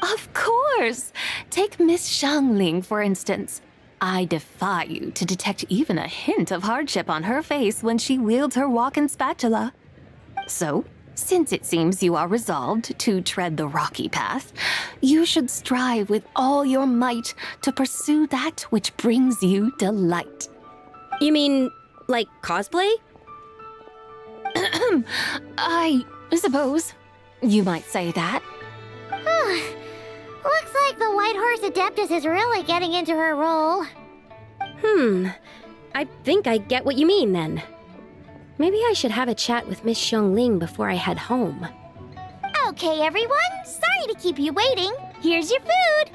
Of course! Take Miss Xiangling, for instance. I defy you to detect even a hint of hardship on her face when she wields her walking spatula. So, since it seems you are resolved to tread the rocky path, you should strive with all your might to pursue that which brings you delight. You mean, like cosplay? I suppose you might say that. Looks like the White Horse Adeptus is really getting into her role. I think I get what you mean then. Maybe I should have a chat with Miss Xiangling before I head home. Okay, everyone. Sorry to keep you waiting. Here's your food.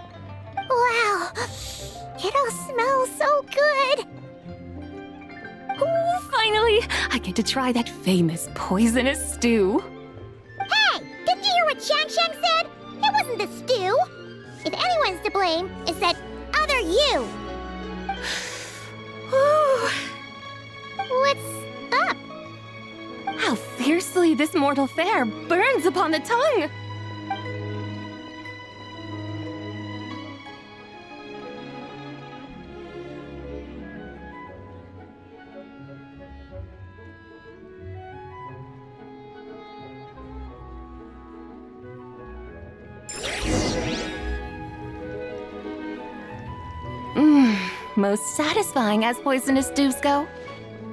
Wow. It all smells so good. Oh, finally! I get to try that famous poisonous stew. Hey! Didn't you hear what Shang said? It wasn't the stew. If anyone's to blame, it's that other you. What's up? How fiercely this mortal fare burns upon the tongue! Most satisfying as poisonous stews go.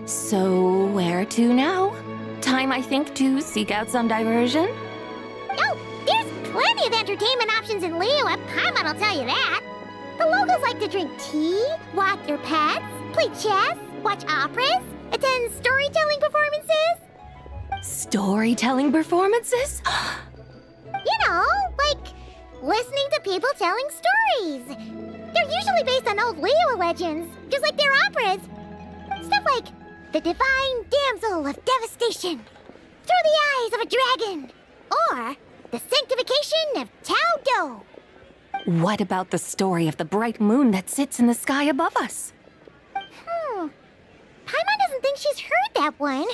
So, where to now? Time, I think, to seek out some diversion? Oh, there's plenty of entertainment options in Liyue. Paimon will tell you that. The locals like to drink tea, walk their pets, play chess, watch operas, attend storytelling performances. Storytelling performances? You know, like listening to people telling stories. They're usually based on old Liyue legends, just like their operas. Stuff like The Divine Damsel of Devastation, Through the Eyes of a Dragon, or The Sanctification of Tao Do. What about the story of the bright moon that sits in the sky above us? Paimon doesn't think she's heard that one.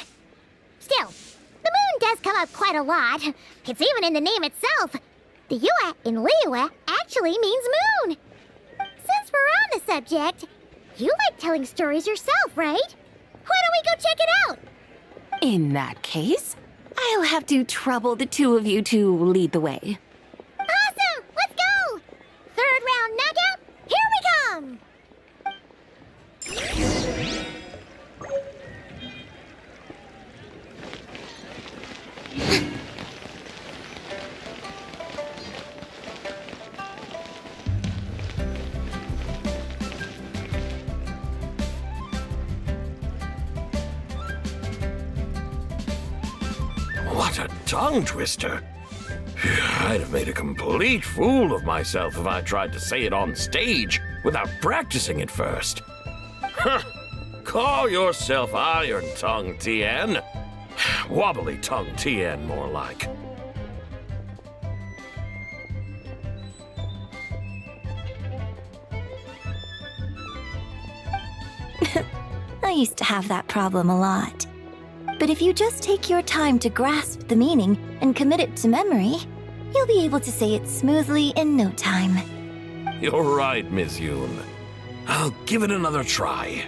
Still, the moon does come up quite a lot. It's even in the name itself. The Yue in Liyue actually means moon. Since we're on the subject, you like telling stories yourself, right? Why don't we go check it out? In that case, I'll have to trouble the two of you to lead the way. Awesome! Let's go! Third round knockout, here we come! What a tongue twister. I'd have made a complete fool of myself if I tried to say it on stage without practicing it first. Huh. Call yourself Iron Tongue, Tien. Wobbly Tongue, Tien, more like. I used to have that problem a lot. But if you just take your time to grasp the meaning and commit it to memory, you'll be able to say it smoothly in no time. You're right, Miss Yoon. I'll give it another try.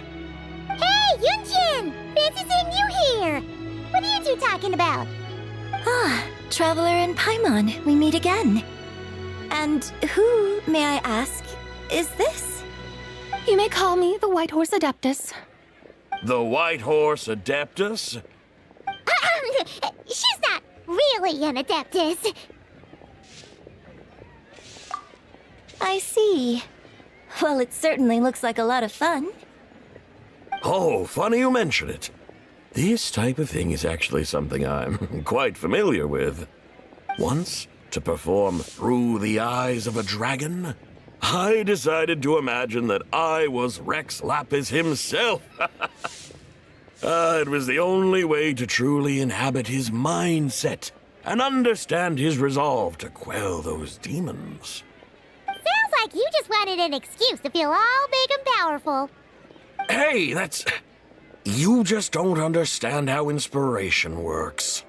Hey, Yunjin! Fancy seeing you here! What are you two talking about? Ah, Traveler and Paimon, we meet again. And who, may I ask, is this? You may call me the White Horse Adeptus. The White Horse Adeptus? She's not really an Adeptus. I see. Well, it certainly looks like a lot of fun. Oh, funny you mention it. This type of thing is actually something I'm quite familiar with. Once, to perform Through the Eyes of a Dragon, I decided to imagine that I was Rex Lapis himself. It was the only way to truly inhabit his mindset and understand his resolve to quell those demons. Sounds like you just wanted an excuse to feel all big and powerful. Hey, that's... You just don't understand how inspiration works.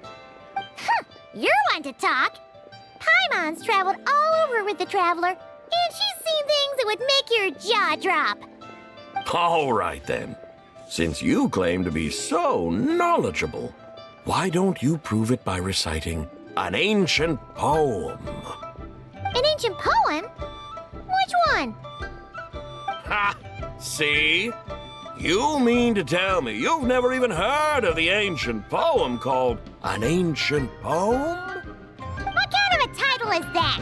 You're one to talk. Paimon's traveled all over with the Traveler, and she's seen things that would make your jaw drop. All right, then. Since you claim to be so knowledgeable, why don't you prove it by reciting an ancient poem? An ancient poem? Which one? Ha! See? You mean to tell me you've never even heard of the ancient poem called An Ancient Poem? What kind of a title is that?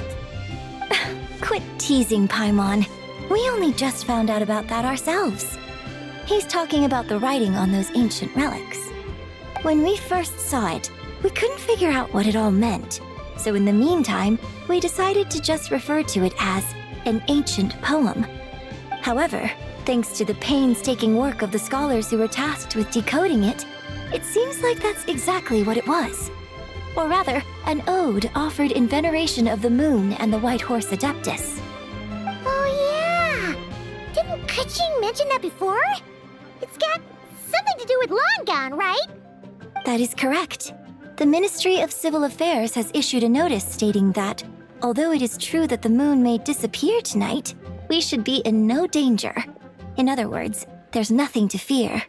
Quit teasing, Paimon. We only just found out about that ourselves. He's talking about the writing on those ancient relics. When we first saw it, we couldn't figure out what it all meant. So in the meantime, we decided to just refer to it as an ancient poem. However, thanks to the painstaking work of the scholars who were tasked with decoding it, it seems like that's exactly what it was. Or rather, an ode offered in veneration of the moon and the White Horse Adeptus. Oh yeah! Didn't Keqing mention that before? It's got something to do with Long Gone, right? That is correct. The Ministry of Civil Affairs has issued a notice stating that, although it is true that the moon may disappear tonight, we should be in no danger. In other words, there's nothing to fear.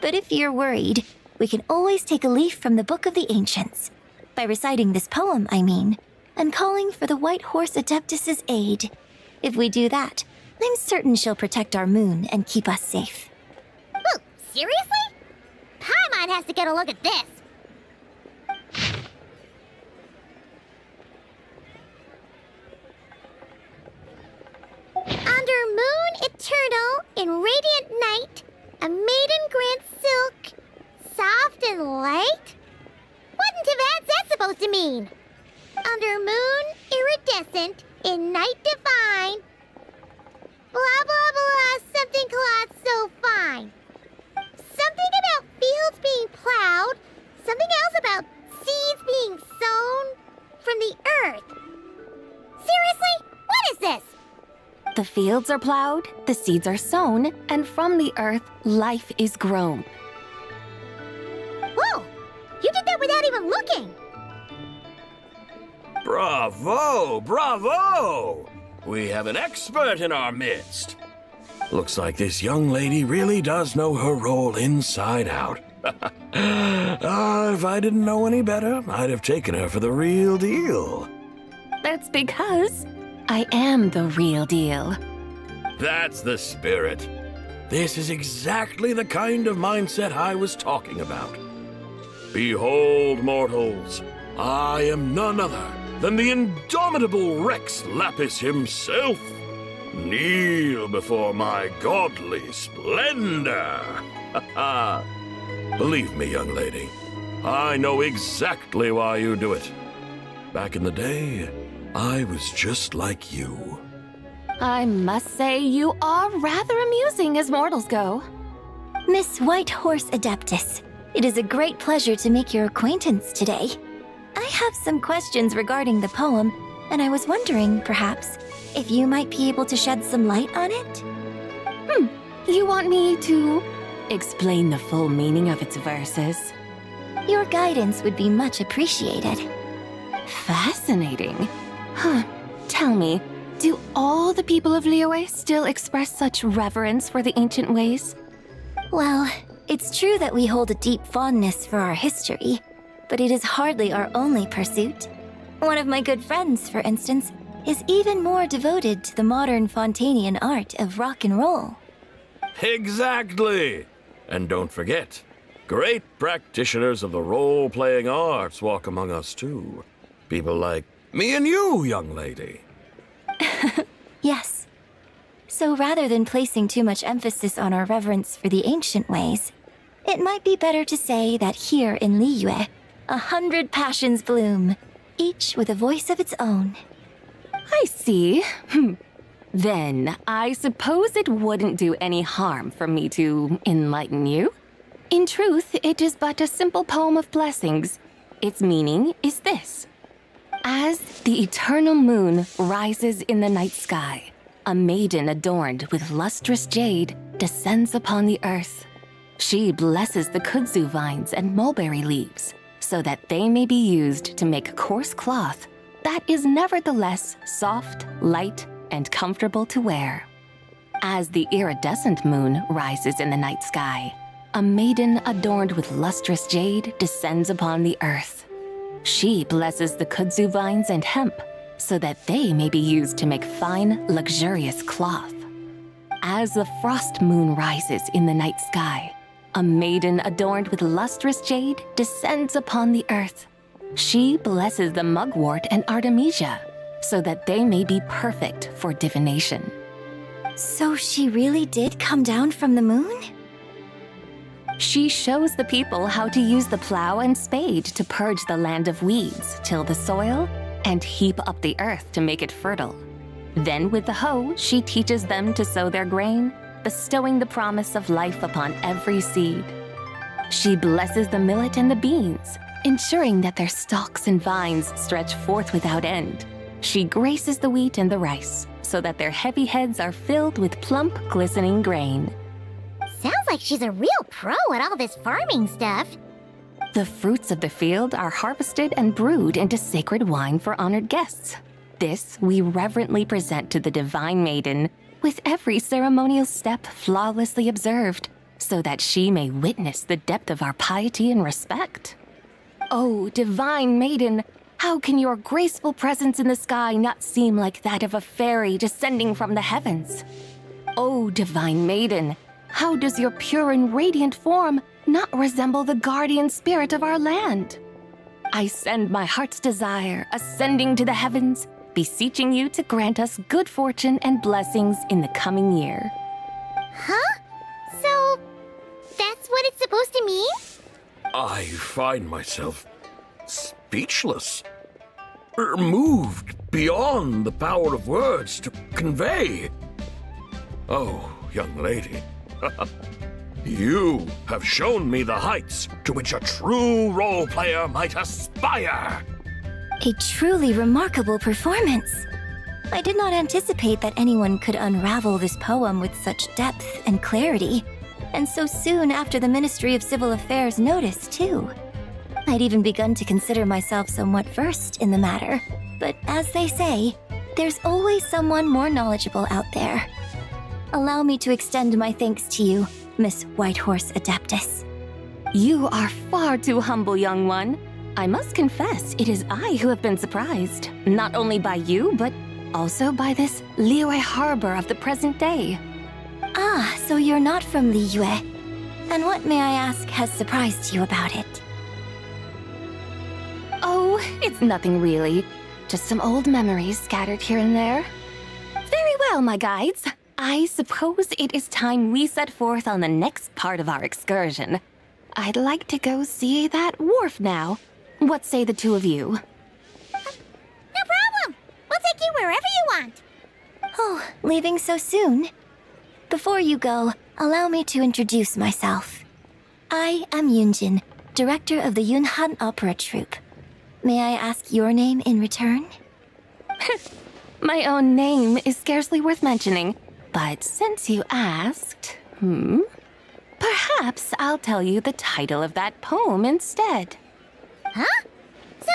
But if you're worried, we can always take a leaf from the Book of the Ancients. By reciting this poem, I mean, and calling for the White Horse Adeptus's aid. If we do that, I'm certain she'll protect our moon and keep us safe. Oh, seriously? Paimon has to get a look at this. Under moon eternal, in radiant night, a maiden grants silk, soft and light? What in Tibet's that supposed to mean? Under moon iridescent, in night divine, blah blah blah, something cloth so fine. Something about fields being plowed, something else about seeds being sown from the earth. Seriously? What is this? The fields are plowed, the seeds are sown, and from the earth, life is grown. Whoa! You did that without even looking! Bravo! Bravo! We have an expert in our midst. Looks like this young lady really does know her role inside out. If I didn't know any better, I'd have taken her for the real deal. That's because I am the real deal. That's the spirit. This is exactly the kind of mindset I was talking about. Behold, mortals, I am none other than the indomitable Rex Lapis himself. Kneel before my godly splendor. Believe me, young lady, I know exactly why you do it. Back in the day, I was just like you. I must say you are rather amusing as mortals go. Miss White Horse Adeptus, it is a great pleasure to make your acquaintance today. I have some questions regarding the poem, and I was wondering, perhaps, if you might be able to shed some light on it? You want me to explain the full meaning of its verses? Your guidance would be much appreciated. Fascinating. Tell me, do all the people of Liyue still express such reverence for the ancient ways? Well, it's true that we hold a deep fondness for our history, but it is hardly our only pursuit. One of my good friends, for instance, is even more devoted to the modern Fontanian art of rock and roll. Exactly! And don't forget, great practitioners of the role-playing arts walk among us too. People like me and you, young lady. Yes. So rather than placing too much emphasis on our reverence for the ancient ways, it might be better to say that here in Liyue, 100 passions bloom, each with a voice of its own. I see. Then, I suppose it wouldn't do any harm for me to enlighten you. In truth, it is but a simple poem of blessings. Its meaning is this. As the eternal moon rises in the night sky, a maiden adorned with lustrous jade descends upon the earth. She blesses the kudzu vines and mulberry leaves, so that they may be used to make coarse cloth that is nevertheless soft, light, and comfortable to wear. As the iridescent moon rises in the night sky, a maiden adorned with lustrous jade descends upon the earth. She blesses the kudzu vines and hemp, so that they may be used to make fine, luxurious cloth. As the frost moon rises in the night sky, a maiden adorned with lustrous jade descends upon the earth. She blesses the mugwort and artemisia, so that they may be perfect for divination. So she really did come down from the moon? She shows the people how to use the plow and spade to purge the land of weeds, till the soil, and heap up the earth to make it fertile. Then with the hoe, she teaches them to sow their grain, bestowing the promise of life upon every seed. She blesses the millet and the beans, ensuring that their stalks and vines stretch forth without end. She graces the wheat and the rice, so that their heavy heads are filled with plump, glistening grain. Sounds like she's a real pro at all this farming stuff. The fruits of the field are harvested and brewed into sacred wine for honored guests. This we reverently present to the divine maiden, with every ceremonial step flawlessly observed, so that she may witness the depth of our piety and respect. Oh, divine maiden, how can your graceful presence in the sky not seem like that of a fairy descending from the heavens? Oh, divine maiden, how does your pure and radiant form not resemble the guardian spirit of our land? I send my heart's desire, ascending to the heavens, beseeching you to grant us good fortune and blessings in the coming year. Huh? So, that's what it's supposed to mean? I find myself speechless, moved beyond the power of words to convey. Oh, young lady, you have shown me the heights to which a true role player might aspire. A truly remarkable performance. I did not anticipate that anyone could unravel this poem with such depth and clarity, and so soon after the Ministry of Civil Affairs noticed, too. I'd even begun to consider myself somewhat versed in the matter, but as they say, there's always someone more knowledgeable out there. Allow me to extend my thanks to you, Miss Whitehorse Adeptus. You are far too humble, young one. I must confess, it is I who have been surprised, not only by you, but also by this Liyue harbor of the present day. Ah, so you're not from Liyue. And what, may I ask, has surprised you about it? Oh, it's nothing really. Just some old memories scattered here and there. Very well, my guides. I suppose it is time we set forth on the next part of our excursion. I'd like to go see that wharf now. What say the two of you? No problem! We'll take you wherever you want. Oh, leaving so soon? Before you go, allow me to introduce myself. I am Yunjin, director of the Yunhan Opera Troupe. May I ask your name in return? My own name is scarcely worth mentioning, but since you asked, perhaps I'll tell you the title of that poem instead. Huh? So,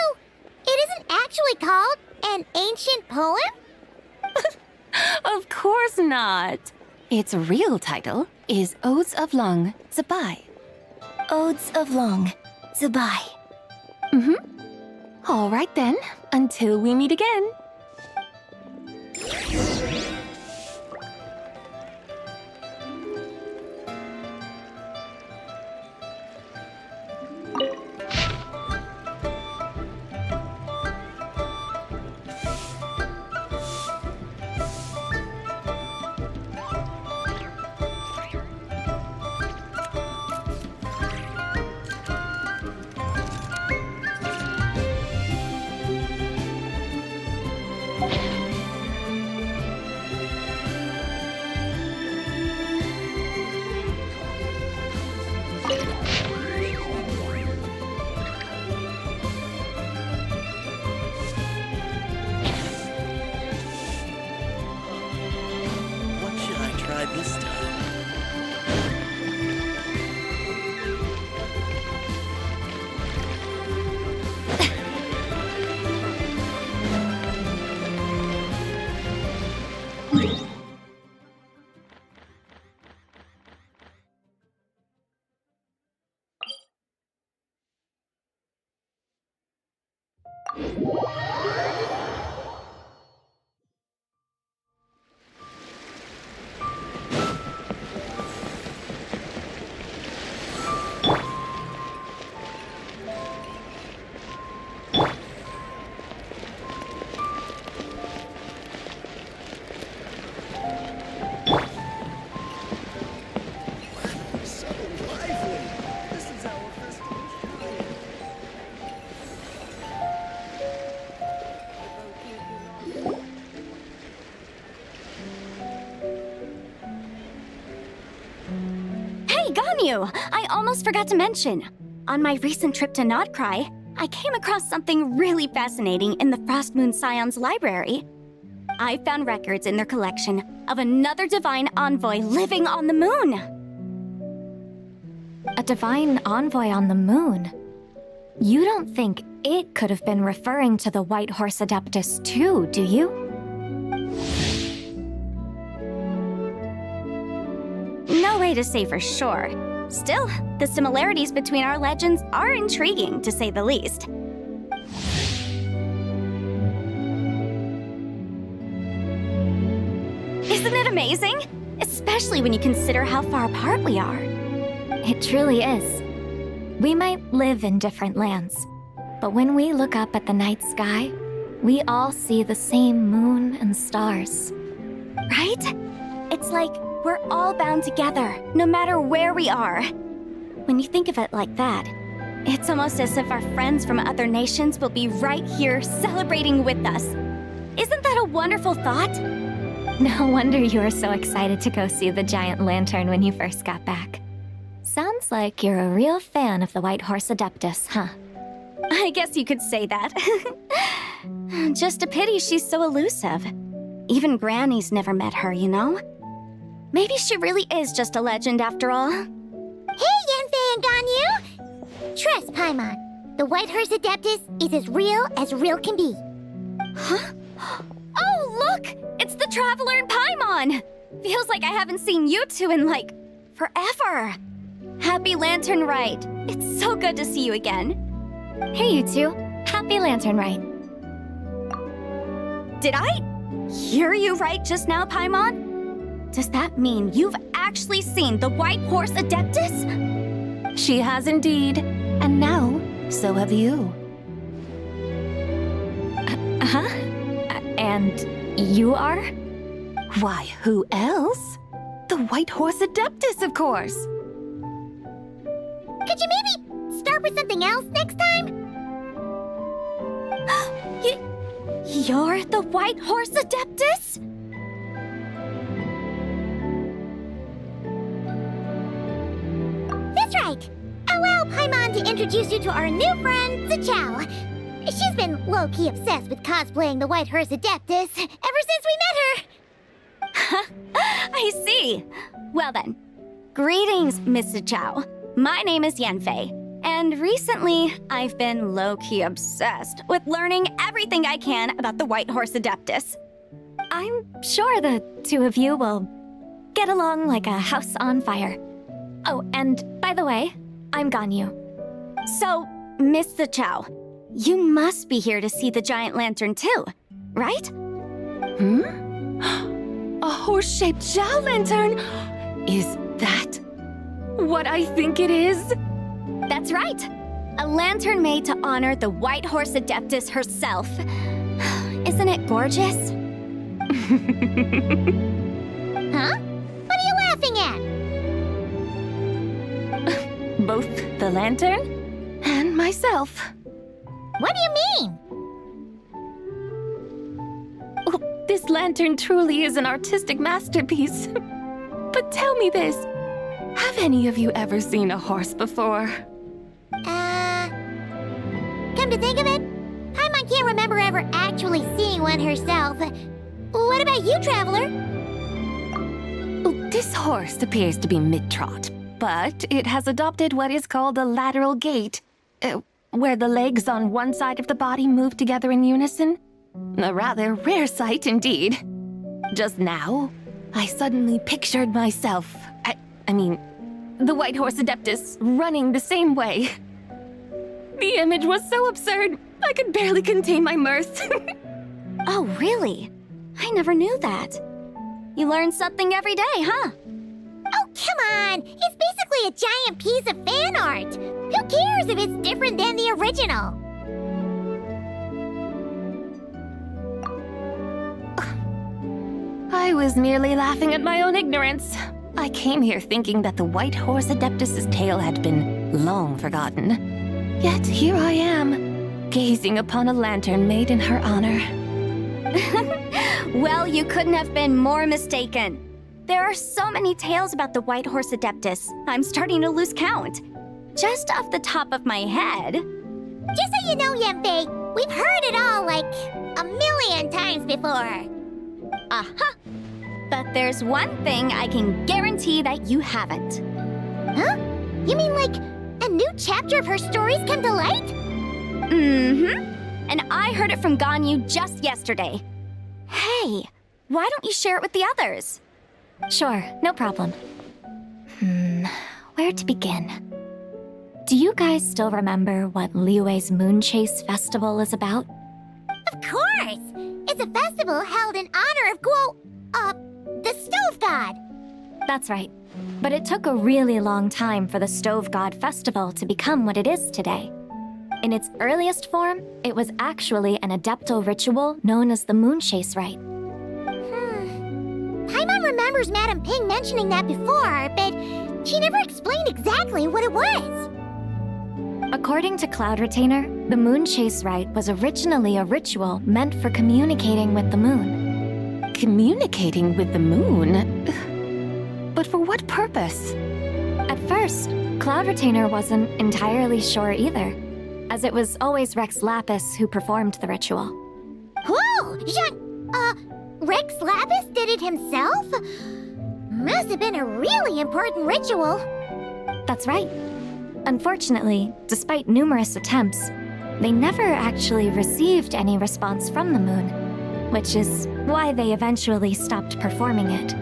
it isn't actually called an ancient poem? Of course not. Its real title is Odes of Long Zabai. Odes of Long Zabai. All right then, until we meet again. This time. I almost forgot to mention. On my recent trip to Notcry, I came across something really fascinating in the Frost Moon Scion's library. I found records in their collection of another divine envoy living on the moon. A divine envoy on the moon? You don't think it could have been referring to the White Horse Adeptus too, do you? No way to say for sure. Still, the similarities between our legends are intriguing, to say the least. Isn't it amazing? Especially when you consider how far apart we are. It truly is. We might live in different lands, but when we look up at the night sky, we all see the same moon and stars. Right? It's like we're all bound together, no matter where we are. When you think of it like that, it's almost as if our friends from other nations will be right here celebrating with us. Isn't that a wonderful thought? No wonder you were so excited to go see the giant lantern when you first got back. Sounds like you're a real fan of the White Horse Adeptus, huh? I guess you could say that. Just a pity she's so elusive. Even Granny's never met her, you know? Maybe she really is just a legend after all. Hey, Yanfei and Ganyu! Trust, Paimon. The White Horse Adeptus is as real can be. Huh? Oh, look! It's the Traveler and Paimon! Feels like I haven't seen you two in, like, forever. Happy Lantern Rite. It's so good to see you again. Hey, you two. Happy Lantern Rite. Did I hear you right just now, Paimon? Does that mean you've actually seen the White Horse Adeptus? She has indeed. And now, so have you. Huh? And you are? Why, who else? The White Horse Adeptus, of course. Could you maybe start with something else next time? You're the White Horse Adeptus? That's right. Allow Paimon to introduce you to our new friend, Xiao. She's been low-key obsessed with cosplaying the White Horse Adeptus ever since we met her. I see. Well then, greetings, Miss Xiao. My name is Yanfei, and recently I've been low-key obsessed with learning everything I can about the White Horse Adeptus. I'm sure the two of you will get along like a house on fire. Oh, and by the way, I'm Ganyu. So, Miss Xiao, you must be here to see the giant lantern too, right? A horse-shaped Xiao lantern? Is that what I think it is? That's right. A lantern made to honor the White Horse Adeptus herself. Isn't it gorgeous? Huh? What are you laughing at? Both the lantern and myself. What do you mean? Oh, this lantern truly is an artistic masterpiece. But tell me this, have any of you ever seen a horse before? Come to think of it, Paimon can't remember ever actually seeing one herself. What about you, Traveler? Oh, this horse appears to be mid-trot, but it has adopted what is called a lateral gait, where the legs on one side of the body move together in unison. A rather rare sight indeed. Just now, I suddenly pictured myself, I mean, the White Horse Adeptus running the same way. The image was so absurd, I could barely contain my mirth. Oh, really? I never knew that. You learn something every day, huh? Oh, come on! It's basically a giant piece of fan art! Who cares if it's different than the original? I was merely laughing at my own ignorance. I came here thinking that the White Horse Adeptus's tale had been long forgotten. Yet here I am, gazing upon a lantern made in her honor. Well, you couldn't have been more mistaken. There are so many tales about the White Horse Adeptus, I'm starting to lose count. Just off the top of my head... Just so you know, Yanfei, we've heard it all like a million times before. Aha! But there's one thing I can guarantee that you haven't. Huh? You mean like a new chapter of her stories come to light? Mm-hmm. And I heard it from Ganyu just yesterday. Hey, why don't you share it with the others? Sure, no problem. Where to begin? Do you guys still remember what Liyue's Moon Chase Festival is about? Of course! It's a festival held in honor of the Stove God. That's right. But it took a really long time for the Stove God Festival to become what it is today. In its earliest form, it was actually an adeptal ritual known as the Moon Chase Rite. Paimon remembers Madame Ping mentioning that before, but she never explained exactly what it was. According to Cloud Retainer, the Moon Chase Rite was originally a ritual meant for communicating with the moon. Communicating with the moon? But for what purpose? At first, Cloud Retainer wasn't entirely sure either, as it was always Rex Lapis who performed the ritual. Whoa! Rex Lapis did it himself? Must have been a really important ritual. That's right. Unfortunately, despite numerous attempts, they never actually received any response from the moon, which is why they eventually stopped performing it.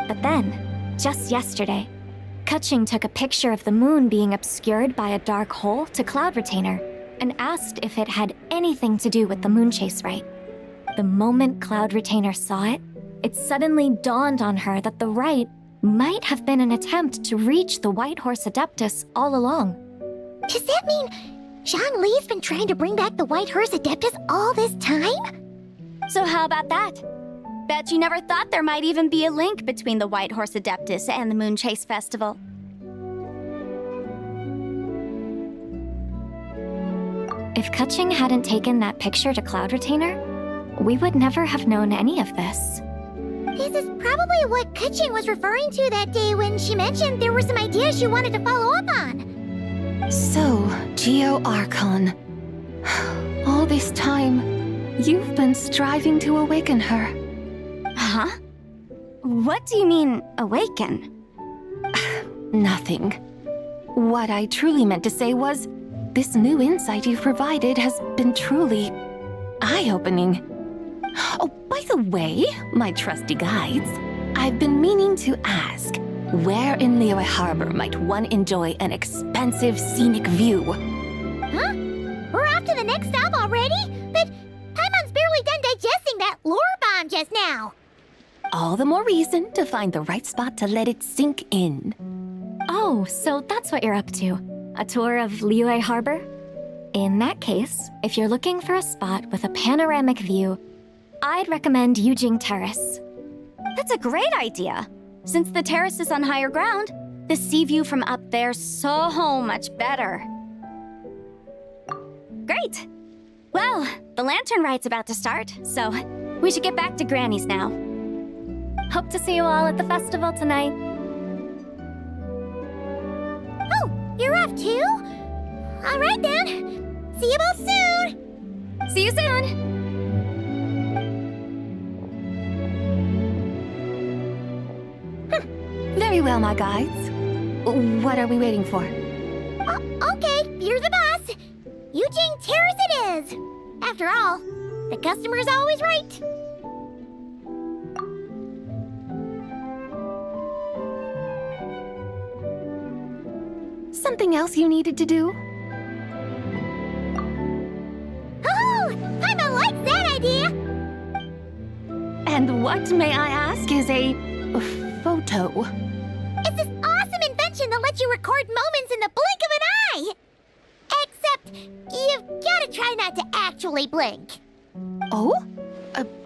But then, just yesterday, Kutching took a picture of the moon being obscured by a dark hole to Cloud Retainer and asked if it had anything to do with the moon chase rite. The moment Cloud Retainer saw it, it suddenly dawned on her that the rite might have been an attempt to reach the White Horse Adeptus all along. Does that mean Zhongli's been trying to bring back the White Horse Adeptus all this time? So how about that? Bet you never thought there might even be a link between the White Horse Adeptus and the Moon Chase Festival. If Kutching hadn't taken that picture to Cloud Retainer, we would never have known any of this. This is probably what Kutching was referring to that day when she mentioned there were some ideas she wanted to follow up on. So, Geo Archon. All this time, you've been striving to awaken her. Huh? What do you mean, awaken? Nothing. What I truly meant to say was, this new insight you've provided has been truly eye-opening. Oh, by the way, my trusty guides, I've been meaning to ask, where in Liyue Harbor might one enjoy an expensive scenic view? Huh? We're off to the next stop already? But Paimon's barely done digesting that lore bomb just now. All the more reason to find the right spot to let it sink in. Oh, so that's what you're up to. A tour of Liyue Harbor? In that case, if you're looking for a spot with a panoramic view, I'd recommend Yujing Terrace. That's a great idea. Since the terrace is on higher ground, the sea view from up there's so much better. Great! Well, the lantern rite's about to start, so we should get back to Granny's now. Hope to see you all at the festival tonight. Oh, you're off too? All right then. See you both soon. See you soon. Very well, my guides. What are we waiting for? Okay, you're the boss. Yujing Terrace it is. After all, the customer's always right. Something else you needed to do? Oh, Paimon likes that idea. And what, may I ask, is a photo? It's this awesome invention that lets you record moments in the blink of an eye. Except, you've got to try not to actually blink. Oh?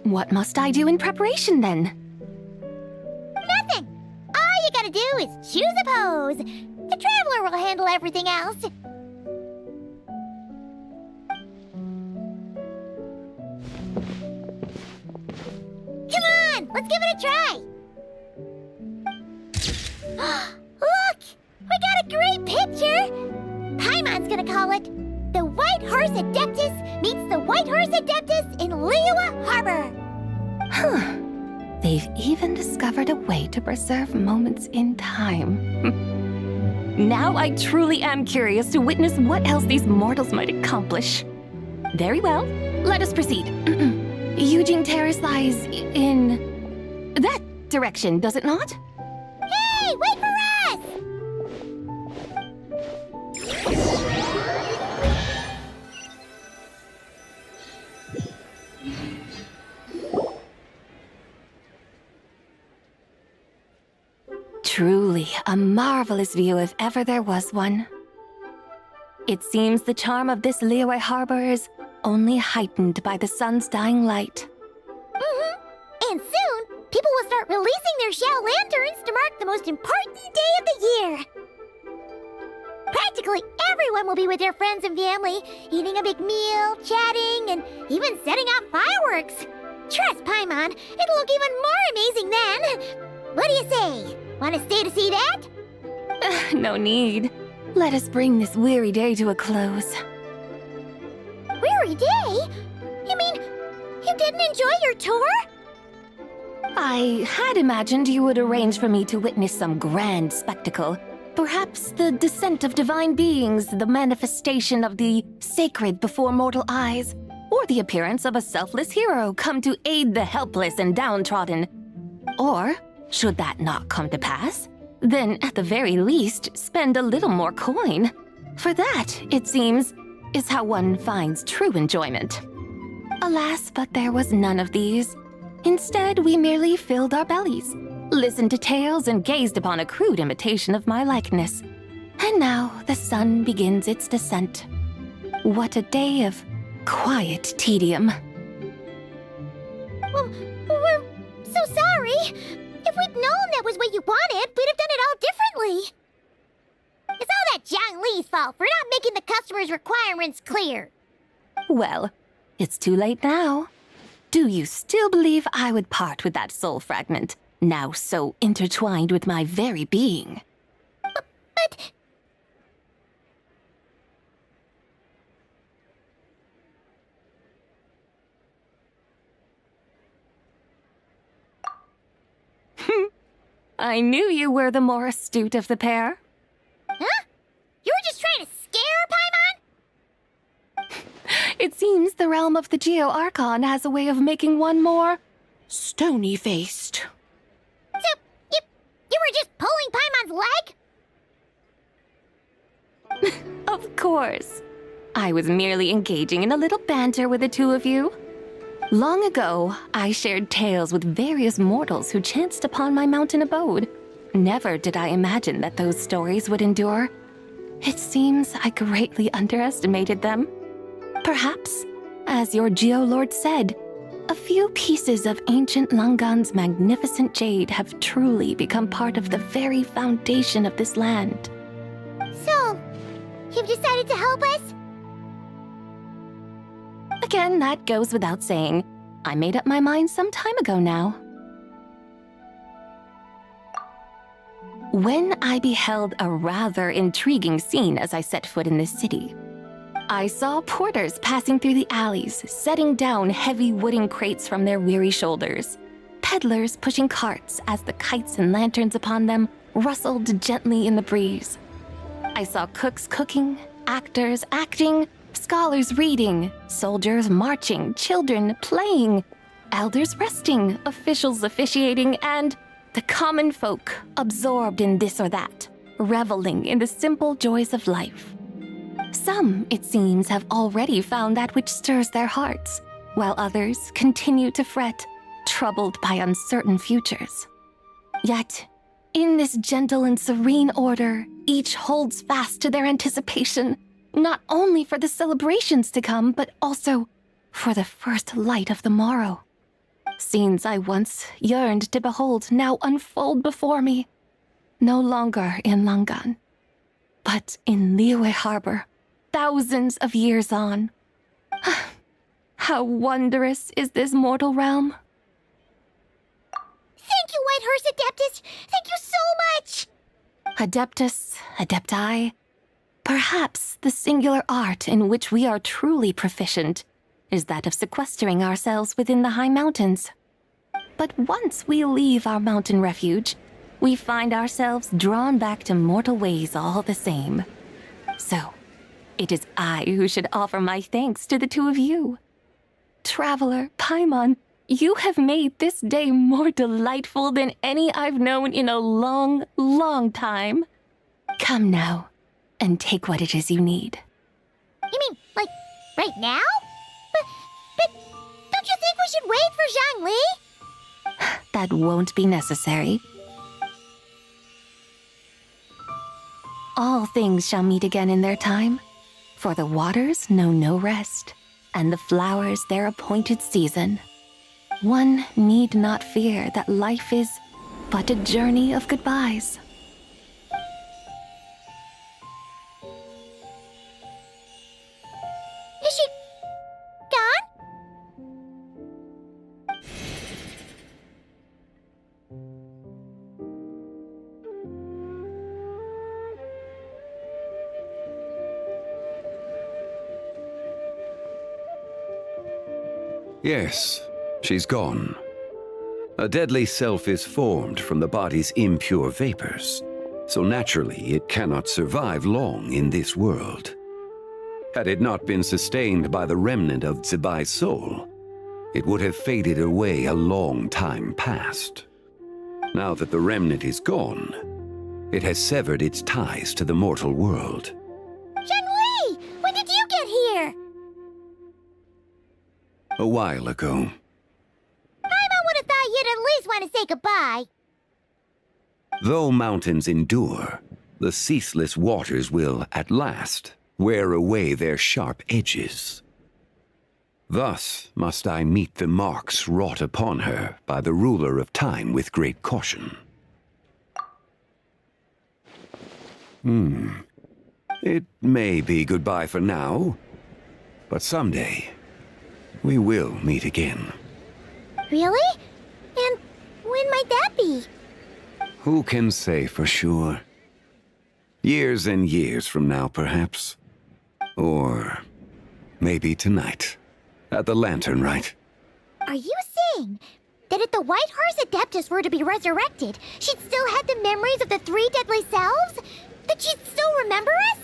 What must I do in preparation then? Nothing. All you gotta do is choose a pose. The Traveler will handle everything else. Come on, let's give it a try. Look, we got a great picture. Paimon's gonna call it The White Horse Adeptus Meets the White Horse Adeptus in Liyue Harbor. Huh. They've even discovered a way to preserve moments in time. Now I truly am curious to witness what else these mortals might accomplish. Very well, let us proceed. Yujing Terrace lies in that direction, does it not? Hey, wait for us! Truly a marvelous view if ever there was one. It seems the charm of this Liyue Harbor is only heightened by the sun's dying light. And soon, people will start releasing their Xiao lanterns to mark the most important day of the year. Practically everyone will be with their friends and family, eating a big meal, chatting, and even setting off fireworks. Trust Paimon, it'll look even more amazing then. What do you say? Want to stay to see that? No need. Let us bring this weary day to a close. Weary day? You mean You didn't enjoy your tour? I had imagined you would arrange for me to witness some grand spectacle. Perhaps the descent of divine beings, the manifestation of the sacred before mortal eyes, or the appearance of a selfless hero come to aid the helpless and downtrodden. Or, should that not come to pass, then at the very least spend a little more coin. For that, it seems, is how one finds true enjoyment. Alas, but there was none of these. Instead, we merely filled our bellies, listened to tales, and gazed upon a crude imitation of my likeness. And now the sun begins its descent. What a day of quiet tedium. Well, we're so sorry. If we'd known that was what you wanted, we'd have done it all differently. It's all that Zhang Li's fault for not making the customer's requirements clear. Well, it's too late now. Do you still believe I would part with that soul fragment, now so intertwined with my very being? But... I knew you were the more astute of the pair. Huh? You were just trying to scare Paimon? It seems the realm of the Geo-Archon has a way of making one more stony-faced. So, you were just pulling Paimon's leg? Of course. I was merely engaging in a little banter with the two of you. Long ago, I shared tales with various mortals who chanced upon my mountain abode. Never did I imagine that those stories would endure. It seems I greatly underestimated them. Perhaps, as your Geolord said, a few pieces of ancient Langan's magnificent jade have truly become part of the very foundation of this land. So, you've decided to help us? Again, that goes without saying. I made up my mind some time ago now. When I beheld a rather intriguing scene as I set foot in this city, I saw porters passing through the alleys, setting down heavy wooden crates from their weary shoulders, peddlers pushing carts as the kites and lanterns upon them rustled gently in the breeze. I saw cooks cooking, actors acting, scholars reading, soldiers marching, children playing, elders resting, officials officiating, and the common folk absorbed in this or that, reveling in the simple joys of life. Some, it seems, have already found that which stirs their hearts, while others continue to fret, troubled by uncertain futures. Yet, in this gentle and serene order, each holds fast to their anticipation, not only for the celebrations to come, but also for the first light of the morrow. Scenes I once yearned to behold now unfold before me, no longer in Langan, but in Liyue Harbor, thousands of years on. How wondrous is this mortal realm! Thank you, Whitehurst Adeptus! Thank you so much! Adeptus, Adepti, perhaps the singular art in which we are truly proficient is that of sequestering ourselves within the high mountains. But once we leave our mountain refuge, we find ourselves drawn back to mortal ways all the same. So, it is I who should offer my thanks to the two of you. Traveler, Paimon, you have made this day more delightful than any I've known in a long, long time. Come now, and take what it is you need. You mean, like, right now? But don't you think we should wait for Zhang Li? That won't be necessary. All things shall meet again in their time, for the waters know no rest, and the flowers their appointed season. One need not fear that life is but a journey of goodbyes. Is she gone? Yes, she's gone. A deadly self is formed from the body's impure vapors, so naturally it cannot survive long in this world. Had it not been sustained by the remnant of Zibai's soul, it would have faded away a long time past. Now that the remnant is gone, it has severed its ties to the mortal world. Zhengli! When did you get here? A while ago. Paimon would have thought you'd at least want to say goodbye. Though mountains endure, the ceaseless waters will, at last, wear away their sharp edges. Thus must I meet the marks wrought upon her by the ruler of time with great caution. It may be goodbye for now, but someday we will meet again. Really? And when might that be? Who can say for sure? Years and years from now, perhaps. Or maybe tonight, at the Lantern Rite. Are you saying that if the White Horse Adeptus were to be resurrected, she'd still have the memories of the three deadly selves? That she'd still remember us?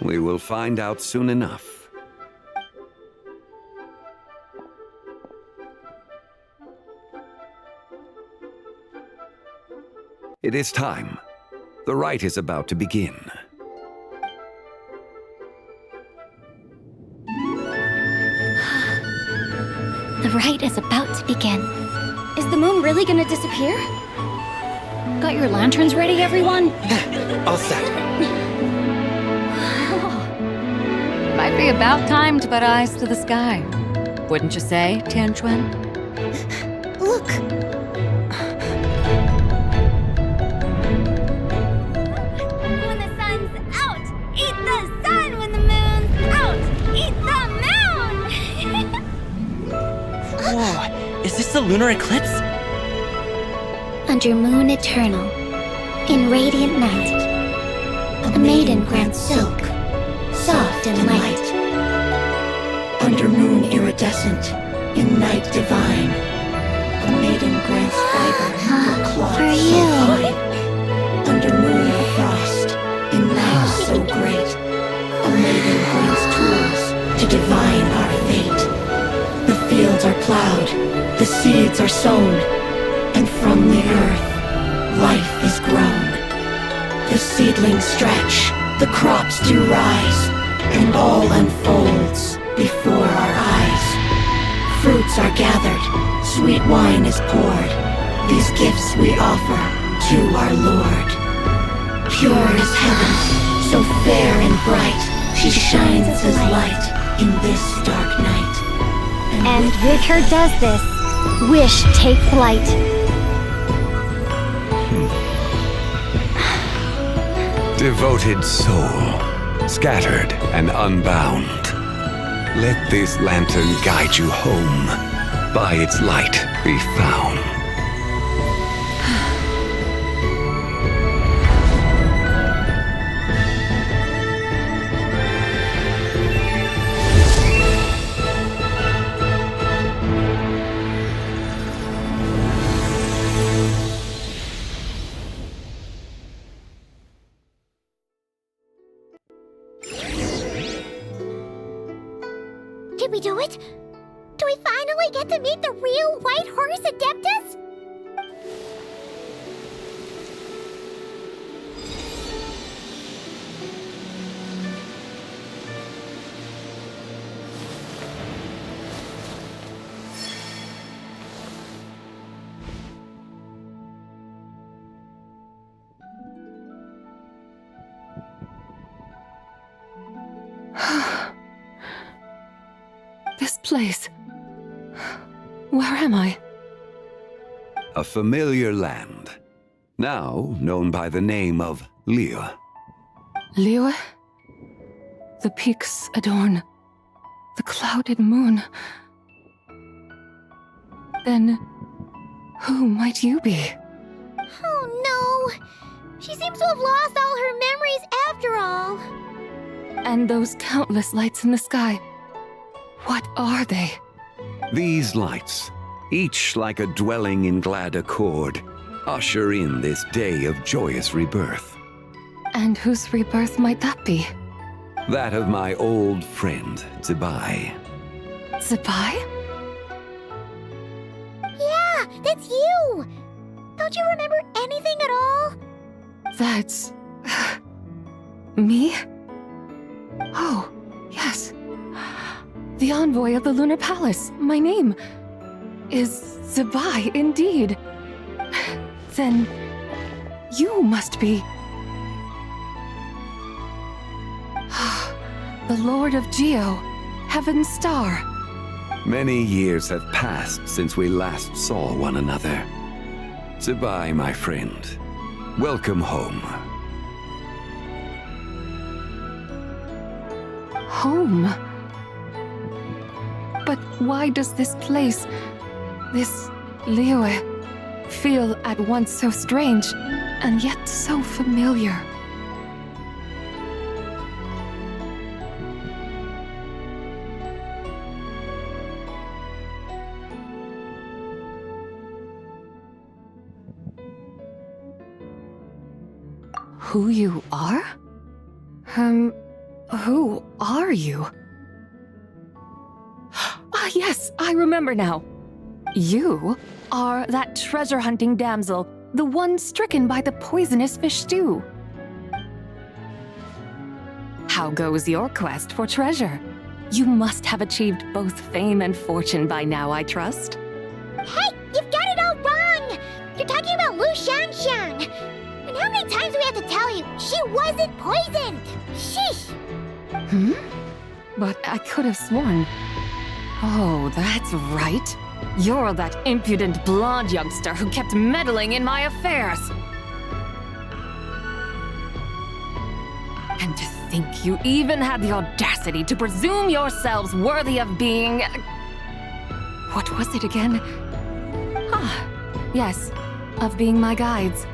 We will find out soon enough. It is time. The rite is about to begin. The rite is about to begin. Is the moon really gonna disappear? Got your lanterns ready, everyone? All set. Might be about time to put eyes to the sky. Wouldn't you say, Tianquan? Look! When the sun's out, eat the sun! When the moon's out, eat the moon! Whoa, is this the lunar eclipse? Under moon eternal, in radiant night, a maiden grants silk, soft and light. Under moon iridescent, in night divine, a maiden grants fiber for cloth For so you. fine. Under moon of frost, in night so great, a maiden grants tools to divine our fate. The fields are plowed, the seeds are sown, and from the earth, life is grown. The seedlings stretch, the crops do rise, and all unfolds before our eyes. Fruits are gathered, sweet wine is poured. These gifts we offer to our Lord. Pure as heaven, so fair and bright, she shines as light in this dark night. And with her does this, wish take flight. Devoted soul, scattered and unbound, let this lantern guide you home, by its light be found. Did we do it? Do we finally get to meet the real White Horse Adeptus? This place. Where am I? A familiar land, now known by the name of Liyue. Liyue? The peaks adorn the clouded moon. Then, who might you be? Oh no! She seems to have lost all her memories after all. And those countless lights in the sky, what are they? These lights, each like a dwelling in glad accord, usher in this day of joyous rebirth. And whose rebirth might that be? That of my old friend, Zibai. Zibai? Yeah, that's you! Don't you remember anything at all? That's... me? Oh, yes. The envoy of the Lunar Palace. My name is Zibai, indeed. Then you must be... the Lord of Geo, Heaven's Star. Many years have passed since we last saw one another. Zibai, my friend. Welcome home. Home? But why does this place, this Liyue, feel at once so strange and yet so familiar? Who you are? Who are you? Ah, yes, I remember now. You are that treasure-hunting damsel, the one stricken by the poisonous fish stew. How goes your quest for treasure? You must have achieved both fame and fortune by now, I trust. Hey, you've got it all wrong! You're talking about Lu Xiangxiang! And how many times do we have to tell you? She wasn't poisoned! Sheesh! Hmm? But I could have sworn... Oh, that's right. You're that impudent blonde youngster who kept meddling in my affairs. And to think you even had the audacity to presume yourselves worthy of being... What was it again? Ah, yes, of being my guides.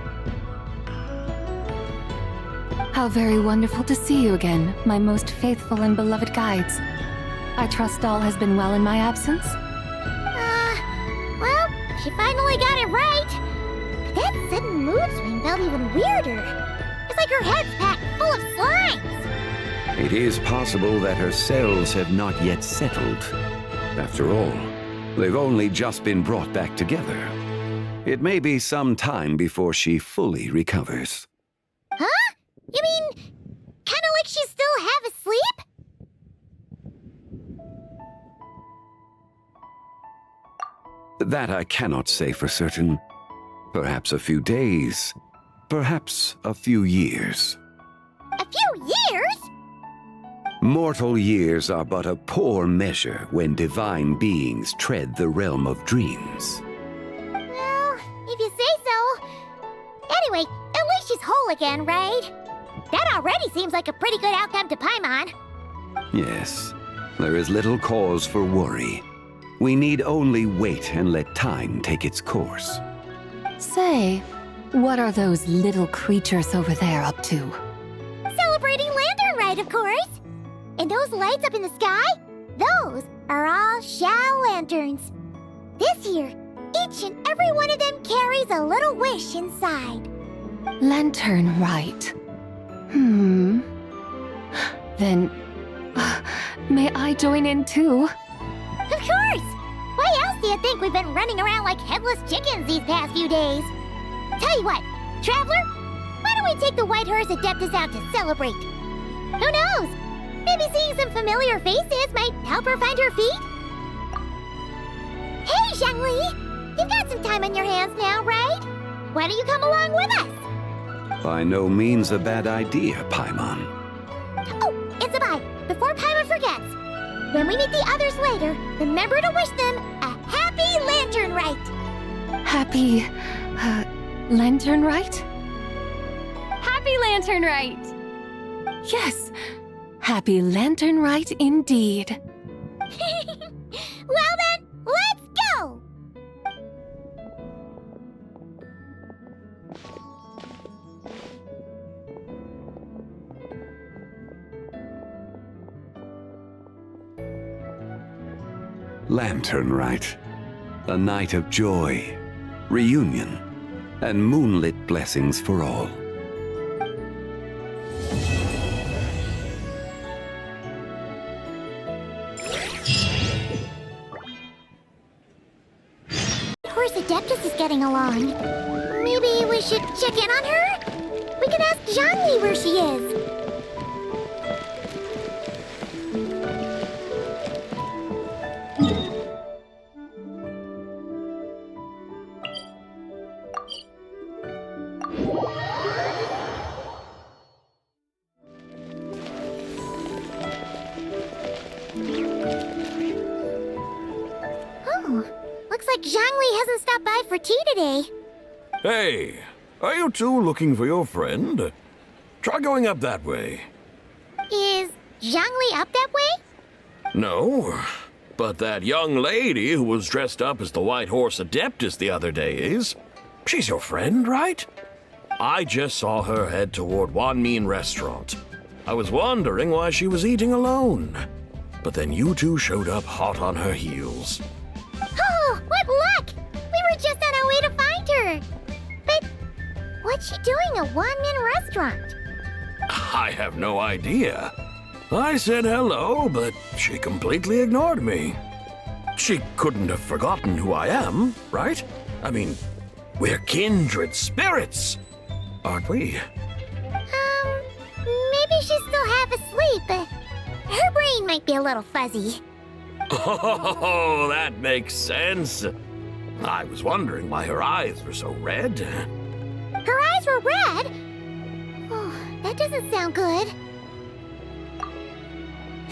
How very wonderful to see you again, my most faithful and beloved guides. I trust all has been well in my absence? Well, she finally got it right. But that sudden mood swing felt even weirder. It's like her head's packed full of slimes. It is possible that her cells have not yet settled. After all, they've only just been brought back together. It may be some time before she fully recovers. Huh? You mean, kinda like she's still half asleep? That I cannot say for certain. Perhaps a few days, perhaps a few years. A few years? Mortal years are but a poor measure when divine beings tread the realm of dreams. Well, if you say so. Anyway, at least she's whole again, right? That already seems like a pretty good outcome to Paimon. Yes, there is little cause for worry. We need only wait and let time take its course. Say, what are those little creatures over there up to? Celebrating Lantern Rite, of course! And those lights up in the sky? Those are all Xiao lanterns. This year, each and every one of them carries a little wish inside. Lantern Rite. Then, may I join in too? Of course! Why else do you think we've been running around like headless chickens these past few days? Tell you what, Traveler, why don't we take the White Horse Adeptus out to celebrate? Who knows? Maybe seeing some familiar faces might help her find her feet? Hey, Zhangli! You've got some time on your hands now, right? Why don't you come along with us? By no means a bad idea, Paimon. Oh, and Zibai, before Paimon forgets, when we meet the others later, remember to wish them a happy Lantern Rite! Happy... Lantern Rite? Happy Lantern Rite! Yes! Happy Lantern Rite indeed. Well then, let's go! Lantern Rite. A night of joy, reunion, and moonlit blessings for all. Horse Adeptus is getting along. Maybe we should check in on her? We could ask Zhangli where she is. Looks like Zhangli hasn't stopped by for tea today. Hey, are you two looking for your friend? Try going up that way. Is Zhangli up that way? No, but that young lady who was dressed up as the White Horse Adeptus the other day is. She's your friend, right? I just saw her head toward Wan Min Restaurant. I was wondering why she was eating alone. But then you two showed up hot on her heels. Oh, what luck! We were just on our way to find her. But what's she doing at Wan Min Restaurant? I have no idea. I said hello, but she completely ignored me. She couldn't have forgotten who I am, right? I mean, we're kindred spirits, aren't we? Maybe she's still half asleep. Her brain might be a little fuzzy. Oh, that makes sense. I was wondering why her eyes were so red. Her eyes were red? Oh, that doesn't sound good.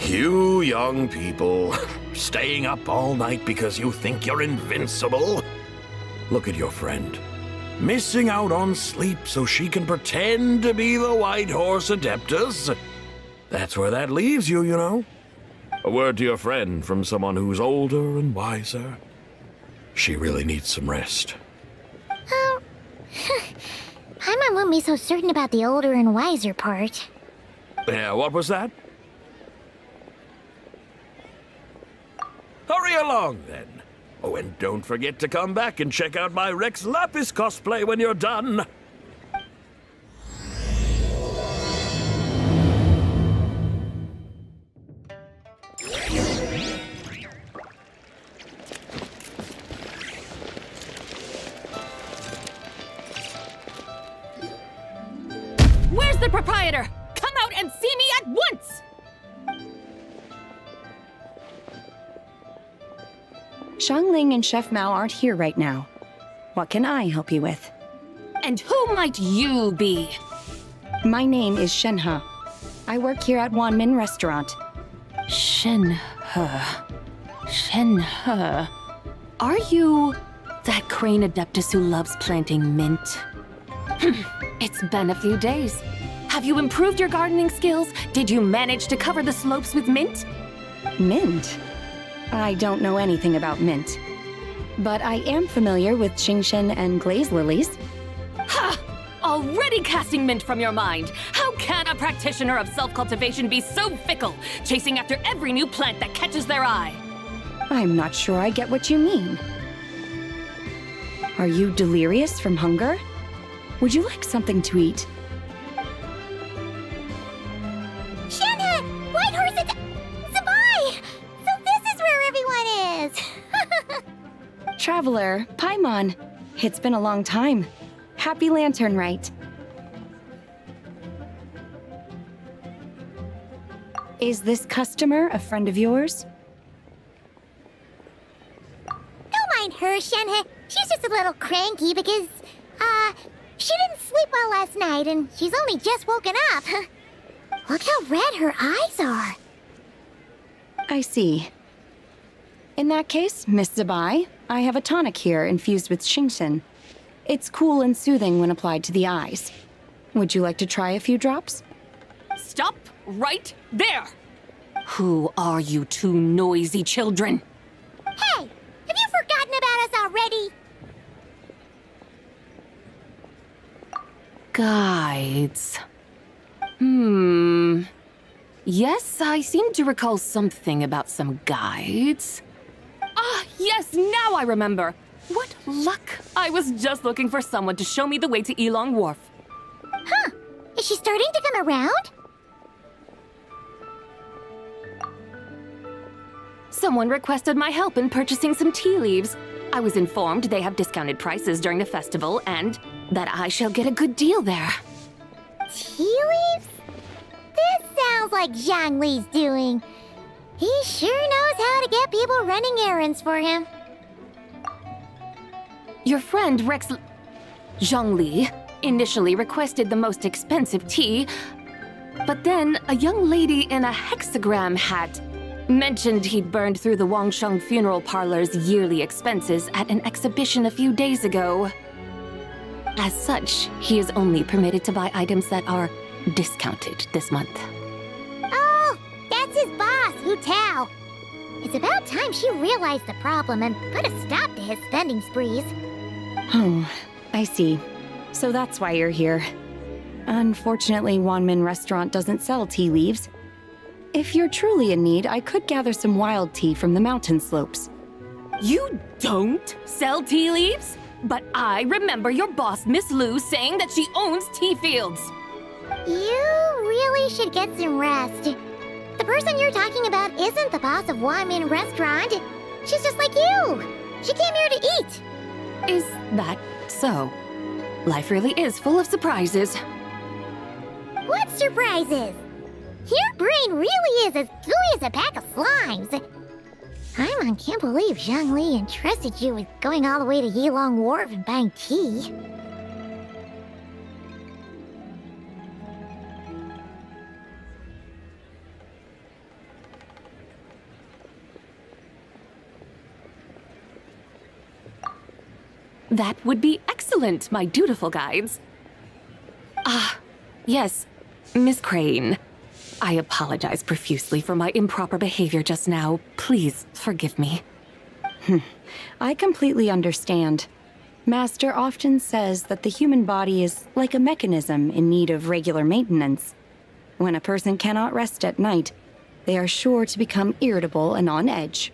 You young people, staying up all night because you think you're invincible. Look at your friend, missing out on sleep so she can pretend to be the White Horse Adeptus. That's where that leaves you, you know. A word to your friend from someone who's older and wiser. She really needs some rest. Oh, Paimon won't be so certain about the older and wiser part. Yeah, what was that? Hurry along, then. Oh, and don't forget to come back and check out my Rex Lapis cosplay when you're done. Where's the proprietor? Come out and see me at once! Xiangling and Chef Mao aren't here right now. What can I help you with? And who might you be? My name is Shenhe. I work here at Wan Min Restaurant. Shenhe. Shenhe. Are you that crane adeptus who loves planting mint? It's been a few days. Have you improved your gardening skills? Did you manage to cover the slopes with mint? Mint? I don't know anything about mint. But I am familiar with Genshin and glaze lilies. Ha! Already casting mint from your mind. How can a practitioner of self-cultivation be so fickle, chasing after every new plant that catches their eye? I'm not sure I get what you mean. Are you delirious from hunger? Would you like something to eat? Shenhe! White Horse Zabai! So this is where everyone is! Traveler, Paimon. It's been a long time. Happy Lantern Rite. Is this customer a friend of yours? Don't mind her, Shenhe. She's just a little cranky because, she didn't sleep well last night and she's only just woken up. Look how red her eyes are. I see. In that case, Miss Zabai, I have a tonic here infused with Genshin. It's cool and soothing when applied to the eyes. Would you like to try a few drops? Stop right there! Who are you two noisy children? Hey! Have you forgotten about us already? Guides. Yes, I seem to recall something about some guides. yes, now I remember. What luck! I was just looking for someone to show me the way to Elong Wharf. Huh. Is she starting to come around? Someone requested my help in purchasing some tea leaves. I was informed they have discounted prices during the festival and that I shall get a good deal there. Tea leaves? This sounds like Zhongli's doing. He sure knows how to get people running errands for him. Your friend Rex Zhongli initially requested the most expensive tea, but then a young lady in a hexagram hat mentioned he'd burned through the Wangsheng funeral parlor's yearly expenses at an exhibition a few days ago. As such, he is only permitted to buy items that are discounted this month. Oh, that's his boss, Hu Tao. It's about time she realized the problem and put a stop to his spending sprees. Oh, I see. So that's why you're here. Unfortunately, Wanmin Restaurant doesn't sell tea leaves. If you're truly in need, I could gather some wild tea from the mountain slopes. You don't sell tea leaves? But I remember your boss, Miss Lu, saying that she owns tea fields. You really should get some rest. The person you're talking about isn't the boss of Wanmin Restaurant. She's just like you. She came here to eat. Is that so? Life really is full of surprises. What surprises? Your brain really is as gooey as a pack of slimes. I can't believe Zhongli entrusted you with going all the way to Yilong Wharf and buying tea. That would be excellent, my dutiful guides. Ah, yes, Miss Crane. I apologize profusely for my improper behavior just now. Please forgive me. I completely understand. Master often says that the human body is like a mechanism in need of regular maintenance. When a person cannot rest at night, they are sure to become irritable and on edge.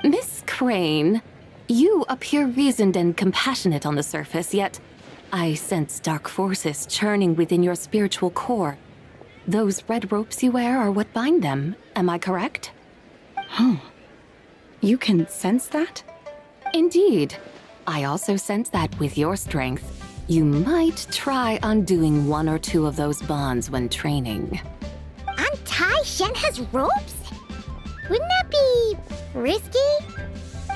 Miss Crane, you appear reasoned and compassionate on the surface, yet I sense dark forces churning within your spiritual core. Those red ropes you wear are what bind them, am I correct? Oh, you can sense that? Indeed. I also sense that with your strength, you might try undoing one or two of those bonds when training. Untie Shen has ropes? Wouldn't that be risky?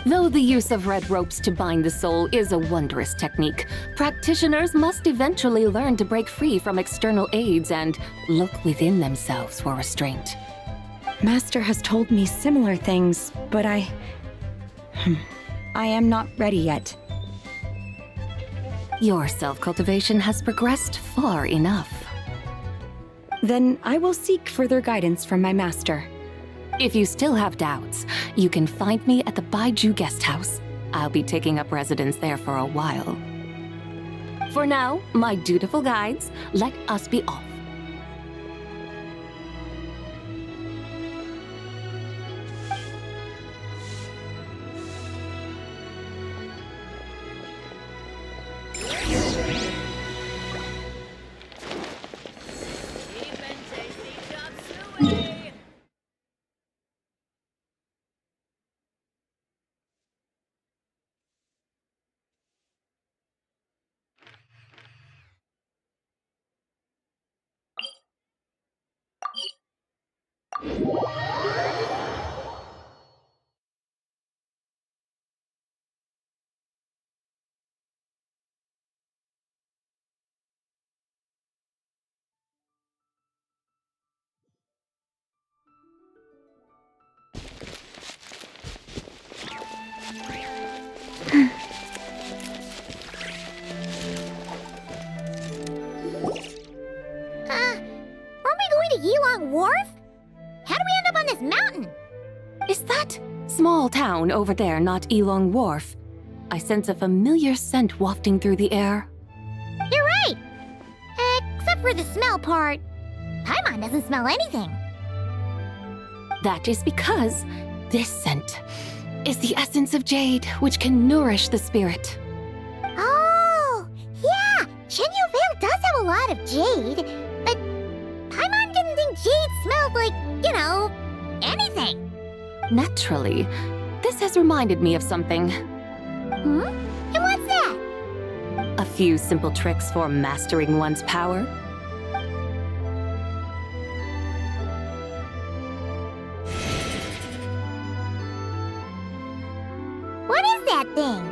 Though the use of red ropes to bind the soul is a wondrous technique, practitioners must eventually learn to break free from external aids and look within themselves for restraint. Master has told me similar things, but I am not ready yet. Your self-cultivation has progressed far enough. Then I will seek further guidance from my master. If you still have doubts, you can find me at the Baiju Guest House. I'll be taking up residence there for a while. For now, my dutiful guides, let us be off. Aren't we going to Yilong Wharf? How do we end up on this mountain? Is that small town over there not Elong Wharf? I sense a familiar scent wafting through the air. You're right! Except for the smell part. Paimon doesn't smell anything. That is because this scent is the essence of jade, which can nourish the spirit. Oh, yeah! Shenyu Vale does have a lot of jade, but Paimon didn't think jade smelled like, anything. Naturally. This has reminded me of something. Hmm? And what's that? A few simple tricks for mastering one's power. What is that thing?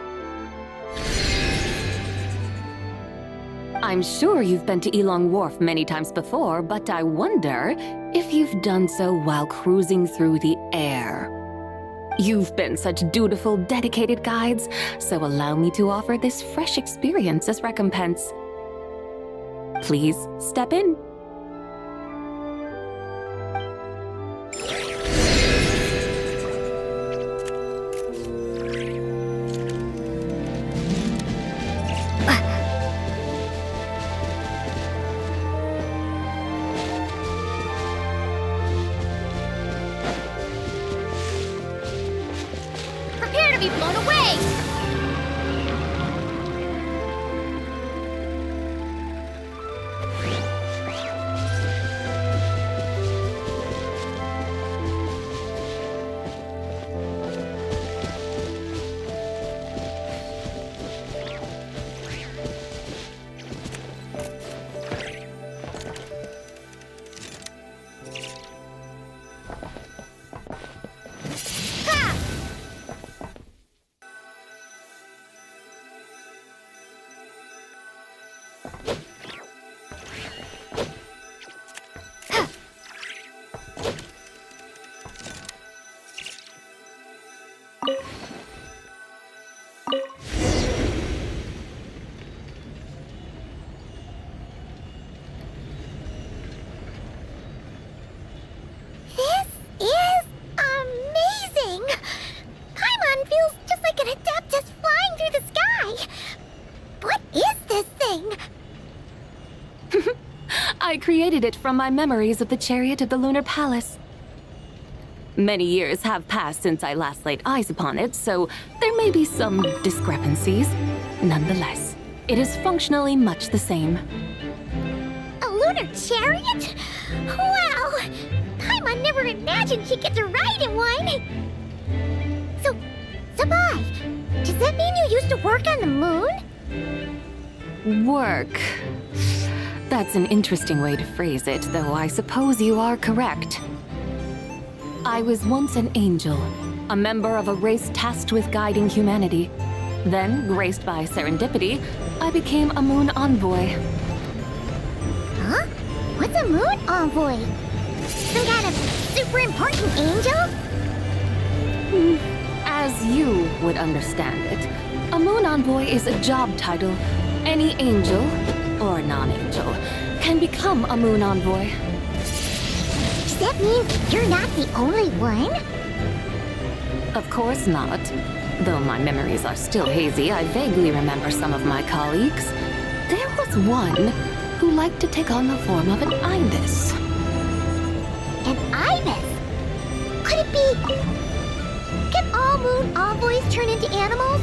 I'm sure you've been to Elong Wharf many times before, but I wonder if you've done so while cruising through the air. You've been such dutiful, dedicated guides, so allow me to offer this fresh experience as recompense. Please step in. Prepare to be blown away! This is amazing! Paimon feels just like an Adeptus flying through the sky! What is this thing? I created it from my memories of the chariot of the Lunar Palace. Many years have passed since I last laid eyes upon it, so there may be some discrepancies. Nonetheless, it is functionally much the same. A lunar chariot? Wow! Paimon never imagined she'd get to ride in one! So, Sabai, does that mean you used to work on the moon? Work. That's an interesting way to phrase it, though I suppose you are correct. I was once an angel, a member of a race tasked with guiding humanity. Then, graced by serendipity, I became a moon envoy. Huh? What's a moon envoy? Some kind of super important angel? As you would understand it, a moon envoy is a job title. Any angel, or non-angel, can become a moon envoy. Does that mean you're not the only one? Of course not. Though my memories are still hazy, I vaguely remember some of my colleagues. There was one who liked to take on the form of an ibis. An ibis? Could it be... Can all moon envoys turn into animals?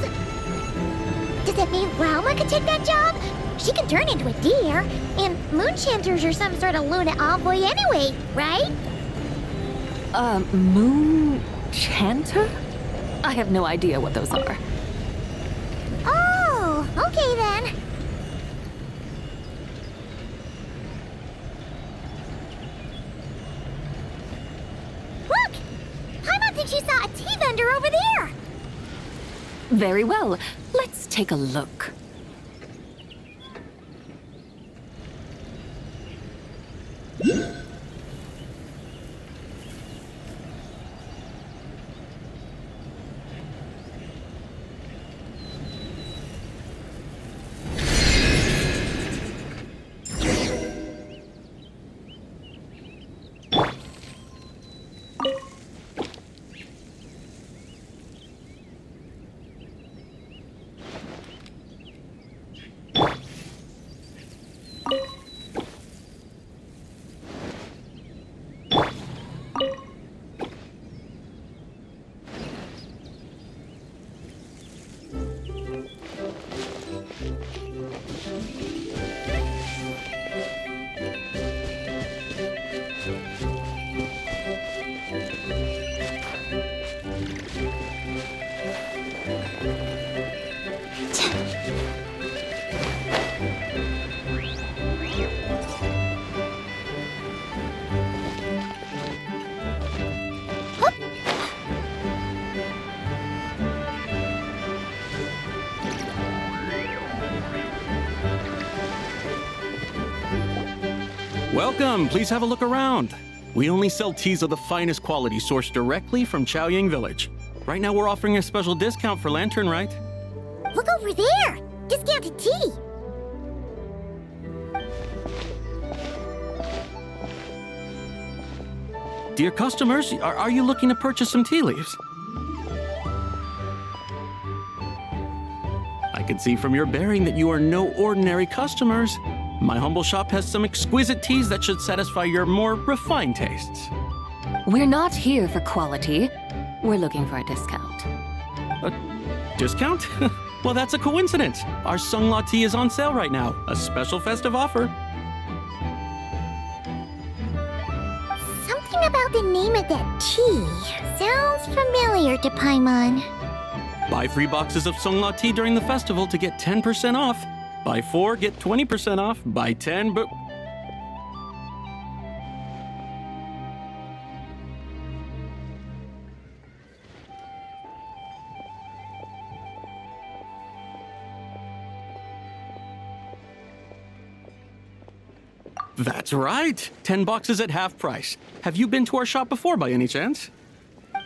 Does that mean Rauma could take that job? She can turn into a deer, and moon chanters are some sort of Luna envoy anyway, right? Moon chanter? I have no idea what those are. Oh, okay then. Look! Paimon thinks she saw a tea vendor over there! Very well. Let's take a look. Welcome, please have a look around. We only sell teas of the finest quality sourced directly from Xiao Village. Right now we're offering a special discount for Lantern Rite. Look over there! Discounted tea! Dear customers, are you looking to purchase some tea leaves? I can see from your bearing that you are no ordinary customers. My humble shop has some exquisite teas that should satisfy your more refined tastes. We're not here for quality. We're looking for a discount. A discount? Well, that's a coincidence. Our Sunglaw tea is on sale right now. A special festive offer. Something about the name of that tea sounds familiar to Paimon. Buy 3 boxes of Sunglaw tea during the festival to get 10% off. Buy 4, get 20% off. Buy 10, but... That's right! 10 boxes at half price. Have you been to our shop before by any chance?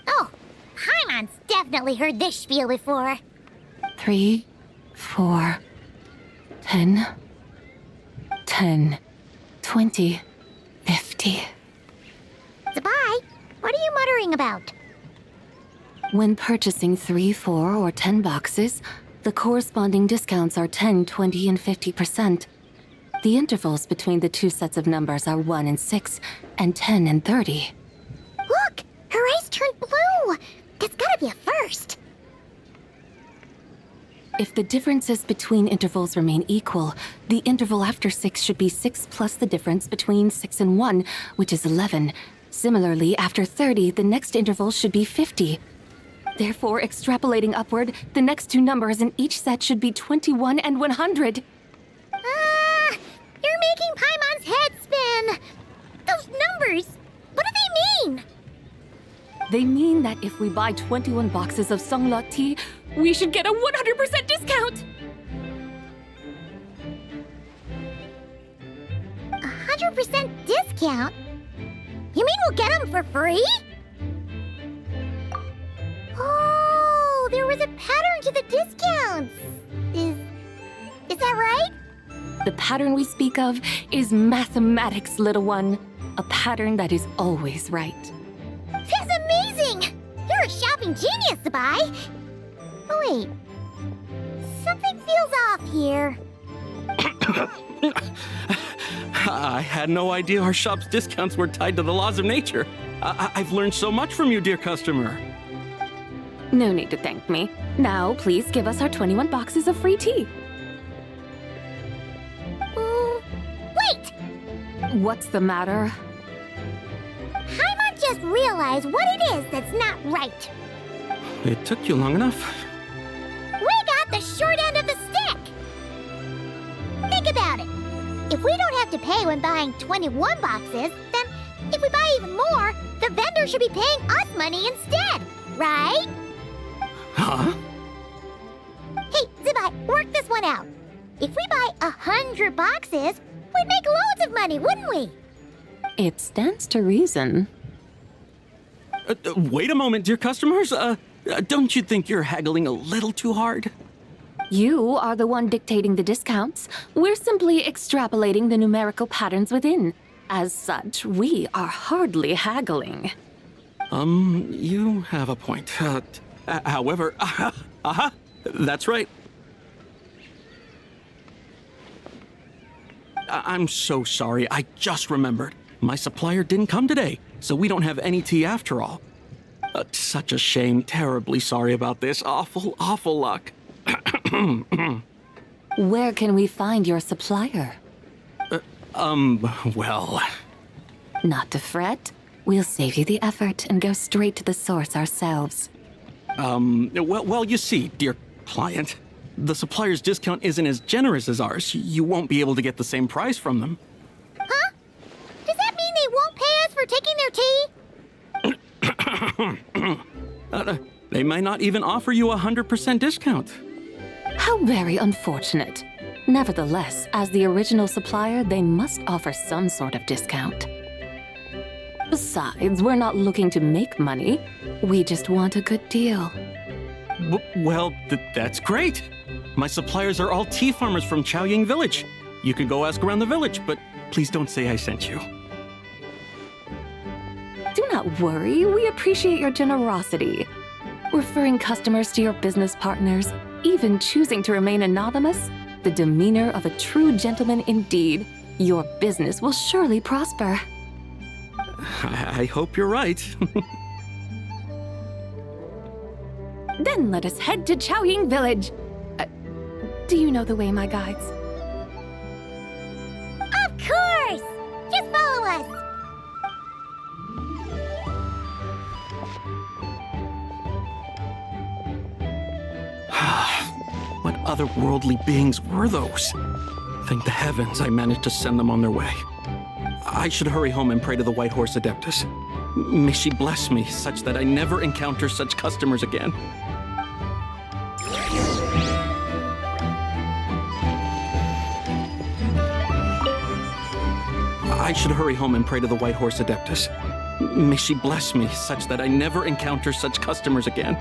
Oh, Paimon's definitely heard this spiel before. 3, 4, 10, 10, 20, 50. Zabai, what are you muttering about? When purchasing 3, 4, or 10 boxes, the corresponding discounts are 10, 20, and 50%. The intervals between the two sets of numbers are 1 and 6, and 10 and 30. Look! Her eyes turned blue! That's gotta be a first. If the differences between intervals remain equal, the interval after 6 should be 6 plus the difference between 6 and 1, which is 11. Similarly, after 30, the next interval should be 50. Therefore, extrapolating upward, the next two numbers in each set should be 21 and 100. You're making Paimon's head spin! Those numbers, what do they mean? They mean that if we buy 21 boxes of Sunglaw tea, we should get a 100% discount! 100% discount? You mean we'll get them for free? Oh, there was a pattern to the discounts! Is that right? The pattern we speak of is mathematics, little one. A pattern that is always right. That's amazing! You're a shopping genius, Zabai! Oh wait, something feels off here. I had no idea our shop's discounts were tied to the laws of nature. I've learned so much from you, dear customer. No need to thank me. Now, please give us our 21 boxes of free tea. Wait! What's the matter? Paimon just realized what it is that's not right. It took you long enough. We got the short end of the stick! Think about it. If we don't have to pay when buying 21 boxes, then if we buy even more, the vendor should be paying us money instead, right? Huh? Hey, Zabai, work this one out. If we buy 100 boxes, we'd make loads of money, wouldn't we? It stands to reason. Wait a moment, dear customers. Don't you think you're haggling a little too hard? You are the one dictating the discounts. We're simply extrapolating the numerical patterns within. As such, we are hardly haggling. You have a point. However, that's right. I'm so sorry. I just remembered. My supplier didn't come today, so we don't have any tea after all. Such a shame. Terribly sorry about this. Awful, awful luck. Where can we find your supplier? Well... Not to fret. We'll save you the effort and go straight to the source ourselves. Well, you see, dear client, the supplier's discount isn't as generous as ours. You won't be able to get the same price from them. Huh? Does that mean they won't pay us for taking their tea? They might not even offer you a 100% discount. How very unfortunate. Nevertheless, as the original supplier, they must offer some sort of discount. Besides, we're not looking to make money. We just want a good deal. Well, that's great. My suppliers are all tea farmers from Xiaoying Village. You can go ask around the village, but please don't say I sent you. Do not worry, we appreciate your generosity. Referring customers to your business partners, even choosing to remain anonymous, the demeanor of a true gentleman indeed. Your business will surely prosper. I hope you're right. Then let us head to Xiaoying Village. Do you know the way, my guides? Of course! Just follow us! What otherworldly beings were those? Thank the heavens I managed to send them on their way. I should hurry home and pray to the White Horse Adeptus. May she bless me such that I never encounter such customers again. I should hurry home and pray to the White Horse Adeptus. May she bless me such that I never encounter such customers again.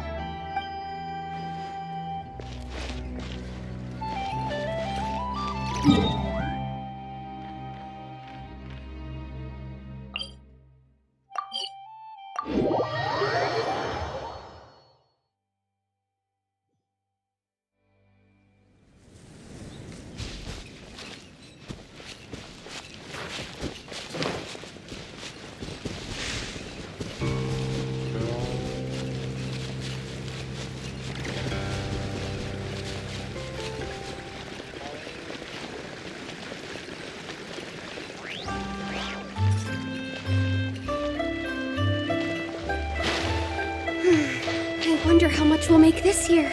I wonder how much we'll make this year.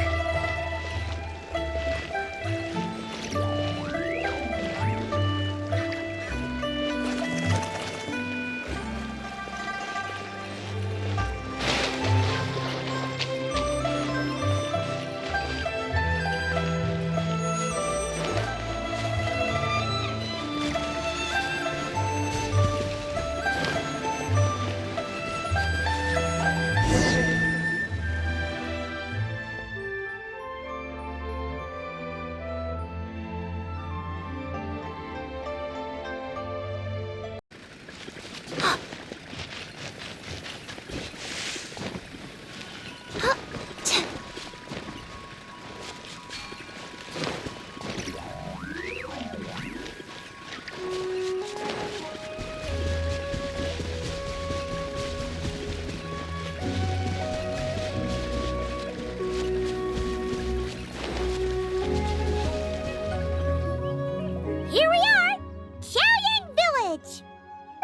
Here we are! Xiaoying Village!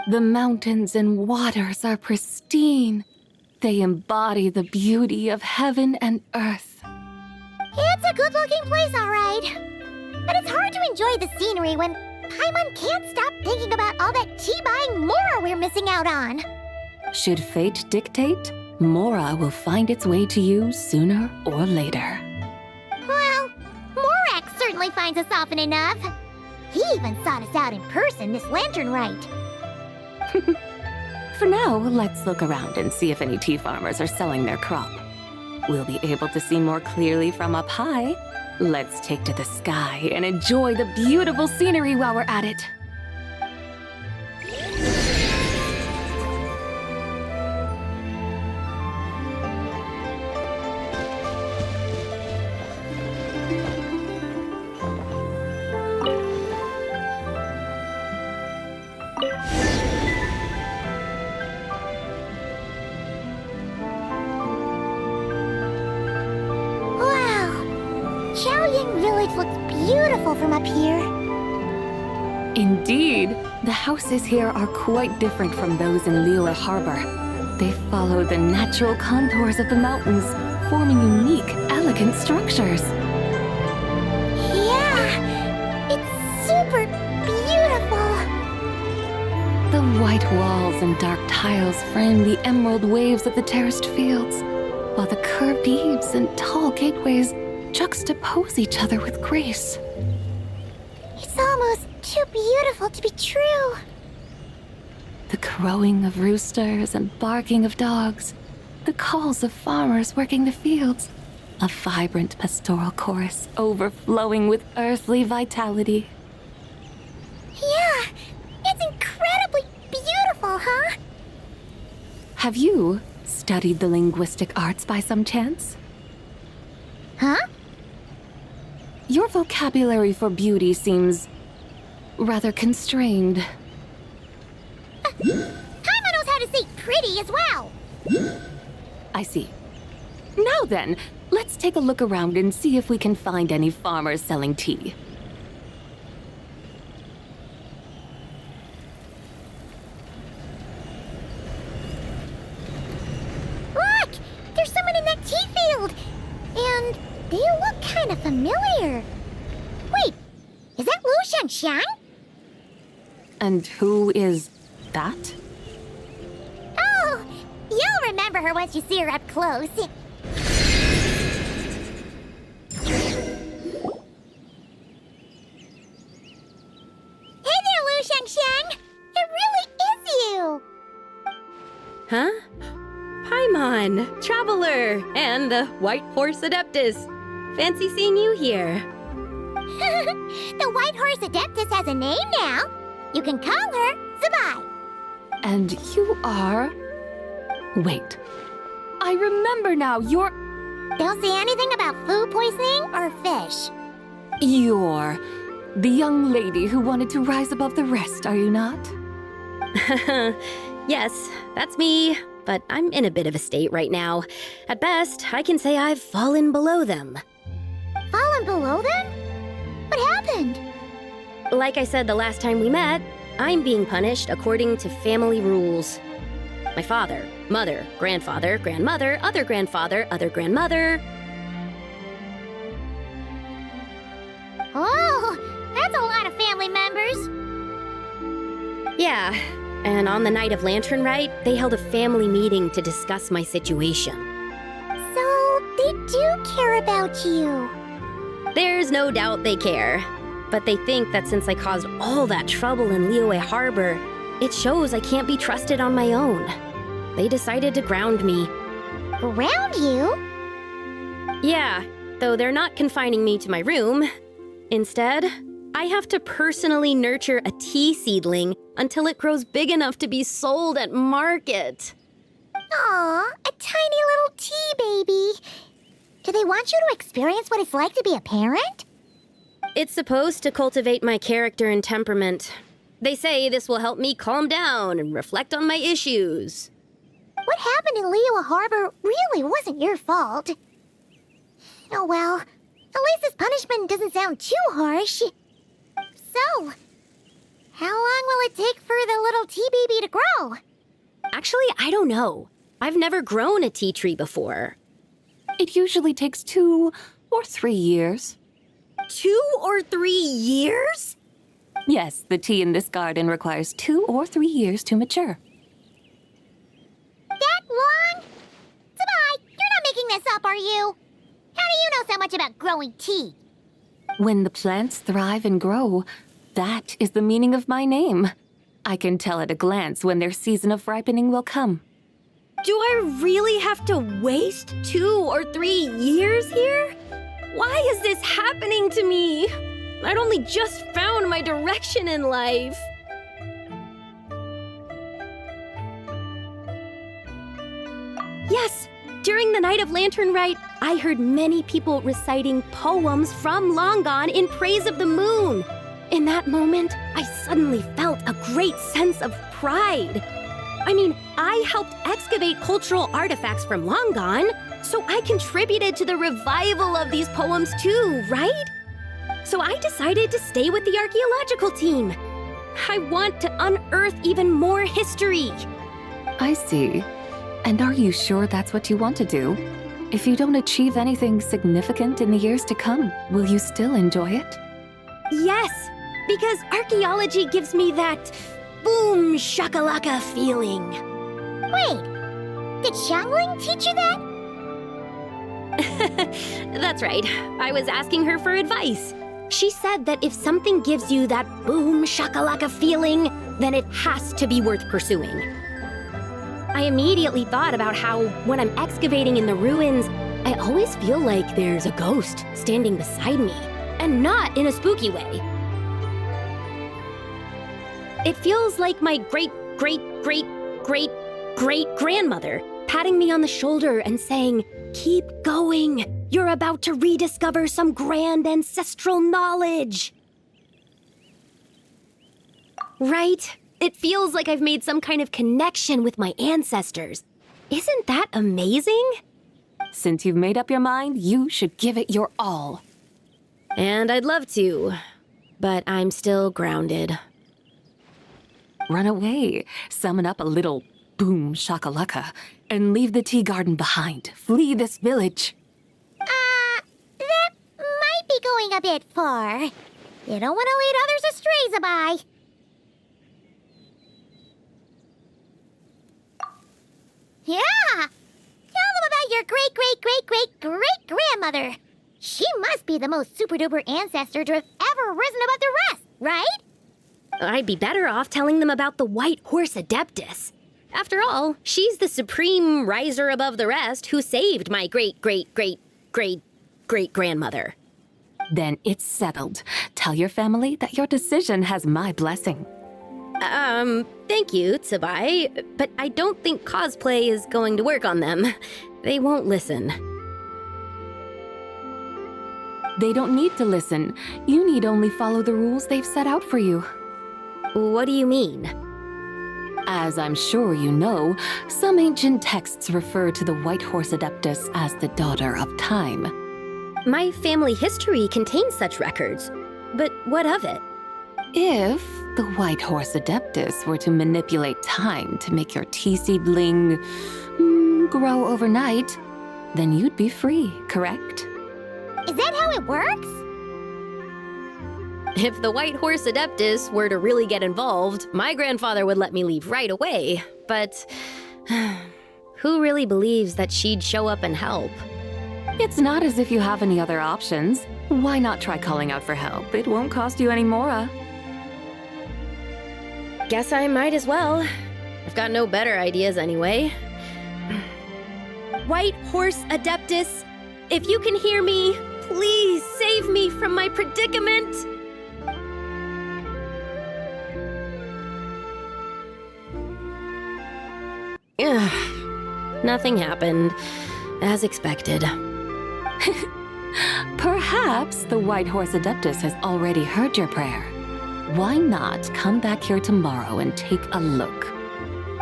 The mountains and waters are pristine. They embody the beauty of heaven and earth. It's a good-looking place, all right. But it's hard to enjoy the scenery when Paimon can't stop thinking about all that tea-buying Mora we're missing out on. Should fate dictate, Mora will find its way to you sooner or later. Well, Morak certainly finds us often enough. He even sought us out in person this lantern rite. For now, let's look around and see if any tea farmers are selling their crop. We'll be able to see more clearly from up high. Let's take to the sky and enjoy the beautiful scenery while we're at it. Xiaoying Village looks beautiful from up here. Indeed, the houses here are quite different from those in Liyue Harbor. They follow the natural contours of the mountains, forming unique, elegant structures. Yeah, it's super beautiful. The white walls and dark tiles frame the emerald waves of the terraced fields, while the curved eaves and tall gateways juxtapose each other with grace. It's almost too beautiful to be true. The crowing of roosters and barking of dogs, the calls of farmers working the fields, a vibrant pastoral chorus overflowing with earthly vitality. Yeah, it's incredibly beautiful, huh? Have you studied the linguistic arts by some chance? Huh? Your vocabulary for beauty seems rather constrained. Paimon knows how to say pretty as well. I see. Now then, let's take a look around and see if we can find any farmers selling tea. Look! There's someone in that tea field! And they look kind of familiar. Wait, is that Lu Xiangxiang? And who is that? Oh, you'll remember her once you see her up close. Hey there, Lu Xiangxiang! It really is you! Huh? Paimon, Traveler, and the White Horse Adeptus. Fancy seeing you here. The White Horse Adeptus has a name now. You can call her Zabai. And you are... Wait. I remember now, you're... Don't say anything about food poisoning or fish. You're the young lady who wanted to rise above the rest, are you not? Yes, that's me, but I'm in a bit of a state right now. At best, I can say I've fallen below them. Fallen below them? What happened? Like I said the last time we met, I'm being punished according to family rules. My father, mother, grandfather, grandmother, other grandfather, other grandmother. Oh, that's a lot of family members. Yeah, and on the night of Lantern Rite, they held a family meeting to discuss my situation. So, they do care about you. There's no doubt they care. But they think that since I caused all that trouble in Liyue Harbor, it shows I can't be trusted on my own. They decided to ground me. Ground you? Yeah, though they're not confining me to my room. Instead, I have to personally nurture a tea seedling until it grows big enough to be sold at market. Aw, a tiny little tea baby. Do they want you to experience what it's like to be a parent? It's supposed to cultivate my character and temperament. They say this will help me calm down and reflect on my issues. What happened in Liyue Harbor really wasn't your fault. Oh well, at least this punishment doesn't sound too harsh. So, how long will it take for the little tea baby to grow? Actually, I don't know. I've never grown a tea tree before. It usually takes 2 or 3 years. 2 or 3 years? Yes, the tea in this garden requires 2 or 3 years to mature. That long? Zabai, you're not making this up, are you? How do you know so much about growing tea? When the plants thrive and grow, that is the meaning of my name. I can tell at a glance when their season of ripening will come. Do I really have to waste 2 or 3 years here? Why is this happening to me? I'd only just found my direction in life. Yes, during the night of Lantern Rite, I heard many people reciting poems from Long Gone in praise of the moon. In that moment, I suddenly felt a great sense of pride. I mean, I helped excavate cultural artifacts from Long Gone, so I contributed to the revival of these poems too, right? So I decided to stay with the archaeological team. I want to unearth even more history. I see. And are you sure that's what you want to do? If you don't achieve anything significant in the years to come, will you still enjoy it? Yes, because archaeology gives me that boom shakalaka feeling. Wait, did Xiangling teach you that? That's right. I was asking her for advice. She said that if something gives you that boom shakalaka feeling, then it has to be worth pursuing. I immediately thought about how, when I'm excavating in the ruins, I always feel like there's a ghost standing beside me, and not in a spooky way. It feels like my great-great-great-great-great-grandmother patting me on the shoulder and saying, "Keep going. You're about to rediscover some grand ancestral knowledge." Right? It feels like I've made some kind of connection with my ancestors. Isn't that amazing? Since you've made up your mind, you should give it your all. And I'd love to, but I'm still grounded. Run away, summon up a little boom shakalaka, and leave the tea garden behind. Flee this village. That might be going a bit far. You don't want to lead others astray, Zabai. Yeah! Tell them about your great-great-great-great-great-grandmother. She must be the most super-duper ancestor to have ever risen above the rest, right? I'd be better off telling them about the White Horse Adeptus. After all, she's the supreme riser above the rest who saved my great-great-great-great-great-grandmother. Then it's settled. Tell your family that your decision has my blessing. Thank you, Tsubai, but I don't think cosplay is going to work on them. They won't listen. They don't need to listen. You need only follow the rules they've set out for you. What do you mean? As I'm sure you know, some ancient texts refer to the White Horse Adeptus as the Daughter of Time. My family history contains such records, but what of it? If the White Horse Adeptus were to manipulate time to make your tea seedling grow overnight, then you'd be free, correct? Is that how it works? If the White Horse Adeptus were to really get involved, my grandfather would let me leave right away, but who really believes that she'd show up and help? It's not as if you have any other options. Why not try calling out for help? It won't cost you any more. Guess I might as well. I've got no better ideas anyway. White Horse Adeptus, if you can hear me, please save me from my predicament! Nothing happened, as expected. Perhaps the White Horse Adeptus has already heard your prayer. Why not come back here tomorrow and take a look?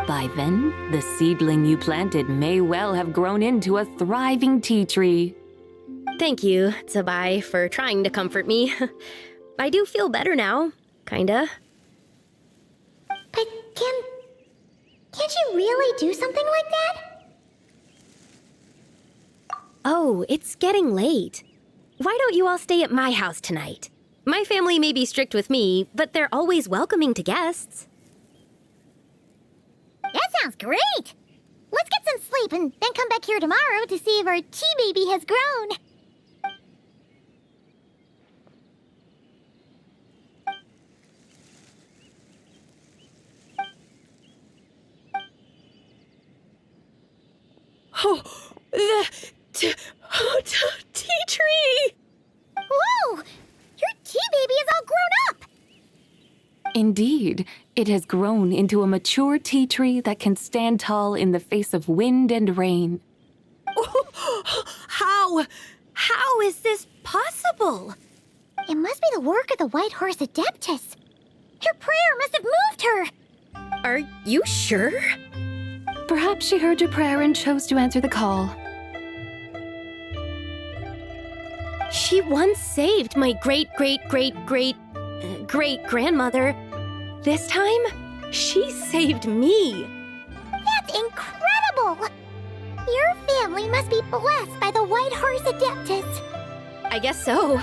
By then, the seedling you planted may well have grown into a thriving tea tree. Thank you, Tsubai, for trying to comfort me. I do feel better now, kinda. But can't you really do something like that? Oh, it's getting late. Why don't you all stay at my house tonight? My family may be strict with me, but they're always welcoming to guests. That sounds great! Let's get some sleep and then come back here tomorrow to see if our tea baby has grown. Oh, the tea tree! Whoa! Your tea baby is all grown up! Indeed, it has grown into a mature tea tree that can stand tall in the face of wind and rain. How is this possible? It must be the work of the White Horse Adeptus. Her prayer must have moved her. Are you sure? Perhaps she heard your prayer and chose to answer the call. She once saved my great-great-great-great-great-grandmother. This time, she saved me. That's incredible! Your family must be blessed by the White Horse Adeptus. I guess so.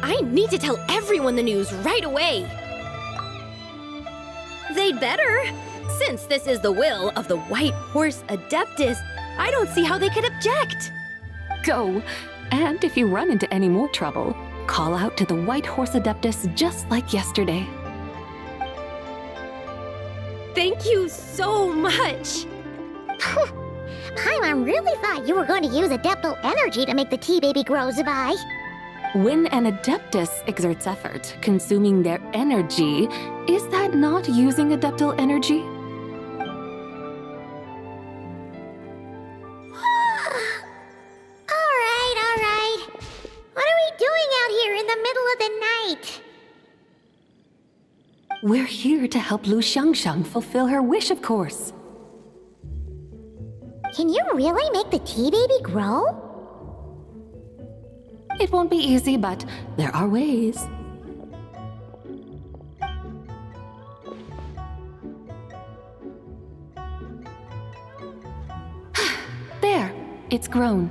I need to tell everyone the news right away. They'd better. Since this is the will of the White Horse Adeptus, I don't see how they could object. Go. And if you run into any more trouble, call out to the White Horse Adeptus just like yesterday. Thank you so much! Paimon really thought you were going to use Adeptal energy to make the tea baby grow, Zabai. When an Adeptus exerts effort, consuming their energy, is that not using Adeptal energy? Alright. What are we doing out here in the middle of the night? We're here to help Lu Xiangxiang fulfill her wish, of course. Can you really make the tea baby grow? It won't be easy, but there are ways. There, it's grown.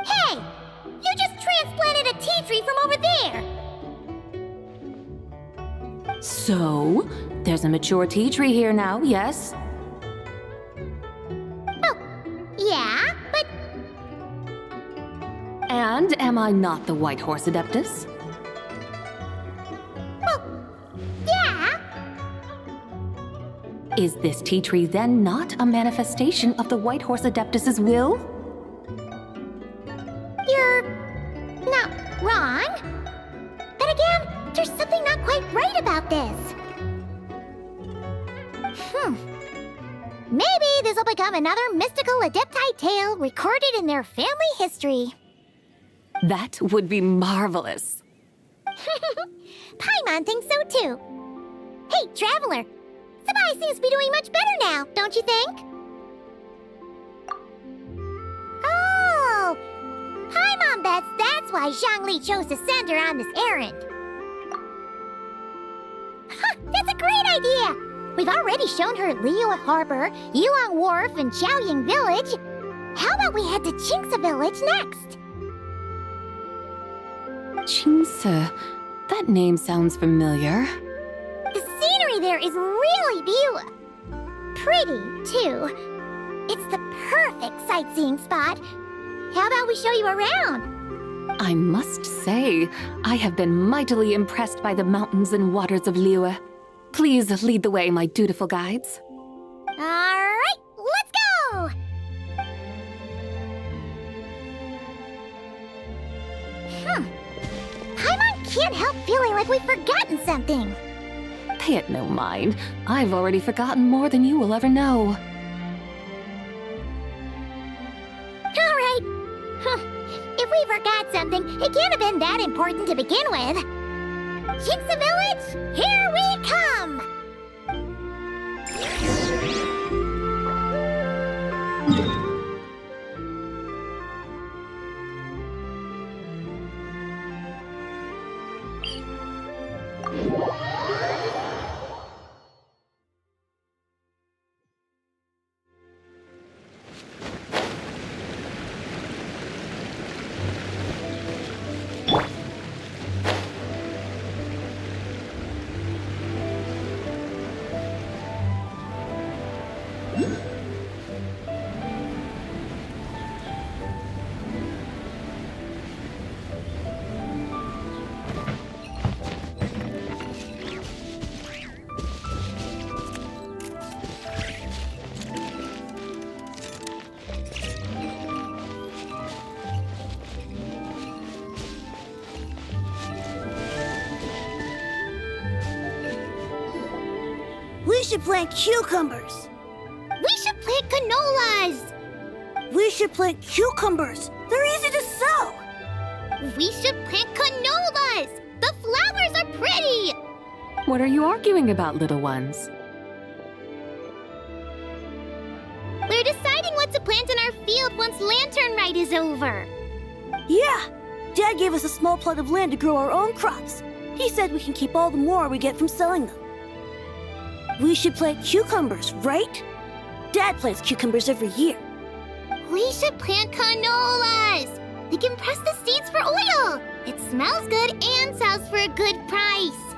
Hey! You just transplanted a tea tree from over there! So, there's a mature tea tree here now, yes? Yeah, but... And am I not the White Horse Adeptus? Yeah! Is this tea tree then not a manifestation of the White Horse Adeptus's will? You're... not wrong. But again, there's something not quite right about this. Maybe this will become another mystical Adepti tale recorded in their family history. That would be marvelous. Paimon thinks so too. Hey, Traveler! Zabai seems to be doing much better now, don't you think? Oh! Paimon bets that's why Zhongli chose to send her on this errand. That's a great idea! We've already shown her Liyue Harbor, Yulong Wharf, and Xiaoying Village. How about we head to Qingce Village next? Qingce, that name sounds familiar. The scenery there is really beautiful. Pretty, too. It's the perfect sightseeing spot. How about we show you around? I must say, I have been mightily impressed by the mountains and waters of Liyue. Please lead the way, my dutiful guides. Alright, let's go! Paimon can't help feeling like we've forgotten something. Pay it no mind. I've already forgotten more than you will ever know. Alright. If we forgot something, it can't have been that important to begin with. Qingce Village, here we come! We should plant cucumbers. We should plant canolas. We should plant cucumbers. They're easy to sow. We should plant canolas. The flowers are pretty. What are you arguing about, little ones? We're deciding what to plant in our field once Lantern Rite is over. Yeah. Dad gave us a small plot of land to grow our own crops. He said we can keep all the more we get from selling them. We should plant cucumbers, right? Dad plants cucumbers every year. We should plant canolas. We can press the seeds for oil. It smells good and sells for a good price.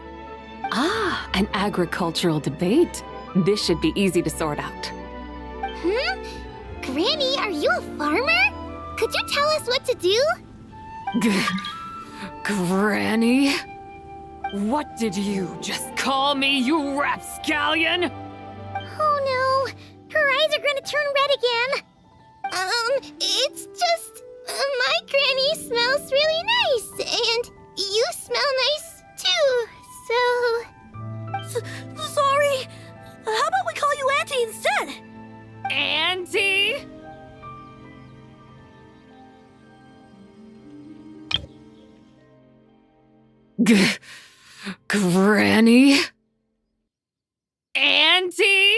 Ah, an agricultural debate. This should be easy to sort out. Granny, are you a farmer? Could you tell us what to do? Granny? What did you just call me, you rapscallion? Oh no, her eyes are gonna turn red again. It's just, my granny smells really nice, and you smell nice too, so... Sorry. How about we call you Auntie instead? Auntie? Granny? Auntie?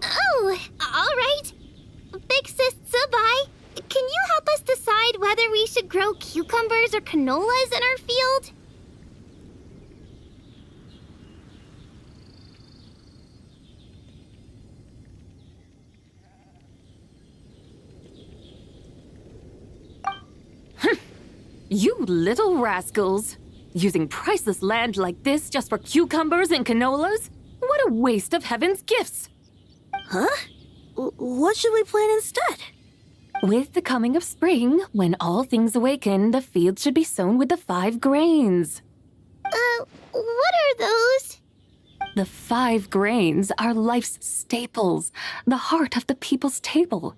Oh, all right. Big Sis Zubai, can you help us decide whether we should grow cucumbers or canolas in our field? You little rascals! Using priceless land like this just for cucumbers and canolas? What a waste of heaven's gifts! Huh? What should we plant instead? With the coming of spring, when all things awaken, the field should be sown with the 5 grains. What are those? The 5 grains are life's staples, the heart of the people's table.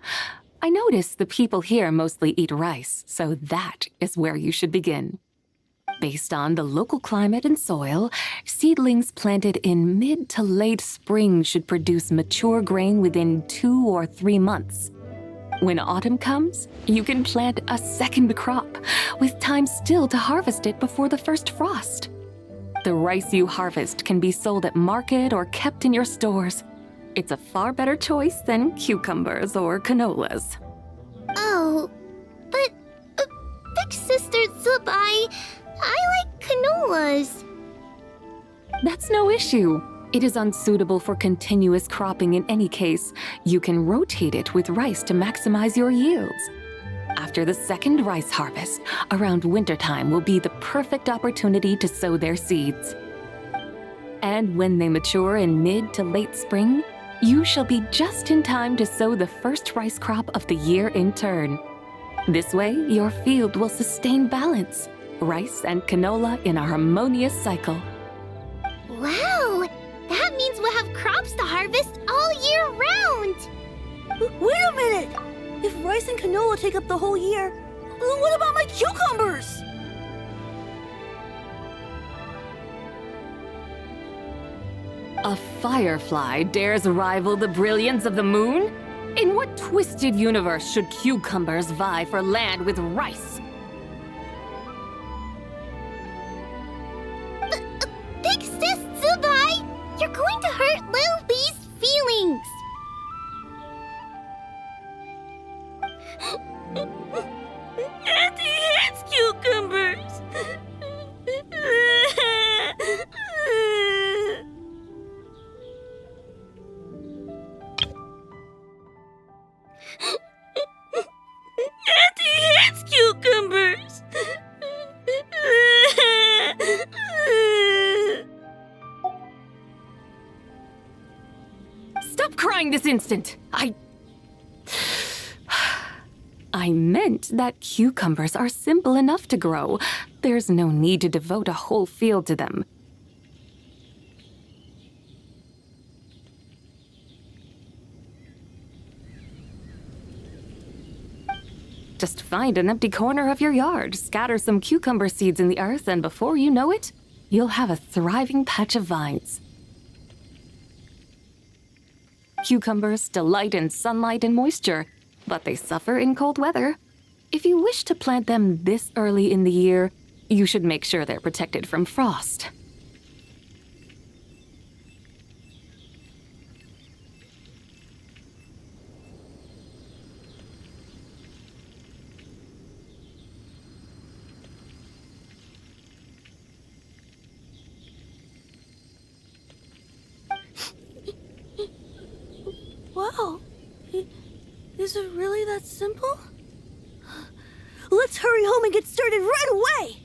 I notice the people here mostly eat rice, so that is where you should begin. Based on the local climate and soil, seedlings planted in mid to late spring should produce mature grain within 2 or 3 months. When autumn comes, you can plant a second crop, with time still to harvest it before the first frost. The rice you harvest can be sold at market or kept in your stores. It's a far better choice than cucumbers or canolas. Oh, but Big Sister Zubai, I like canolas. That's no issue. It is unsuitable for continuous cropping in any case. You can rotate it with rice to maximize your yields. After the second rice harvest, around wintertime will be the perfect opportunity to sow their seeds. And when they mature in mid to late spring, you shall be just in time to sow the first rice crop of the year in turn. This way, your field will sustain balance, rice and canola in a harmonious cycle. Wow, that means we'll have crops to harvest all year round. Wait a minute! If rice and canola take up the whole year, what about my cucumbers? A firefly dares rival the brilliance of the moon? In what twisted universe should cucumbers vie for land with rice? Big Sis Zubai, you're going to hurt Lil Bee's feelings. Auntie hates cucumbers. Auntie hates cucumbers. Stop crying this instant! I meant that cucumbers are simple enough to grow. There's no need to devote a whole field to them. Just find an empty corner of your yard, scatter some cucumber seeds in the earth, and before you know it, you'll have a thriving patch of vines. Cucumbers delight in sunlight and moisture, but they suffer in cold weather. If you wish to plant them this early in the year, you should make sure they're protected from frost. Wow. Is it really that simple? Let's hurry home and get started right away!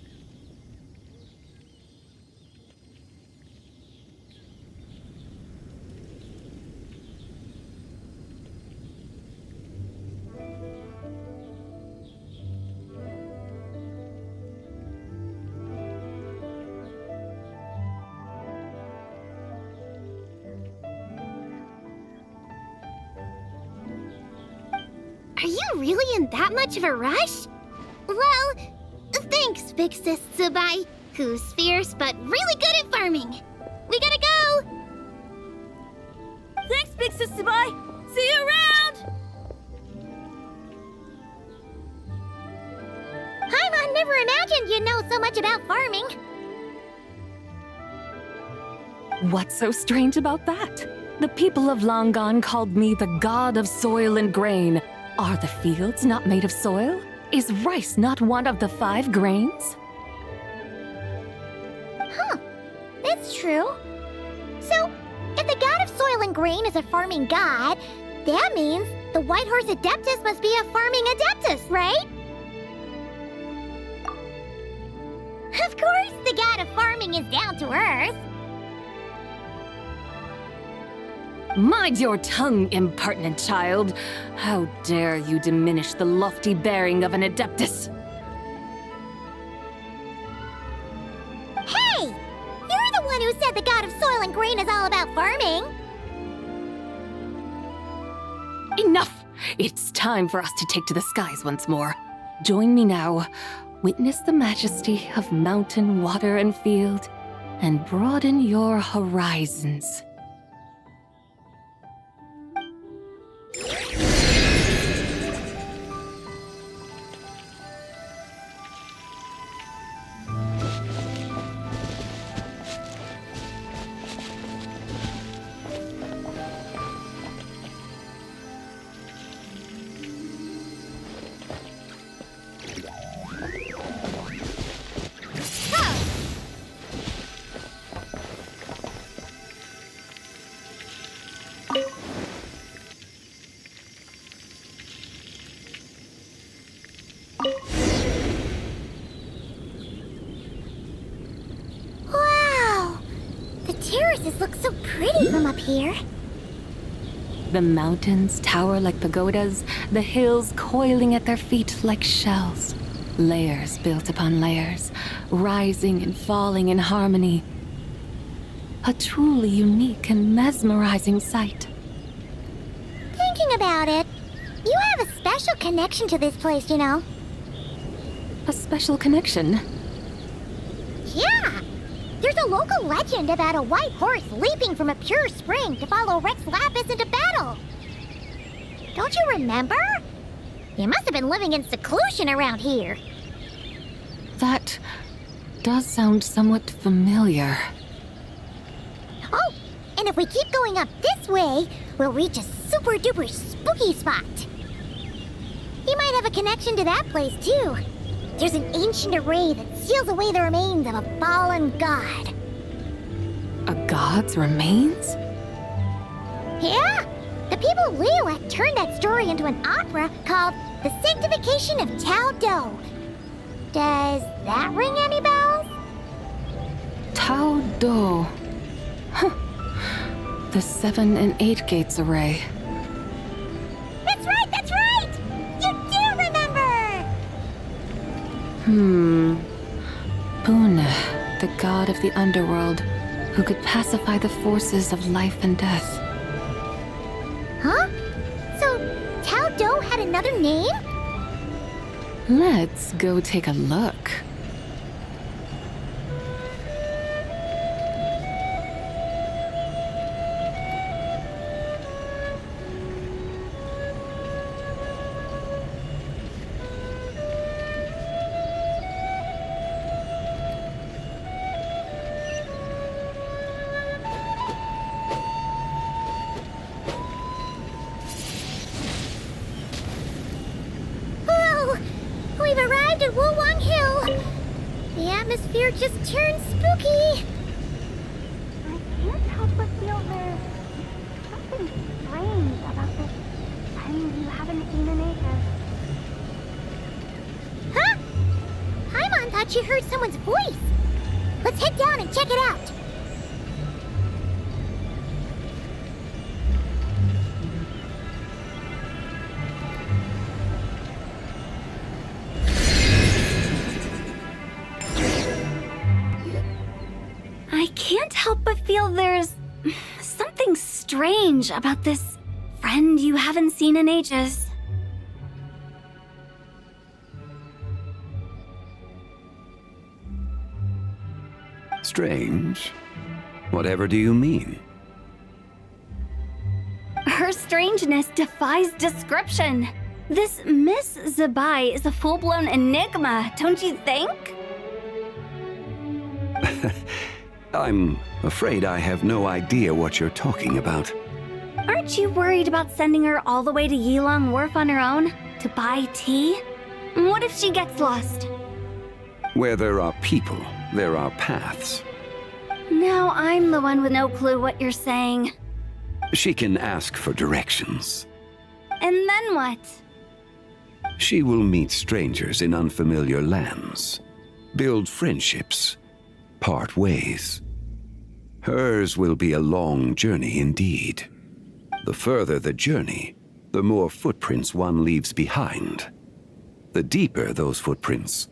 Are you really in that much of a rush? Well, thanks, Big Sis Tsubai, who's fierce but really good at farming. We gotta go! Thanks, Big Sis Tsubai! See you around! Paimon never imagined you'd know so much about farming. What's so strange about that? The people of Longan called me the god of soil and grain. Are the fields not made of soil? Is rice not one of the 5 grains? Huh. That's true. So, if the god of soil and grain is a farming god, that means the White Horse Adeptus must be a farming adeptus, right? Of course, the god of farming is down to earth. Mind your tongue, impertinent child. How dare you diminish the lofty bearing of an adeptus? Hey! You're the one who said the god of soil and grain is all about farming. Enough! It's time for us to take to the skies once more. Join me now. Witness the majesty of mountain, water, and field, and broaden your horizons. Wow! The terraces look so pretty from up here. The mountains tower like pagodas, the hills coiling at their feet like shells. Layers built upon layers, rising and falling in harmony. A truly unique and mesmerizing sight. Thinking about it, you have a special connection to this place, you know. A special connection? Yeah! There's a local legend about a white horse leaping from a pure spring to follow Rex Lapis into battle. Don't you remember? You must have been living in seclusion around here. That does sound somewhat familiar. Oh, and if we keep going up this way, we'll reach a super duper spooky spot. You might have a connection to that place too. There's an ancient array that seals away the remains of a fallen god. A god's remains? Yeah! The people of Liyue turned that story into an opera called The Sanctification of Tao Do. Does that ring any bells? Tao Do. Huh. The 7 and 8 gates array. That's right, that's right! You do remember! Boone, the god of the underworld, who could pacify the forces of life and death. Huh? So, Tao Do had another name? Let's go take a look. We've arrived at Wulwang Hill. The atmosphere just turned spooky. I can't help but feel there's something strange about this friend you haven't seen in ages. Huh? Paimon thought she heard someone's voice. Let's head down and check it out. I can't help but feel there's something strange about this friend you haven't seen in ages. Strange? Whatever do you mean? Her strangeness defies description. This Miss Zabai is a full-blown enigma, don't you think? I'm afraid I have no idea what you're talking about. Aren't you worried about sending her all the way to Yilong Wharf on her own to buy tea? What if she gets lost? Where there are people, there are paths. Now I'm the one with no clue what you're saying. She can ask for directions. And then what? She will meet strangers in unfamiliar lands, build friendships, part ways. Hers will be a long journey indeed. The further the journey, the more footprints one leaves behind. The deeper those footprints,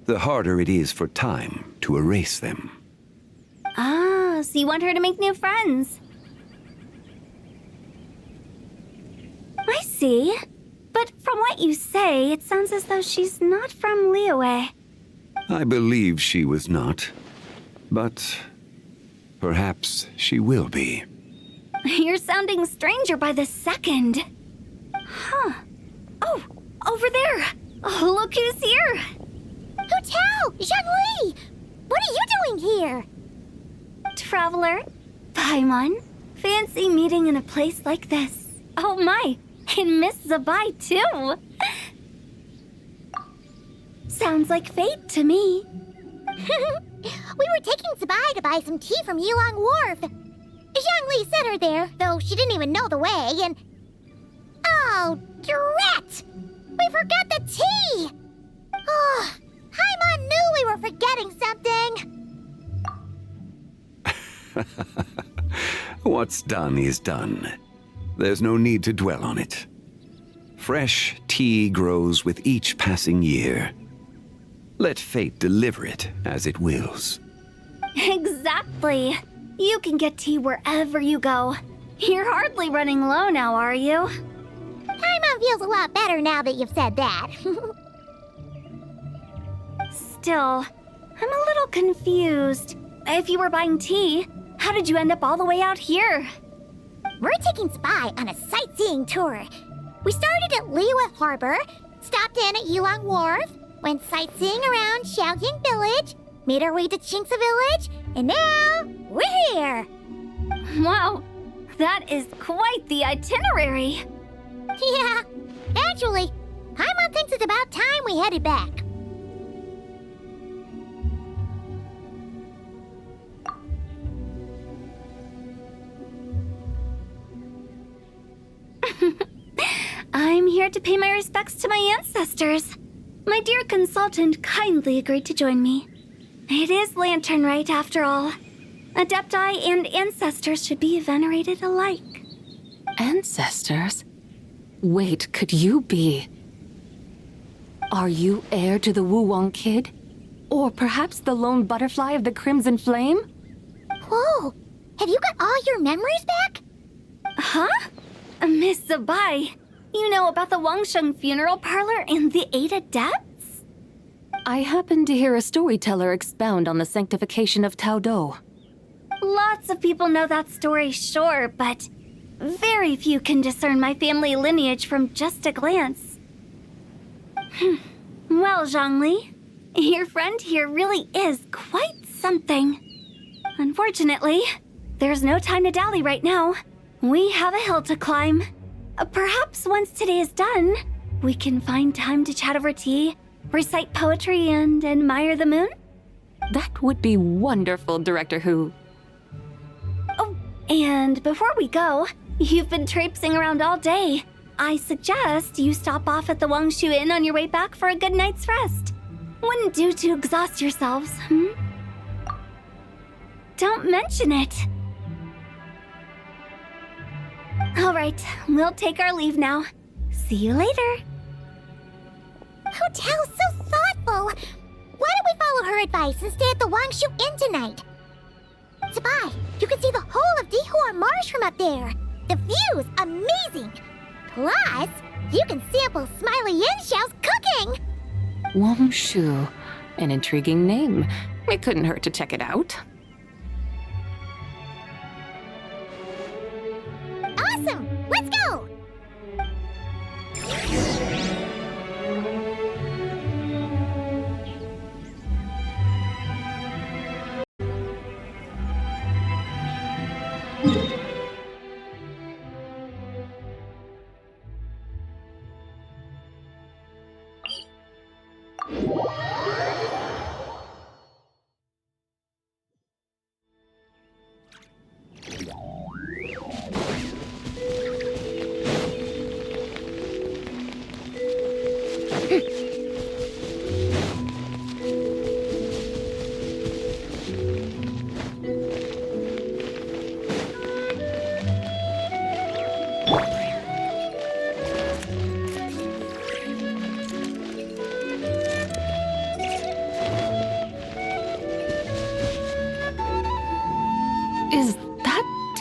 the harder it is for time to erase them. Ah, so you want her to make new friends. I see. But from what you say, it sounds as though she's not from Liyue. I believe she was not, but perhaps she will be. You're sounding stranger by the second. Huh. Oh, over there. Oh, look who's here. Hu Tao! Zhongli! What are you doing here? Traveler, Paimon, fancy meeting in a place like this. Oh my, and Miss Zabai too. Sounds like fate to me. We were taking Zabai to buy some tea from Yilong Wharf. Zhongli sent her there, though she didn't even know the way, and... Oh, drat! We forgot the tea! Oh, Paimon knew we were forgetting something! What's done is done. There's no need to dwell on it. Fresh tea grows with each passing year. Let fate deliver it as it wills. Exactly. You can get tea wherever you go. You're hardly running low now, are you? Paimon feels a lot better now that you've said that. Still, I'm a little confused. If you were buying tea, how did you end up all the way out here? We're taking Spy on a sightseeing tour. We started at Liyue Harbor, stopped in at Yilong Wharf, went sightseeing around Xiao Village, made our way to Qingce Village, and now we're here. Wow, that is quite the itinerary. Yeah, actually, Paimon thinks it's about time we headed back. I'm here to pay my respects to my ancestors. My dear consultant kindly agreed to join me. It is Lantern Rite, after all. Adepti and ancestors should be venerated alike. Ancestors? Wait, could you be? Are you heir to the Wuwang kid? Or perhaps the lone butterfly of the Crimson Flame? Whoa, have you got all your memories back? Huh? Miss Zabai, you know about the Wangsheng funeral parlor and the 8 adepts? I happened to hear a storyteller expound on the sanctification of Taodo. Lots of people know that story, sure, but very few can discern my family lineage from just a glance. Well, Zhongli, your friend here really is quite something. Unfortunately, there's no time to dally right now. We have a hill to climb. Perhaps once today is done, we can find time to chat over tea, recite poetry, and admire the moon? That would be wonderful, Director Hu. Oh, and before we go, you've been traipsing around all day. I suggest you stop off at the Wangshu Inn on your way back for a good night's rest. Wouldn't do to exhaust yourselves, Don't mention it. All right, we'll take our leave now. See you later. Hu Tao's so thoughtful. Why don't we follow her advice and stay at the Wangshu Inn tonight? Zabai, you can see the whole of Dihua Marsh from up there. The view's amazing. Plus, you can sample Smiley Yin Xiao's cooking. Wangshu, an intriguing name. It couldn't hurt to check it out.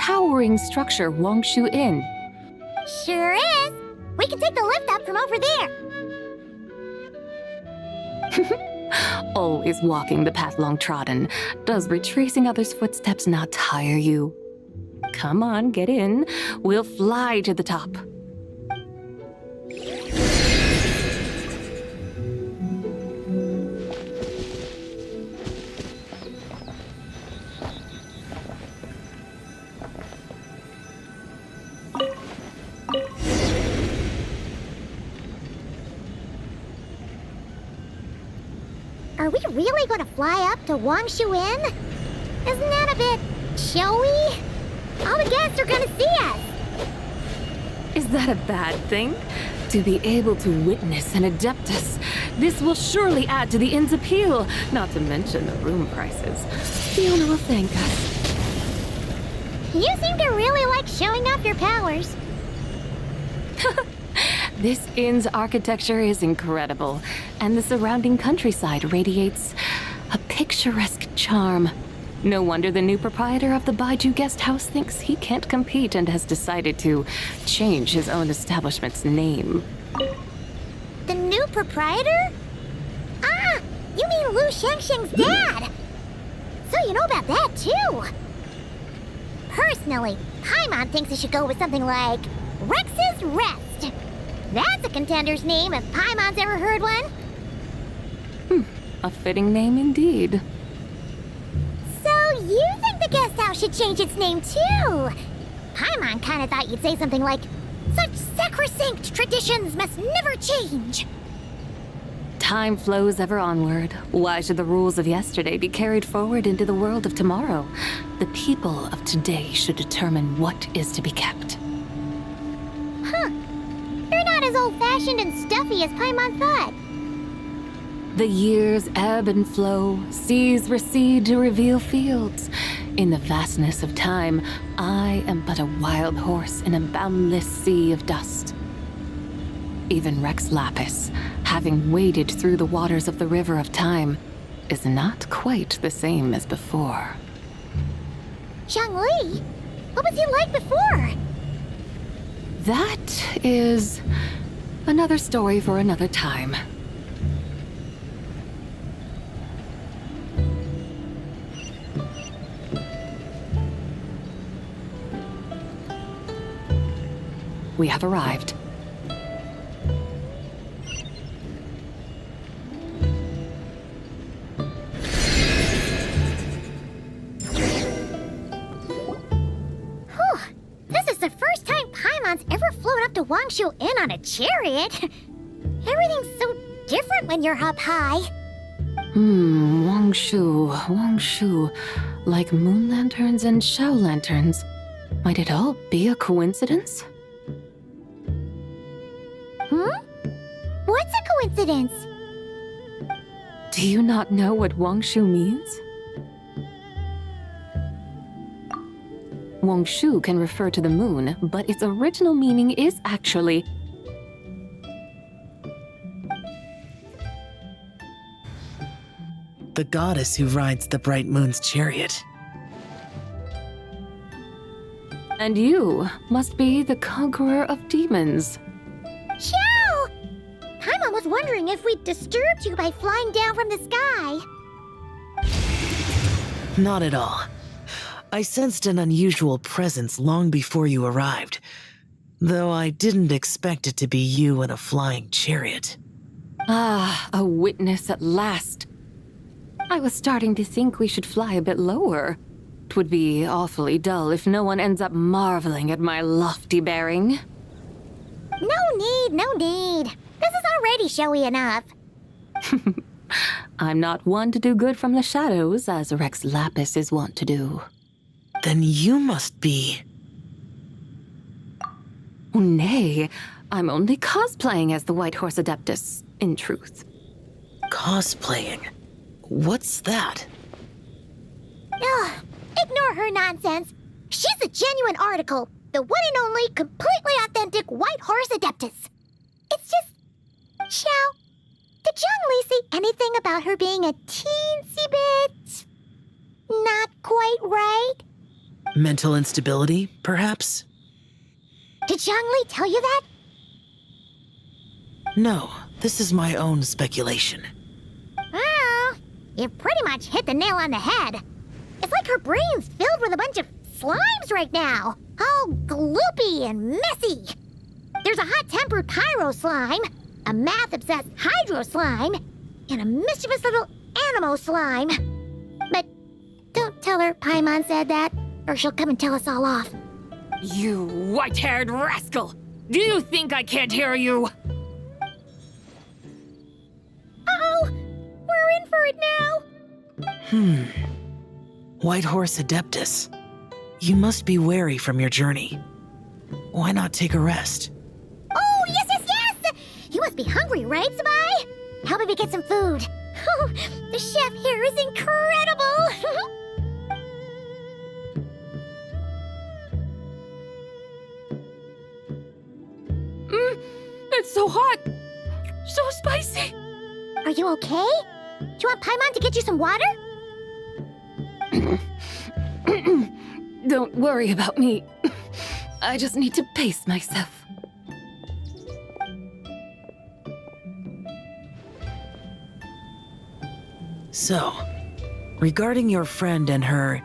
towering structure Wangshu Inn. Sure is. We can take the lift up from over there. Always walking the path long trodden. Does retracing others' footsteps not tire you? Come on, get in. We'll fly to the top. Are we really going to fly up to Wangshu Inn? Isn't that a bit showy? All the guests are going to see us. Is that a bad thing? To be able to witness an Adeptus. This will surely add to the inn's appeal, not to mention the room prices. The owner will thank us. You seem to really like showing off your powers. This inn's architecture is incredible, and the surrounding countryside radiates a picturesque charm. No wonder the new proprietor of the Baiju guest house thinks he can't compete and has decided to change his own establishment's name. The new proprietor? Ah, you mean Lu Shengsheng's dad. So you know about that too. Personally, Paimon thinks it should go with something like Rex's Rest. That's a contender's name if Paimon's ever heard one. A fitting name indeed. So you think the guest house should change its name too? Paimon kinda thought you'd say something like, such sacrosanct traditions must never change. Time flows ever onward. Why should the rules of yesterday be carried forward into the world of tomorrow? The people of today should determine what is to be kept. Huh. You're not as old-fashioned and stuffy as Paimon thought. The years ebb and flow, seas recede to reveal fields. In the vastness of time, I am but a wild horse in a boundless sea of dust. Even Rex Lapis, having waded through the waters of the river of time, is not quite the same as before. Zhongli? What was he like before? That is another story for another time. We have arrived. This is the first time Paimon's ever flown up to Wangshu Inn on a chariot. Everything's so different when you're up high. Wangshu. Like moon lanterns and Xiao lanterns. Might it all be a coincidence? What's a coincidence? Do you not know what Wangshu means? Wangshu can refer to the moon, but its original meaning is actually the goddess who rides the bright moon's chariot. And you must be the conqueror of demons. Xiao! Paimon was wondering if we'd disturbed you by flying down from the sky. Not at all. I sensed an unusual presence long before you arrived, though I didn't expect it to be you in a flying chariot. Ah, a witness at last. I was starting to think we should fly a bit lower. 'Twould be awfully dull if no one ends up marveling at my lofty bearing. No need. This is already showy enough. I'm not one to do good from the shadows, as Rex Lapis is wont to do. Then you must be... Nay, I'm only cosplaying as the White Horse Adeptus, in truth. Cosplaying? What's that? Ugh, ignore her nonsense. She's a genuine article. The one and only, completely authentic White Horse Adeptus. It's just... Xiao, did Zhongli say anything about her being a teensy bit... not quite right? Mental instability, perhaps? Did Xiangli tell you that? No, this is my own speculation. Well, you pretty much hit the nail on the head. It's like her brain's filled with a bunch of slimes right now. All gloopy and messy. There's a hot-tempered pyro slime, a math-obsessed hydro slime, and a mischievous little animal slime. But don't tell her Paimon said that, or she'll come and tell us all off. You white-haired rascal! Do you think I can't hear you? Uh-oh! We're in for it now! White Horse Adeptus. You must be weary from your journey. Why not take a rest? Oh, yes, yes, yes! You must be hungry, right, Sabai? How about we get some food? Oh, the chef here is incredible! It's so hot! So spicy! Are you okay? Do you want Paimon to get you some water? Don't worry about me. I just need to pace myself. So, regarding your friend and her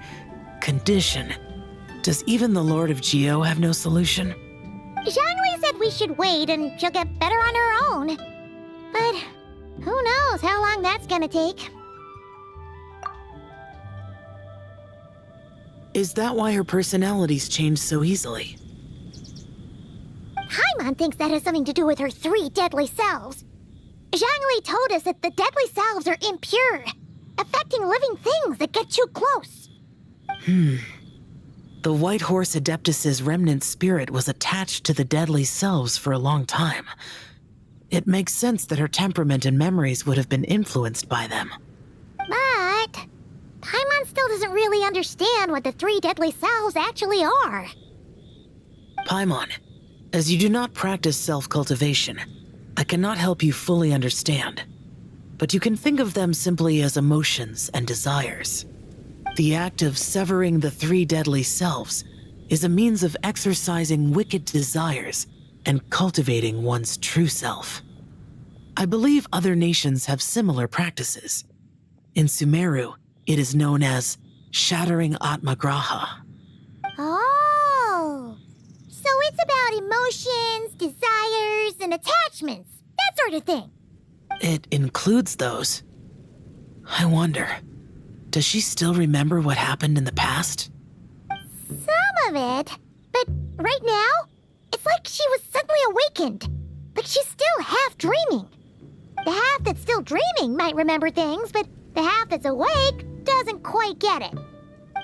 condition, does even the Lord of Geo have no solution? Xiangli said we should wait and she'll get better on her own. But who knows how long that's gonna take. Is that why her personalities change so easily? Paimon thinks that has something to do with her 3 deadly selves. Xiangli told us that the deadly selves are impure, affecting living things that get too close. The White Horse Adeptus's remnant spirit was attached to the deadly selves for a long time. It makes sense that her temperament and memories would have been influenced by them. But Paimon still doesn't really understand what the 3 deadly selves actually are. Paimon, as you do not practice self-cultivation, I cannot help you fully understand. But you can think of them simply as emotions and desires. The act of severing the 3 deadly selves is a means of exercising wicked desires and cultivating one's true self. I believe other nations have similar practices. In Sumeru, it is known as shattering Atmagraha. Oh, so it's about emotions, desires, and attachments, that sort of thing. It includes those. I wonder, does she still remember what happened in the past? Some of it, but right now, it's like she was suddenly awakened. Like she's still half dreaming. The half that's still dreaming might remember things, but the half that's awake doesn't quite get it.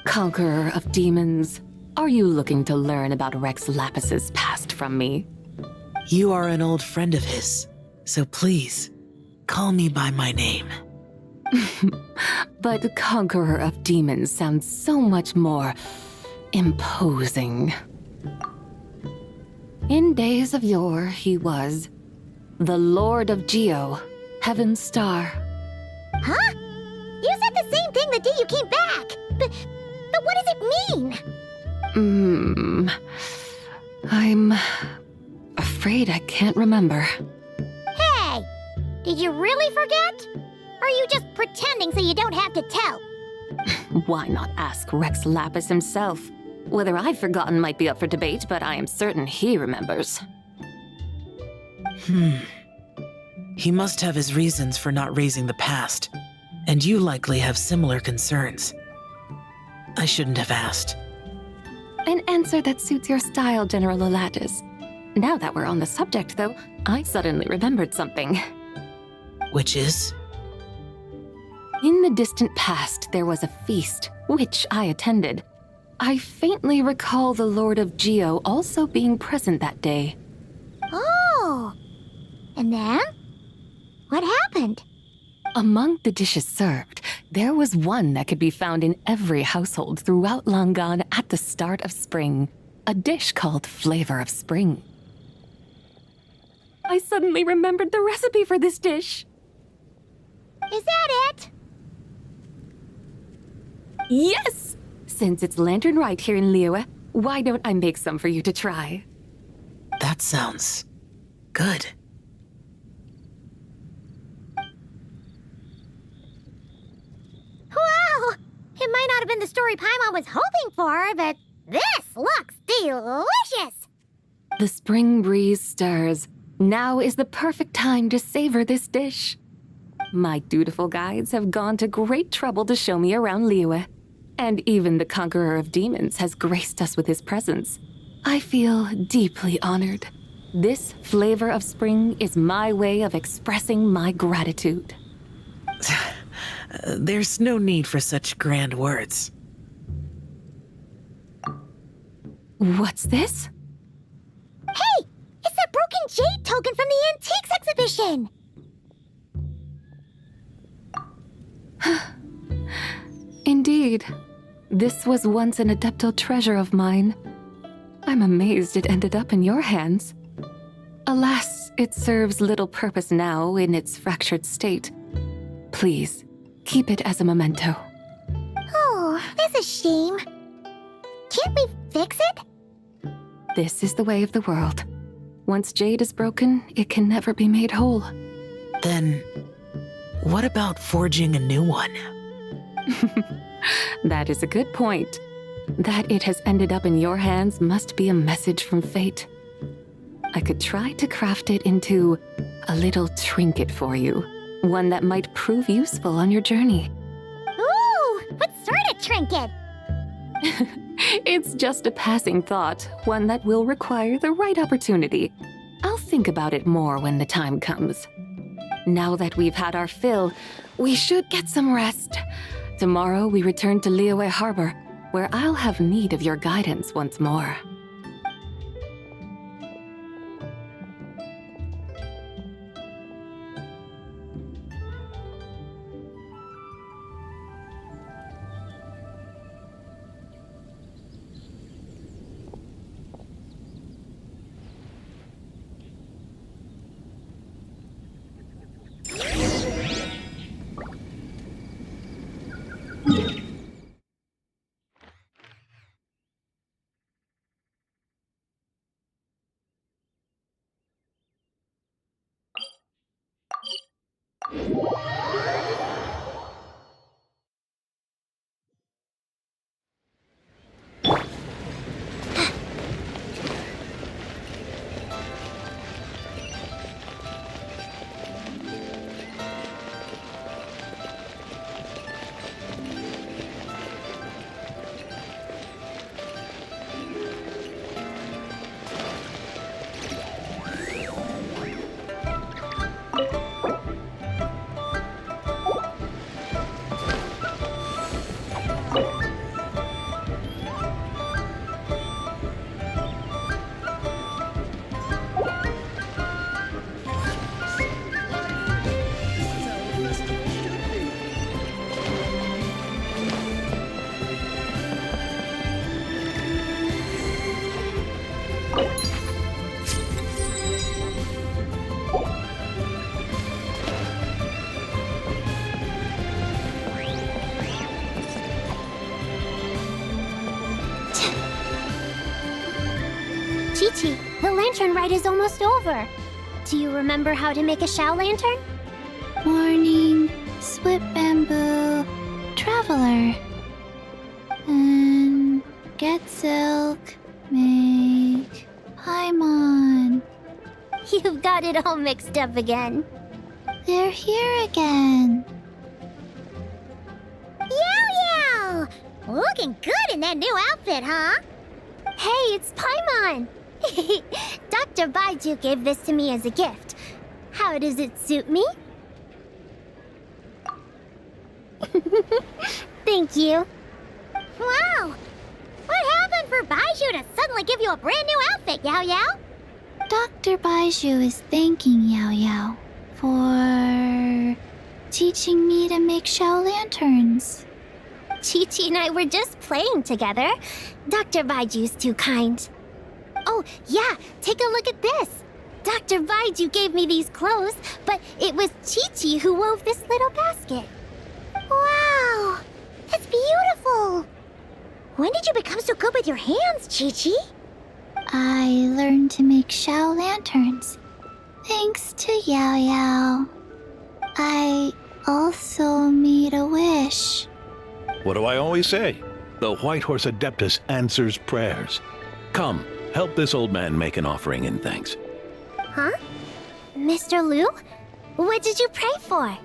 Conqueror of demons, are you looking to learn about Rex Lapis's past from me? You are an old friend of his, so please, call me by my name. But Conqueror of Demons sounds so much more imposing. In days of yore, he was the Lord of Geo, Heaven's Star. Huh? You said the same thing the day you came back, but what does it mean? I'm afraid I can't remember. Hey, did you really forget? Or are you just pretending so you don't have to tell? Why not ask Rex Lapis himself? Whether I've forgotten might be up for debate, but I am certain he remembers. He must have his reasons for not raising the past, and you likely have similar concerns. I shouldn't have asked. An answer that suits your style, General Olatis. Now that we're on the subject, though, I suddenly remembered something. Which is? In the distant past, there was a feast, which I attended. I faintly recall the Lord of Geo also being present that day. Oh, and then? What happened? Among the dishes served, there was one that could be found in every household throughout Langan at the start of spring. A dish called Flavor of Spring. I suddenly remembered the recipe for this dish. Is that it? Yes! Since it's Lantern Rite here in Liyue, why don't I make some for you to try? That sounds good. Wow! It might not have been the story Paimon was hoping for, but this looks delicious! The spring breeze stirs. Now is the perfect time to savor this dish. My dutiful guides have gone to great trouble to show me around Liyue, and even the conqueror of demons has graced us with his presence. I feel deeply honored. This flavor of spring is my way of expressing my gratitude. There's no need for such grand words. What's this? Hey! It's that broken jade token from the antiques exhibition! Indeed. This was once an Adeptal treasure of mine. I'm amazed it ended up in your hands. Alas, it serves little purpose now in its fractured state. Please, keep it as a memento. Oh, that's a shame. Can't we fix it? This is the way of the world. Once jade is broken, it can never be made whole. Then, what about forging a new one? That is a good point. That it has ended up in your hands must be a message from fate. I could try to craft it into a little trinket for you. One that might prove useful on your journey. Ooh! What sort of trinket? It's just a passing thought, one that will require the right opportunity. I'll think about it more when the time comes. Now that we've had our fill, we should get some rest. Tomorrow we return to Liyue Harbor, where I'll have need of your guidance once more. Chi-Chi, the lantern ride is almost over. Do you remember how to make a Xiao lantern? Morning, split bamboo, traveler. And get silk, make Paimon. You've got it all mixed up again. They're here again. Yow! Looking good in that new outfit, huh? Hey, it's Paimon! Dr. Baiju gave this to me as a gift. How does it suit me? Thank you. Wow! What happened for Baiju to suddenly give you a brand new outfit, Yao Yao? Dr. Baiju is thanking Yao Yao for teaching me to make Xiao lanterns. Chi-Chi and I were just playing together. Dr. Baiju's too kind. Oh, yeah, take a look at this. Dr. Baiju gave me these clothes, but it was Chi-Chi who wove this little basket. Wow! That's beautiful! When did you become so good with your hands, Chi-Chi? I learned to make Xiao lanterns, thanks to Yao Yao. I also made a wish. What do I always say? The White Horse Adeptus answers prayers. Come, help this old man make an offering in thanks. Huh? Mr. Liu? What did you pray for?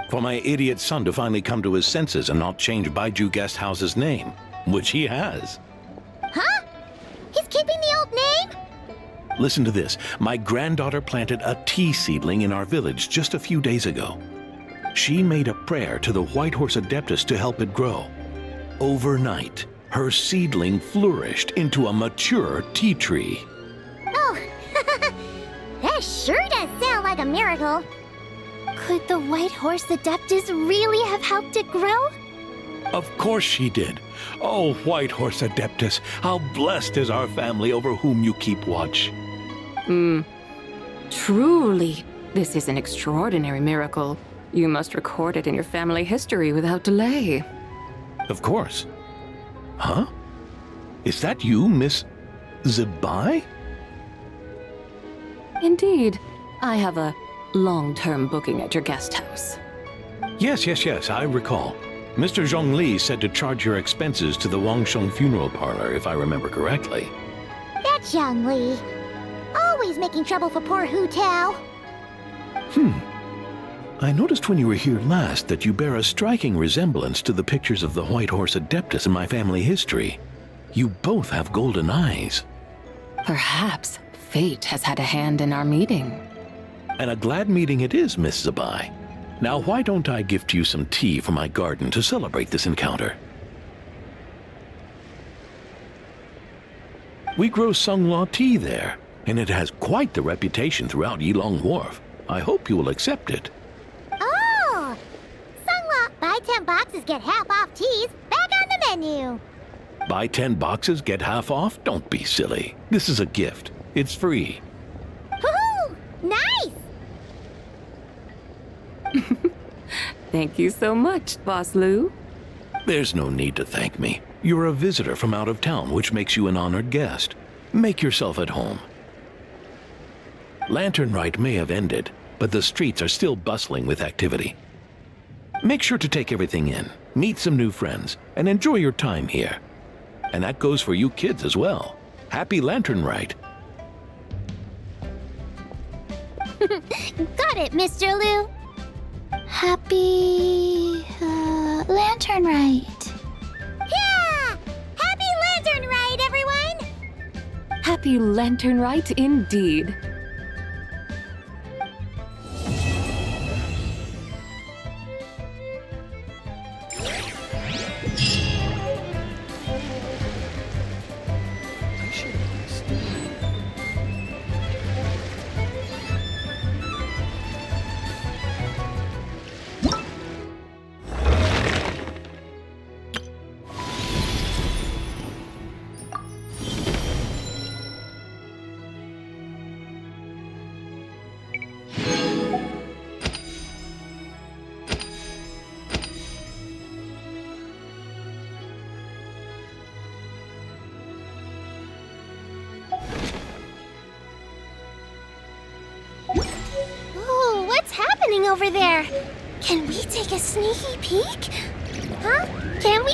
For my idiot son to finally come to his senses and not change Baiju Guest House's name, which he has. Huh? He's keeping the old name? Listen to this. My granddaughter planted a tea seedling in our village just a few days ago. She made a prayer to the White Horse Adeptus to help it grow. Overnight, her seedling flourished into a mature tea tree. Oh, that sure does sound like a miracle. Could the White Horse Adeptus really have helped it grow? Of course she did. Oh, White Horse Adeptus, how blessed is our family over whom you keep watch. Truly, this is an extraordinary miracle. You must record it in your family history without delay. Of course. Huh? Is that you, Miss Zibai? Indeed. I have a long-term booking at your guest house. Yes, I recall. Mr. Zhongli said to charge your expenses to the Wangsheng funeral parlor, if I remember correctly. That's Young Li. Always making trouble for poor Hu Tao. I noticed when you were here last that you bear a striking resemblance to the pictures of the White Horse Adeptus in my family history. You both have golden eyes. Perhaps fate has had a hand in our meeting. And a glad meeting it is, Miss Zibai. Now why don't I gift you some tea from my garden to celebrate this encounter? We grow Sunglaw tea there, and it has quite the reputation throughout Yilong Wharf. I hope you will accept it. Oh! Sunglaw, buy 10 boxes, get half off teas. Back on the menu. Buy 10 boxes, get half off? Don't be silly. This is a gift. It's free. Woohoo! Nice! Thank you so much, Boss Liu. There's no need to thank me. You're a visitor from out of town, which makes you an honored guest. Make yourself at home. Lantern Rite may have ended, but the streets are still bustling with activity. Make sure to take everything in, meet some new friends, and enjoy your time here. And that goes for you kids as well. Happy Lantern Rite. Got it, Mr. Liu. Happy... Lantern Rite. Yeah! Happy Lantern Rite, everyone! Happy Lantern Rite indeed. Ooh, what's happening over there? Can we take a sneaky peek? Huh? Can we?